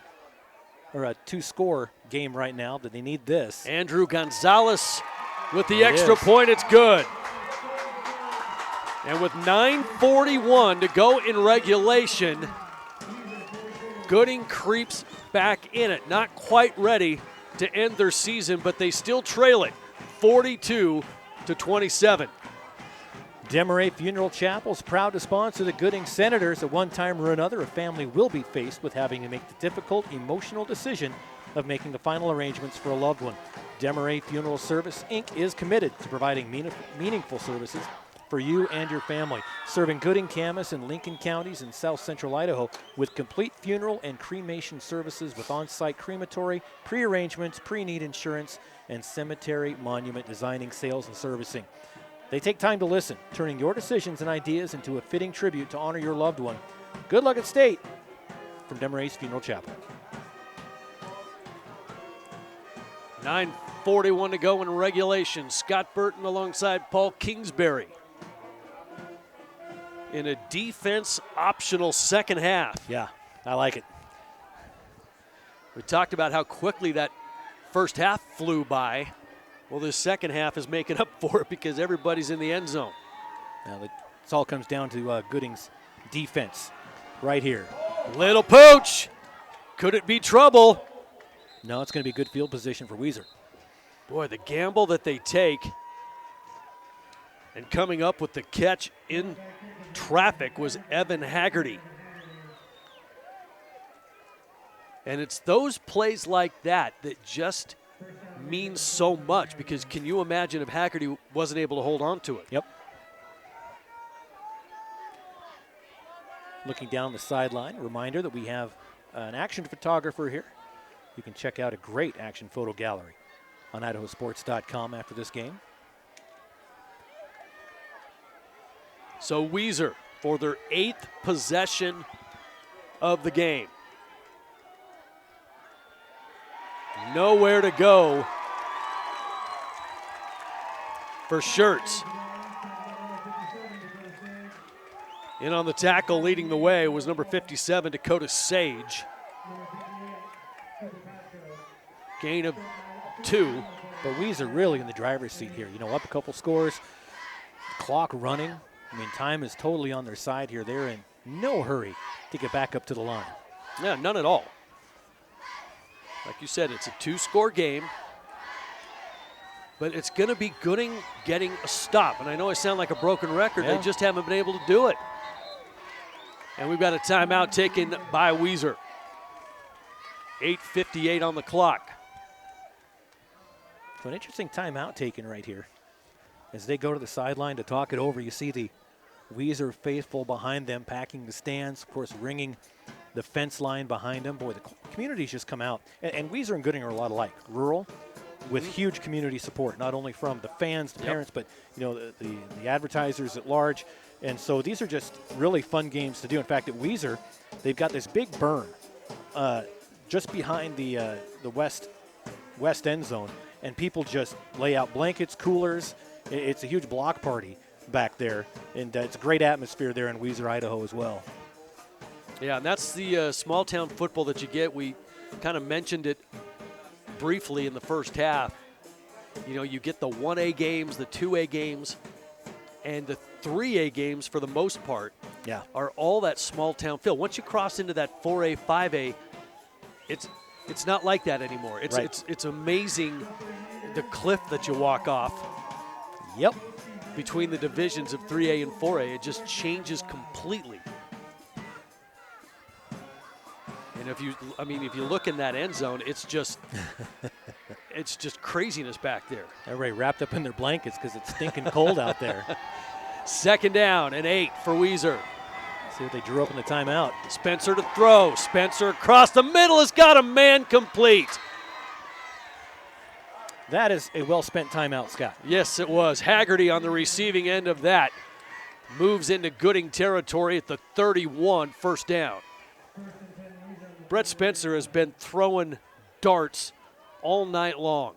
or a 2-score game right now, but they need this. Andrew Gonzalez with the extra point. It's good. And with 9:41 to go in regulation, Gooding creeps back in it. Not quite ready to end their season, but they still trail it 42-27. Desmarais Funeral Chapel is proud to sponsor the Gooding Senators. At one time or another, a family will be faced with having to make the difficult, emotional decision of making the final arrangements for a loved one. Desmarais Funeral Service, Inc. is committed to providing meaningful services for you and your family, serving Gooding, Camas, and Lincoln counties in south central Idaho with complete funeral and cremation services with on-site crematory, pre-arrangements, pre-need insurance, and cemetery monument designing, sales, and servicing. They take time to listen, turning your decisions and ideas into a fitting tribute to honor your loved one. Good luck at State from Desmarais Funeral Chapel. 9:41 to go in regulation. Scott Burton alongside Paul Kingsbury in a defense optional second half. Yeah, I like it. We talked about how quickly that first half flew by. Well, this second half is making up for it because everybody's in the end zone. Now, this all comes down to Gooding's defense right here. Little pooch. Could it be trouble? No, it's going to be good field position for Weiser. Boy, the gamble that they take and coming up with the catch in traffic was Evan Haggerty. And it's those plays like that that just means so much, because can you imagine if Haggerty wasn't able to hold on to it? Yep. Looking down the sideline, a reminder that we have an action photographer here. You can check out a great action photo gallery on IdahoSports.com after this game. So Weiser for their 8th possession of the game. Nowhere to go for Schertz. In on the tackle, leading the way, was number 57, Dakota Sage. Gain of 2. But Weiser really in the driver's seat here. You know, up a couple scores, clock running. I mean, time is totally on their side here. They're in no hurry to get back up to the line. Yeah, none at all. Like you said, it's a 2-score game. But it's going to be Gooding getting a stop. And I know I sound like a broken record. Yeah. They just haven't been able to do it. And we've got a timeout taken by Weiser. 8:58 on the clock. So an interesting timeout taken right here. As they go to the sideline to talk it over, you see the Weiser faithful behind them packing the stands, of course ringing the fence line behind them. Boy, the community's just come out. And Weiser and Gooding are a lot alike. Rural, with huge community support, not only from the fans, the parents, but you know the advertisers at large. And so these are just really fun games to do. In fact, at Weiser, they've got this big burn just behind the west end zone, and people just lay out blankets, coolers. It's a huge block party back there, and it's a great atmosphere there in Weiser, Idaho as well. Yeah, and that's the small town football that you get. We kind of mentioned it briefly in the first half. You know, you get the 1A games, the 2A games, and the 3A games for the most part are all that small town feel. Once you cross into that 4A, 5A, it's not like that anymore. It's amazing the cliff that you walk off. Yep. Between the divisions of 3A and 4A, it just changes completely. And if you look in that end zone, it's just craziness back there. Everybody wrapped up in their blankets because it's stinking cold out there. 2nd down and 8 for Weiser. See what they drew up in the timeout. Spencer to throw. Spencer across the middle has got a man complete. That is a well-spent timeout, Scott. Yes, it was. Haggerty on the receiving end of that. Moves into Gooding territory at the 31, 1st down. Brett Spencer has been throwing darts all night long.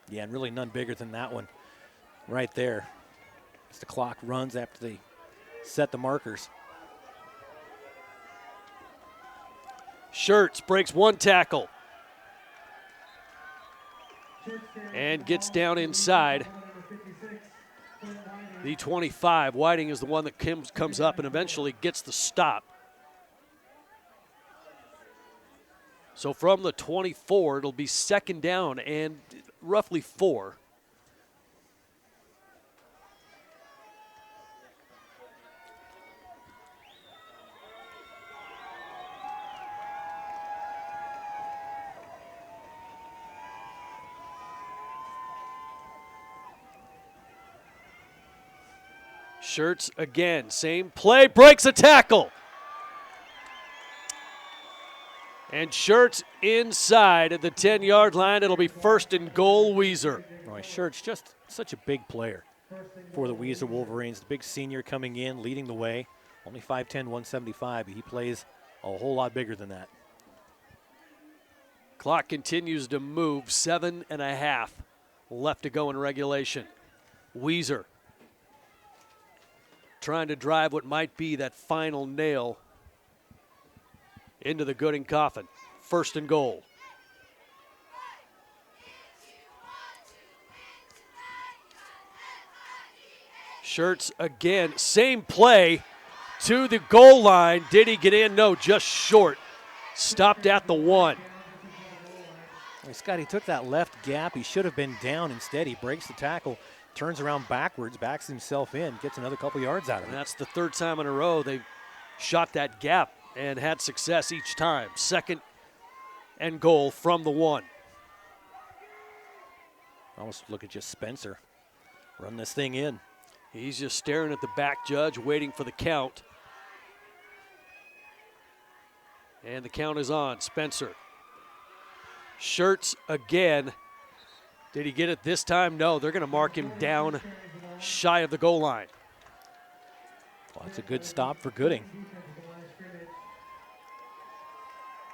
Yeah, and really none bigger than that one right there. As the clock runs after they set the markers. Schertz breaks 1 tackle and gets down inside the 25. Whiting is the one that comes up and eventually gets the stop. So from the 24, it'll be 2nd down and roughly 4. Schertz again, same play, breaks a tackle. And Schertz inside at the 10-yard line. It'll be 1st and goal, Weiser. Boy, Schertz just such a big player for the Weiser Wolverines. The big senior coming in, leading the way. Only 5'10", 175, but he plays a whole lot bigger than that. Clock continues to move. 7.5 left to go in regulation. Weiser trying to drive what might be that final nail into the Gooding coffin. 1st and goal. Schertz again, same play to the goal line. Did he get in? No, just short. Stopped at the 1. Hey, Scott, he took that left gap. He should have been down. Instead, he breaks the tackle, turns around backwards, backs himself in, gets another couple yards out of it. And that's the 3rd time in a row they've shot that gap and had success each time. 2nd and goal from the 1. Almost look at just Spencer. Run this thing in. He's just staring at the back judge, waiting for the count. And the count is on. Spencer. Schertz again. Did he get it this time? No, they're going to mark him down shy of the goal line. Well, that's a good stop for Gooding.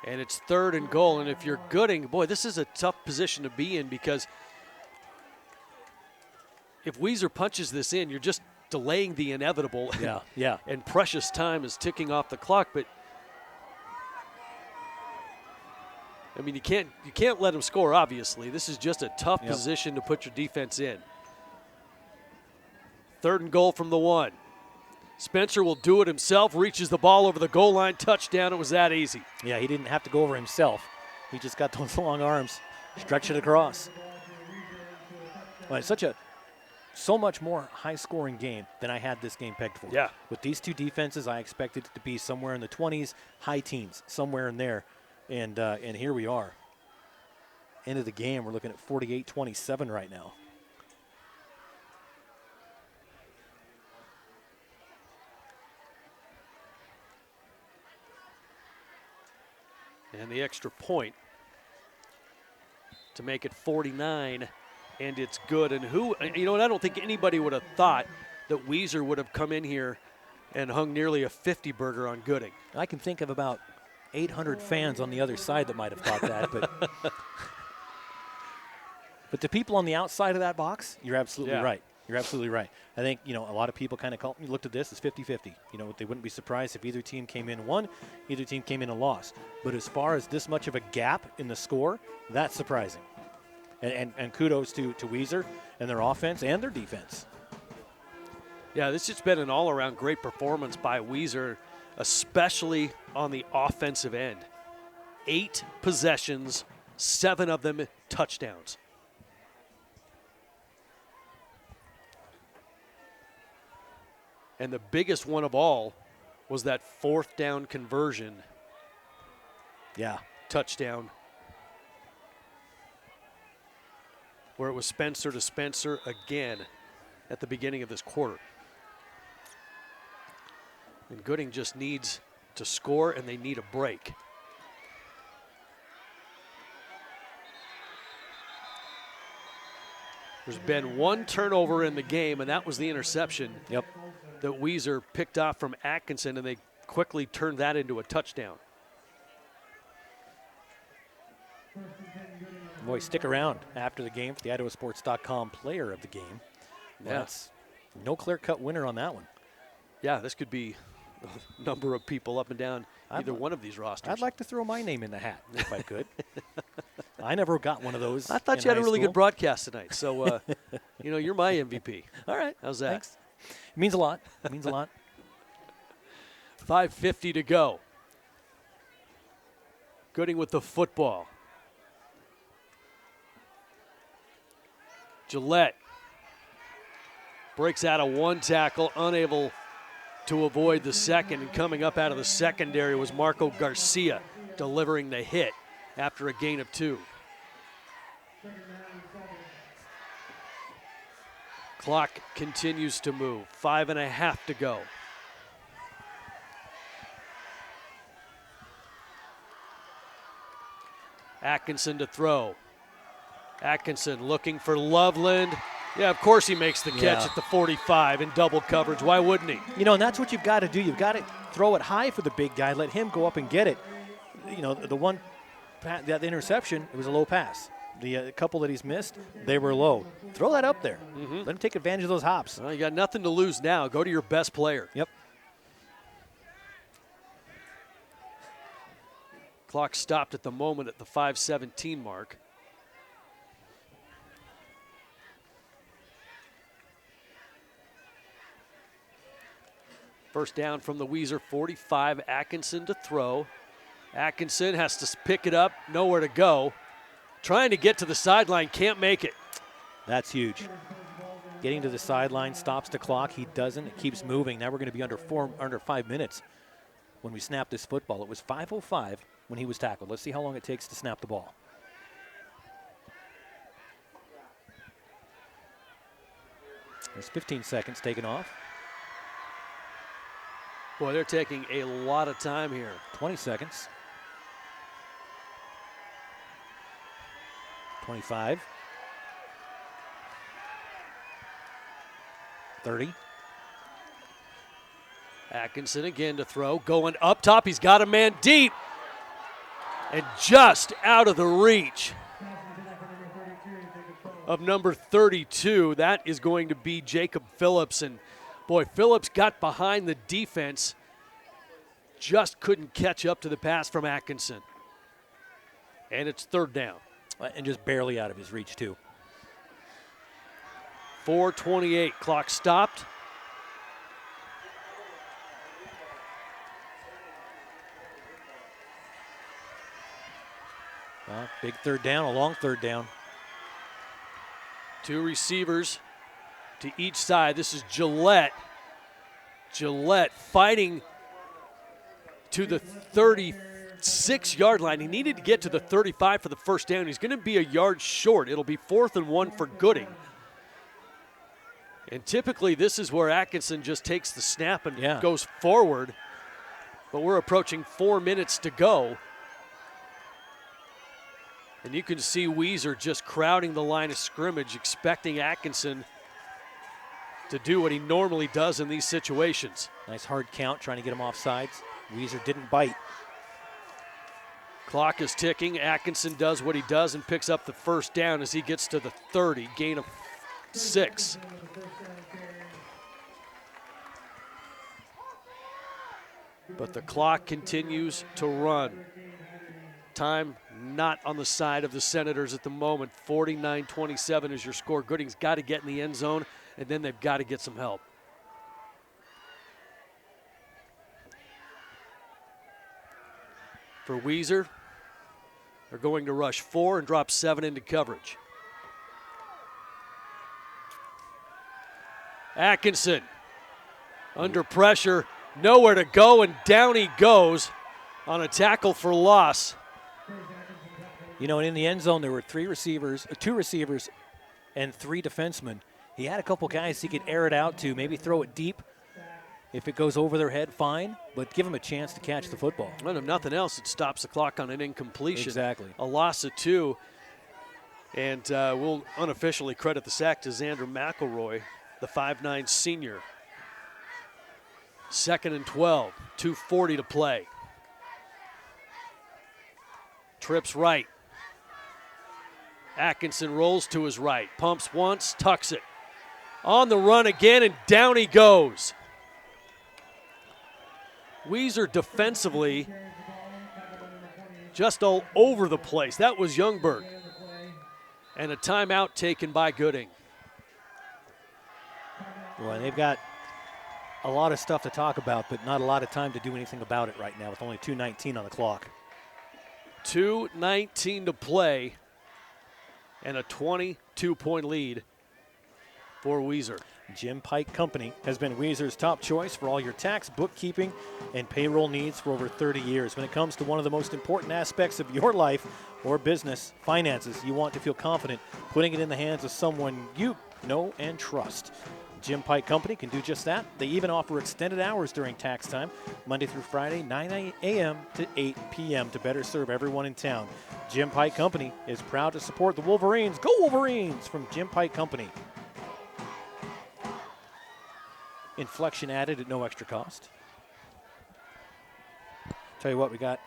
And it's 3rd and goal. And if you're Gooding, boy, this is a tough position to be in, because if Weiser punches this in, you're just delaying the inevitable. Yeah. And precious time is ticking off the clock. But I mean, you can't let him score, obviously. This is just a tough position to put your defense in. 3rd and goal from the 1. Spencer will do it himself, reaches the ball over the goal line, touchdown. It was that easy. Yeah, he didn't have to go over himself. He just got those long arms, stretch it across. Well, it's so much more high-scoring game than I had this game pegged for. Yeah. With these two defenses, I expected it to be somewhere in the 20s, high teens, somewhere in there. And here we are. End of the game, we're looking at 48-27 right now. And the extra point to make it 49, and it's good. And I don't think anybody would have thought that Weiser would have come in here and hung nearly a 50 burger on Gooding. I can think of about 800 fans on the other side that might have thought that, but the people on the outside of that box, you're absolutely right. You're absolutely right. I think, a lot of people kind of looked at this as 50-50. They wouldn't be surprised if either team came in and won, either team came in and lost. But as far as this much of a gap in the score, that's surprising. And kudos to Weiser and their offense and their defense. Yeah, this has been an all-around great performance by Weiser, especially on the offensive end. 8 possessions, 7 of them touchdowns. And the biggest one of all was that 4th down conversion. Yeah. Touchdown. Where it was Spencer to Spencer again at the beginning of this quarter. And Gooding just needs to score, and they need a break. There's been 1 turnover in the game, and that was the interception that Weiser picked off from Atkinson, and they quickly turned that into a touchdown. Boy, stick around after the game for the IdahoSports.com player of the game. Well, that's no clear-cut winner on that one. Yeah, this could be a number of people up and down either one of these rosters. I'd like to throw my name in the hat if I could. I never got one of those. I thought you had a really good broadcast tonight, so you're my MVP. All right, how's that? Thanks. It means a lot. It means a lot. 5:50 to go. Gooding with the football. Gillette breaks out of 1 tackle, unable to avoid the second, and coming up out of the secondary was Marco Garcia delivering the hit after a gain of 2. Clock continues to move. 5.5 to go. Atkinson to throw. Atkinson looking for Loveland. Yeah, of course he makes the catch at the 45 in double coverage. Why wouldn't he? And that's what you've got to do. You've got to throw it high for the big guy. Let him go up and get it. The interception, it was a low pass. The couple that he's missed, they were low. Throw that up there. Let him take advantage of those hops. Well, you got nothing to lose now. Go to your best player. Yep. Clock stopped at the moment at the 5:17 mark. First down from the Weiser 45. Atkinson to throw. Atkinson has to pick it up. Nowhere to go. Trying to get to the sideline. Can't make it. That's huge. Getting to the sideline stops the clock. He doesn't. It keeps moving. Now we're going to be under 5 minutes when we snap this football. It was 5:05 when he was tackled. Let's see how long it takes to snap the ball. There's 15 seconds taken off. Boy, they're taking a lot of time here. 20 seconds. 25. 30. Atkinson again to throw, going up top. He's got a man deep and just out of the reach of number 32. That is going to be Jacob Phillips. And boy, Phillips got behind the defense, just couldn't catch up to the pass from Atkinson. And it's third down. And just barely out of his reach, too. 4:28, clock stopped. Big third down, a long third down. Two receivers to each side. This is Gillette. Gillette fighting to the 36-yard line. He needed to get to the 35 for the first down. He's going to be a yard short. It'll be 4th and 1 for Gooding. And typically this is where Atkinson just takes the snap and goes forward. But we're approaching 4 minutes to go. And you can see Weiser just crowding the line of scrimmage, expecting Atkinson to do what he normally does in these situations. Nice hard count, trying to get him off sides. Weiser didn't bite. Clock is ticking. Atkinson does what he does and picks up the first down as he gets to the 30, gain of 6. But the clock continues to run. Time not on the side of the Senators at the moment. 49-27 is your score. Gooding's got to get in the end zone, and then they've got to get some help. For Weiser, they're going to rush 4 and drop 7 into coverage. Atkinson under pressure, nowhere to go, and down he goes on a tackle for loss. You know, in the end zone, there were 2 receivers, and 3 defensemen. He had a couple guys he could air it out to, maybe throw it deep. If it goes over their head, fine, but give him a chance to catch the football. Well, if nothing else, it stops the clock on an incompletion. Exactly. A loss of 2, and we'll unofficially credit the sack to Xander McElroy, the 5'9 senior. 2nd and 12, 2:40 to play. Trips right. Atkinson rolls to his right, pumps once, tucks it. On the run again, and down he goes. Weiser defensively just all over the place. That was Youngberg. And a timeout taken by Gooding. Well, they've got a lot of stuff to talk about, but not a lot of time to do anything about it right now with only 2:19 on the clock. 2:19 to play and a 22-point lead for Weiser. Jim Pike Company has been Weiser's top choice for all your tax, bookkeeping, and payroll needs for over 30 years. When it comes to one of the most important aspects of your life or business, finances, you want to feel confident putting it in the hands of someone you know and trust. Jim Pike Company can do just that. They even offer extended hours during tax time, Monday through Friday, 9 a.m. to 8 p.m. to better serve everyone in town. Jim Pike Company is proud to support the Wolverines. Go Wolverines from Jim Pike Company. Inflection added at no extra cost. Tell you what, we got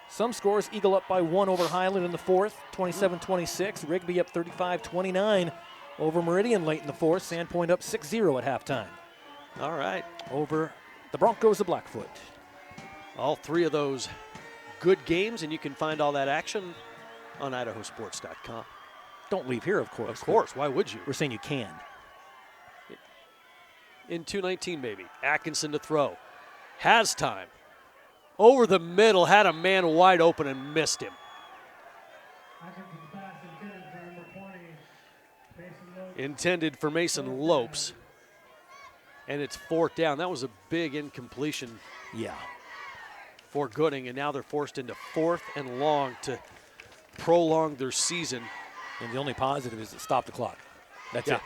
some scores. Eagle up by 1 over Highland in the 4th, 27-26. Rigby up 35-29 over Meridian late in the 4th. Sandpoint up 6-0 at halftime. All right. Over the Broncos of Blackfoot. All 3 of those good games, and you can find all that action on IdahoSports.com. Don't leave here, of course. Of course. Why would you? We're saying you can. In 2:19, maybe. Atkinson to throw. Has time. Over the middle, had a man wide open and missed him. Intended for Mason Lopes. And it's 4th down. That was a big incompletion. Yeah. For Gooding, and now they're forced into 4th and long to prolong their season. And the only positive is to stop the clock. That's it.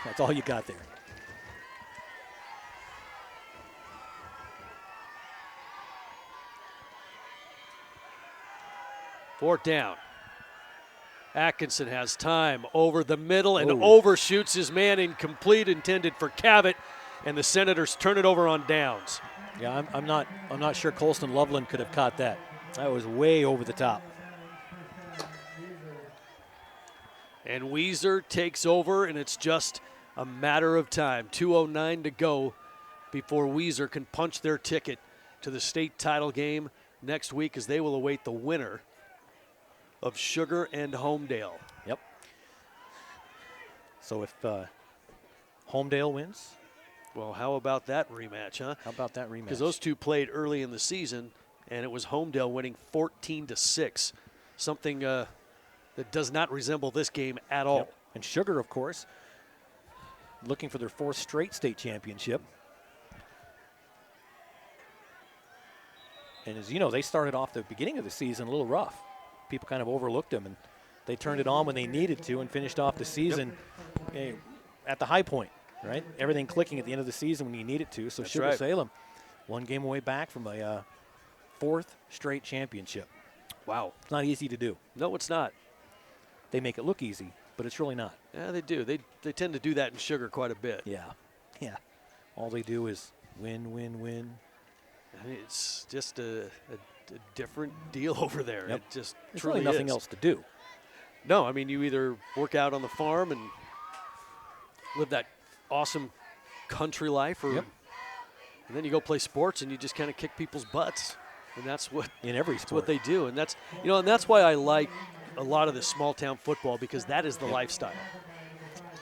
That's all you got there. Fourth down. Atkinson has time over the middle and overshoots his man, incomplete, intended for Cavett, and the Senators turn it over on downs. Yeah, I'm not sure Colston Loveland could have caught that. That was way over the top. And Weiser takes over, and it's just a matter of time. 2:09 to go before Weiser can punch their ticket to the state title game next week, as they will await the winner of Sugar and Homedale. Yep. So if Homedale wins. Well, how about that rematch, huh? How about that rematch? Because those two played early in the season, and it was Homedale winning 14-6, something that does not resemble this game at all. Yep. And Sugar, of course, looking for their 4th straight state championship. And as you know, they started off the beginning of the season a little rough. People kind of overlooked them, and they turned it on when they needed to and finished off the season at the high point, right? Everything clicking at the end of the season when you need it to. So That's Sugar right. Salem, 1 game away back from a 4th straight championship. Wow. It's not easy to do. No, it's not. They make it look easy, but it's really not. Yeah, they do. They tend to do that in Sugar quite a bit. Yeah. All they do is win, win, win. I mean, it's just a different deal over there. Yep. It just There's truly really nothing is. else to do. No, I mean, you either work out on the farm and live that awesome country life, or and then you go play sports and you just kind of kick people's butts, and that's what in every that's sport. what they do, and that's and that's why I like a lot of the small town football, because that is the lifestyle.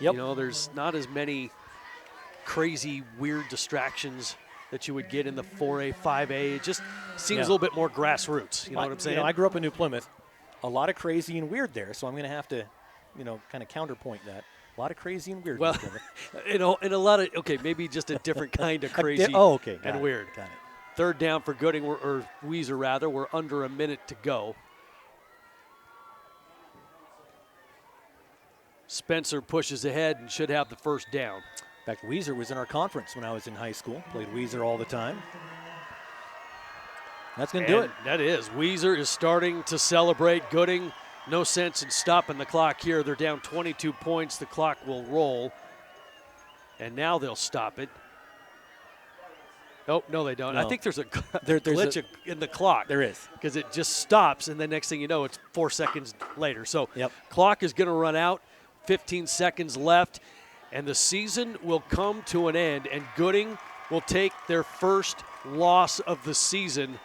Yep. There's not as many crazy, weird distractions that you would get in the 4A, 5A. It just seems a little bit more grassroots. You know what I'm saying? I grew up in New Plymouth. A lot of crazy and weird there, so I'm going to have to, kind of counterpoint that. A lot of crazy and weird. Well, in New and a lot of, maybe just a different kind of crazy and weird. Got it. Third down for Gooding, or Weiser rather. We're under a minute to go. Spencer pushes ahead and should have the first down. In fact, Weiser was in our conference when I was in high school. Played Weiser all the time. That's going to do it. That is. Weiser is starting to celebrate. Gooding, no sense in stopping the clock here. They're down 22 points. The clock will roll. And now they'll stop it. Oh, no, they don't. No. I think there's a there's glitch in the clock. There is. Because it just stops, and then next thing you know, it's 4 seconds later. So clock is going to run out. 15 seconds left, and the season will come to an end, and Gooding will take their first loss of the season.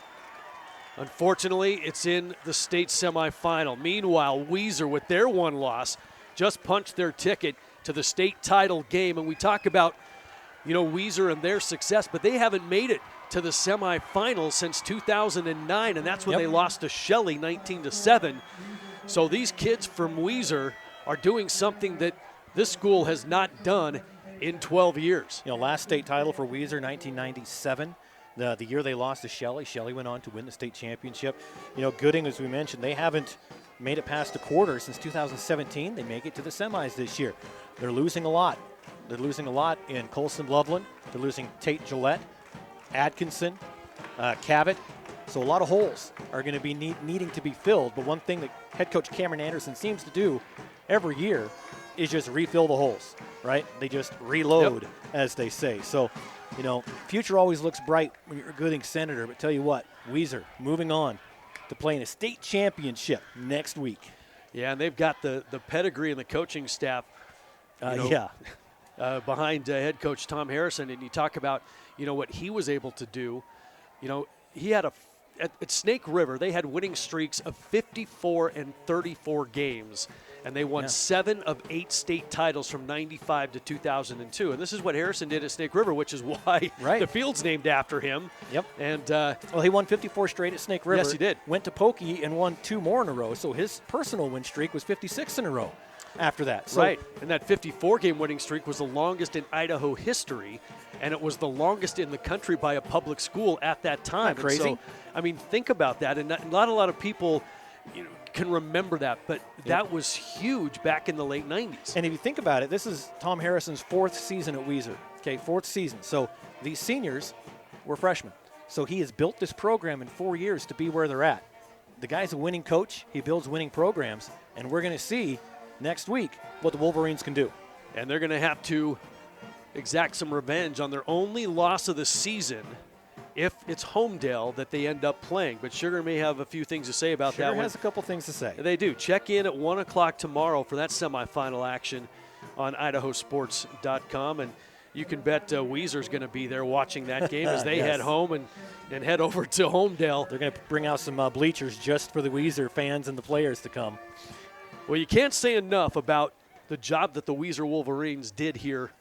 Unfortunately, it's in the state semifinal. Meanwhile, Weiser, with their one loss, just punched their ticket to the state title game. And we talk about, Weiser and their success, but they haven't made it to the semifinals since 2009, and that's when they lost to Shelley 19-7. So these kids from Weiser are doing something that this school has not done in 12 years. Last state title for Weiser, 1997. The year they lost to Shelley. Shelley went on to win the state championship. Gooding, as we mentioned, they haven't made it past the quarter since 2017. They make it to the semis this year. They're losing a lot. They're losing a lot in Colston Loveland. They're losing Tate Gillette, Atkinson, Cavett. So a lot of holes are going to be needing to be filled. But one thing that head coach Cameron Anderson seems to do every year is just refill the holes, right? They just reload, as they say. So, future always looks bright when you're a Gooding Senator. But tell you what, Weiser moving on to playing a state championship next week. Yeah, and they've got the pedigree and the coaching staff behind head coach Tom Harrison. And you talk about, what he was able to do. He had at Snake River, they had winning streaks of 54 and 34 games, and they won 7 of 8 state titles from 95 to 2002. And this is what Harrison did at Snake River, which is why the field's named after him. Yep. And he won 54 straight at Snake River. Yes, he did. Went to Pokey and won 2 more in a row. So his personal win streak was 56 in a row after that. So, right. And that 54-game winning streak was the longest in Idaho history, and it was the longest in the country by a public school at that time. Isn't that crazy? And so, think about that. And not a lot of people can remember that, but that was huge back in the late 90s. And if you think about it, this is Tom Harrison's 4th season at Weiser. Okay, 4th season. So these seniors were freshmen. So he has built this program in 4 years to be where they're at. the guy's a winning coach. He builds winning programs, and we're going to see next week what the Wolverines can do. And they're going to have to exact some revenge on their only loss of the season if it's Homedale that they end up playing. But Sugar may have a few things to say about that one. Sugar has a couple things to say. They do. Check in at 1 o'clock tomorrow for that semifinal action on IdahoSports.com. And you can bet Weizer's going to be there watching that game as they head home and head over to Homedale. They're going to bring out some bleachers just for the Weiser fans and the players to come. Well, you can't say enough about the job that the Weiser Wolverines did here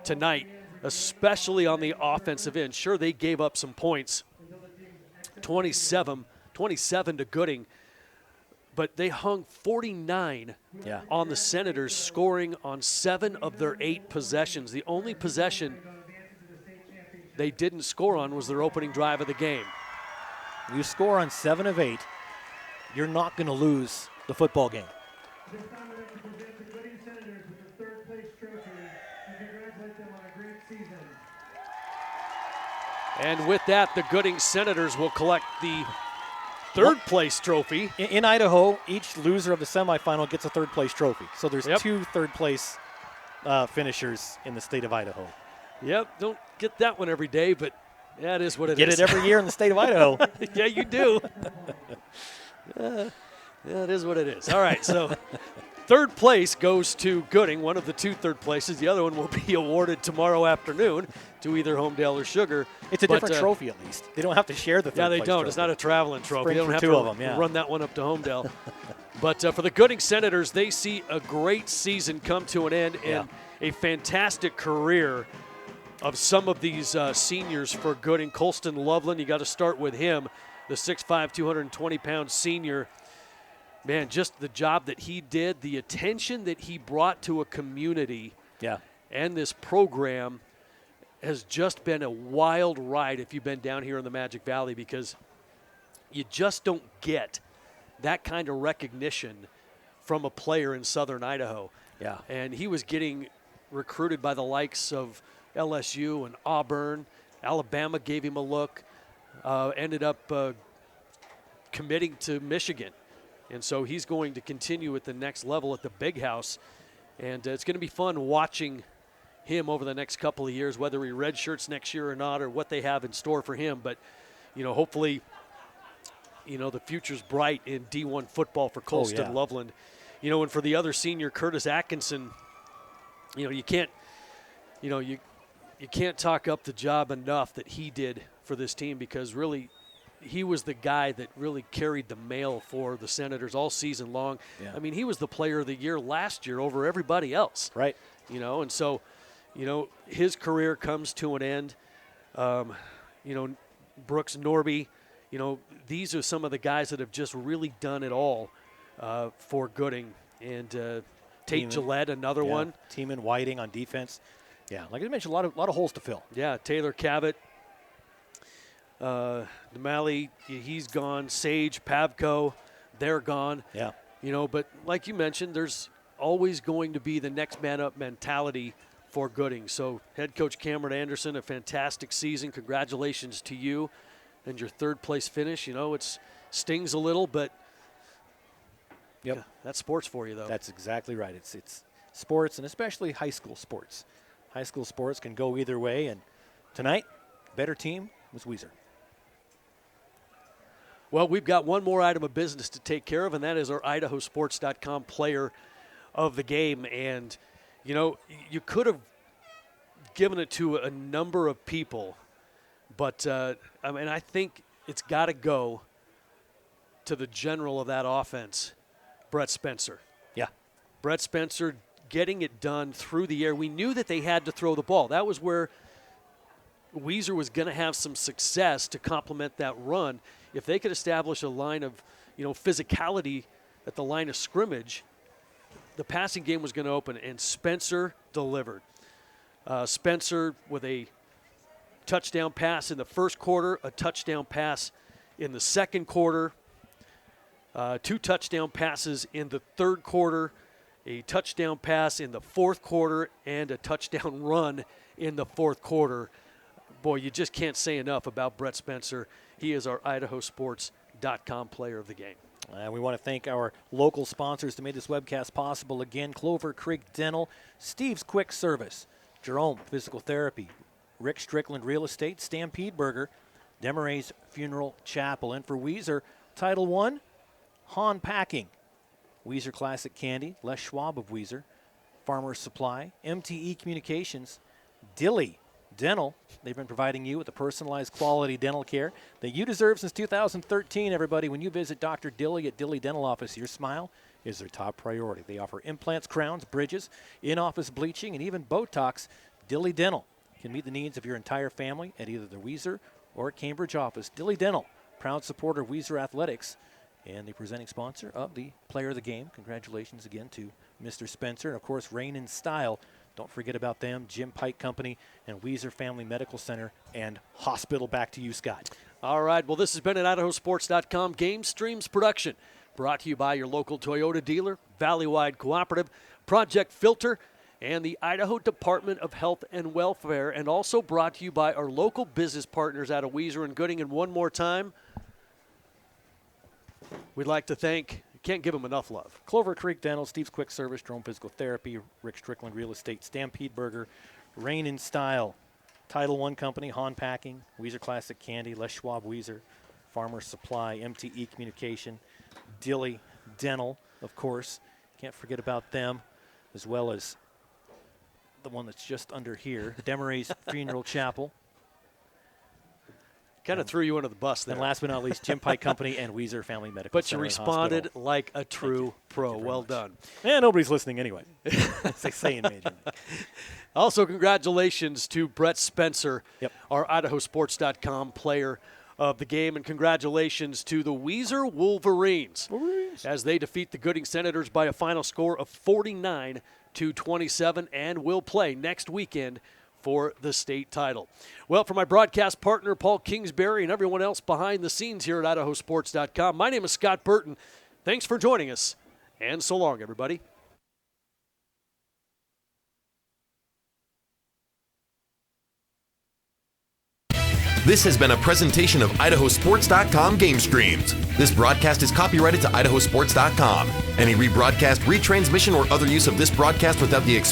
tonight, especially on the offensive end. Sure, they gave up some points, 27 to Gooding, but they hung 49 on the Senators, scoring on 7 of their 8 possessions. The only possession they didn't score on was their opening drive of the game. You score on 7 of 8, you're not going to lose the football game. This time we'd like to present the Gooding Senators with the third place trophy and congratulate them on a great season. And with that, the Gooding Senators will collect the third place trophy. In Idaho, each loser of the semifinal gets a third place trophy. So there's 2 third place finishers in the state of Idaho. Yep, don't get that one every day, but that is what it is. Get it every year in the state of Idaho. Yeah, you do. Yeah, it is what it is. All right, so third place goes to Gooding, one of the 2 third places. The other one will be awarded tomorrow afternoon to either Homedale or Sugar. It's a different trophy, at least. They don't have to share the third place. Yeah, they don't. Trophy. It's not a traveling trophy. They don't have 2 to of them, run that one up to Homedale. But for the Gooding Senators, they see a great season come to an end and a fantastic career of some of these seniors for Gooding. Colston Loveland, you got to start with him, the 6'5", 220-pound senior. Man, just the job that he did, the attention that he brought to a community and this program has just been a wild ride if you've been down here in the Magic Valley, because you just don't get that kind of recognition from a player in southern Idaho. Yeah. And he was getting recruited by the likes of LSU and Auburn. Alabama gave him a look, ended up committing to Michigan. And so he's going to continue at the next level at the Big House. And it's going to be fun watching him over the next couple of years, whether he redshirts next year or not, or what they have in store for him. But, hopefully, the future's bright in D1 football for Colston Loveland. And for the other senior, Curtis Atkinson, you can't talk up the job enough that he did for this team, because really he was the guy that really carried the mail for the Senators all season long. Yeah. I mean, he was the player of the year last year over everybody else. Right. And so, his career comes to an end. Brooks Norby, these are some of the guys that have just really done it all for Gooding. And Tate Gillette, another one. Teeman Whiting on defense. Yeah, like I mentioned, a lot of holes to fill. Yeah, Taylor Cabot. Demali, he's gone. Sage, Pavko, they're gone. Yeah. But like you mentioned, there's always going to be the next man up mentality for Gooding. So head coach Cameron Anderson, a fantastic season. Congratulations to you and your third place finish. It stings a little, but that's sports for you, though. That's exactly right. It's sports, and especially high school sports. High school sports can go either way, and tonight, better team was Weiser. Well, we've got one more item of business to take care of, and that is our IdahoSports.com player of the game. And, you could have given it to a number of people, but, I think it's got to go to the general of that offense, Brett Spencer. Yeah. Brett Spencer getting it done through the air. We knew that they had to throw the ball. That was where Weiser was going to have some success to complement that run. If they could establish a line of, physicality at the line of scrimmage, the passing game was going to open, and Spencer delivered. Spencer with a touchdown pass in the first quarter, a touchdown pass in the second quarter, 2 touchdown passes in the third quarter, a touchdown pass in the fourth quarter, and a touchdown run in the fourth quarter. Boy, you just can't say enough about Brett Spencer. He is our Idaho Sports IdahoSports.com player of the game. We want to thank our local sponsors who made this webcast possible. Again, Clover Creek Dental, Steve's Quick Service, Jerome Physical Therapy, Rick Strickland Real Estate, Stampede Burger, Demaray's Funeral Chapel. And for Weiser, Title I, Hahn Packing, Weiser Classic Candy, Les Schwab of Weiser, Farmer's Supply, MTE Communications, Dilly Dental. They've been providing you with the personalized quality dental care that you deserve since 2013, everybody. When you visit Dr. Dilly at Dilly Dental Office, your smile is their top priority. They offer implants, crowns, bridges, in-office bleaching, and even Botox. Dilly Dental can meet the needs of your entire family at either the Weiser or Cambridge office. Dilly Dental, proud supporter of Weiser Athletics and the presenting sponsor of the Player of the Game. Congratulations again to Mr. Spencer. And, of course, Rain in Style. Don't forget about them, Jim Pike Company and Weiser Family Medical Center and Hospital. Back to you, Scott. All right, well, this has been an IdahoSports.com Game Streams production, brought to you by your local Toyota dealer, Valleywide Cooperative, Project Filter, and the Idaho Department of Health and Welfare, and also brought to you by our local business partners out of Weiser and Gooding. And one more time, we'd like to thank, can't give them enough love, Clover Creek Dental, Steve's Quick Service, Jerome Physical Therapy, Rick Strickland Real Estate, Stampede Burger, Rain in Style, Title I Company, Hahn Packing, Weiser Classic Candy, Les Schwab Weiser, Farmer's Supply, MTE Communication, Dilly Dental, of course. Can't forget about them, as well as the one that's just under here, Demaray's Funeral Chapel. Kind of threw you under the bus there. And last but not least, Jim Pike Company and Weiser Family Medical But Center. you responded like a true pro. Well done. And nobody's listening anyway. As they say in Major League. Also, congratulations to Brett Spencer, our IdahoSports.com player of the game, and congratulations to the Weiser Wolverines as they defeat the Gooding Senators by a final score of 49-27 and will play next weekend for the state title. Well, for my broadcast partner, Paul Kingsbury, and everyone else behind the scenes here at IdahoSports.com, my name is Scott Burton. Thanks for joining us, and so long, everybody. This has been a presentation of IdahoSports.com Game Streams. This broadcast is copyrighted to IdahoSports.com. Any rebroadcast, retransmission, or other use of this broadcast without the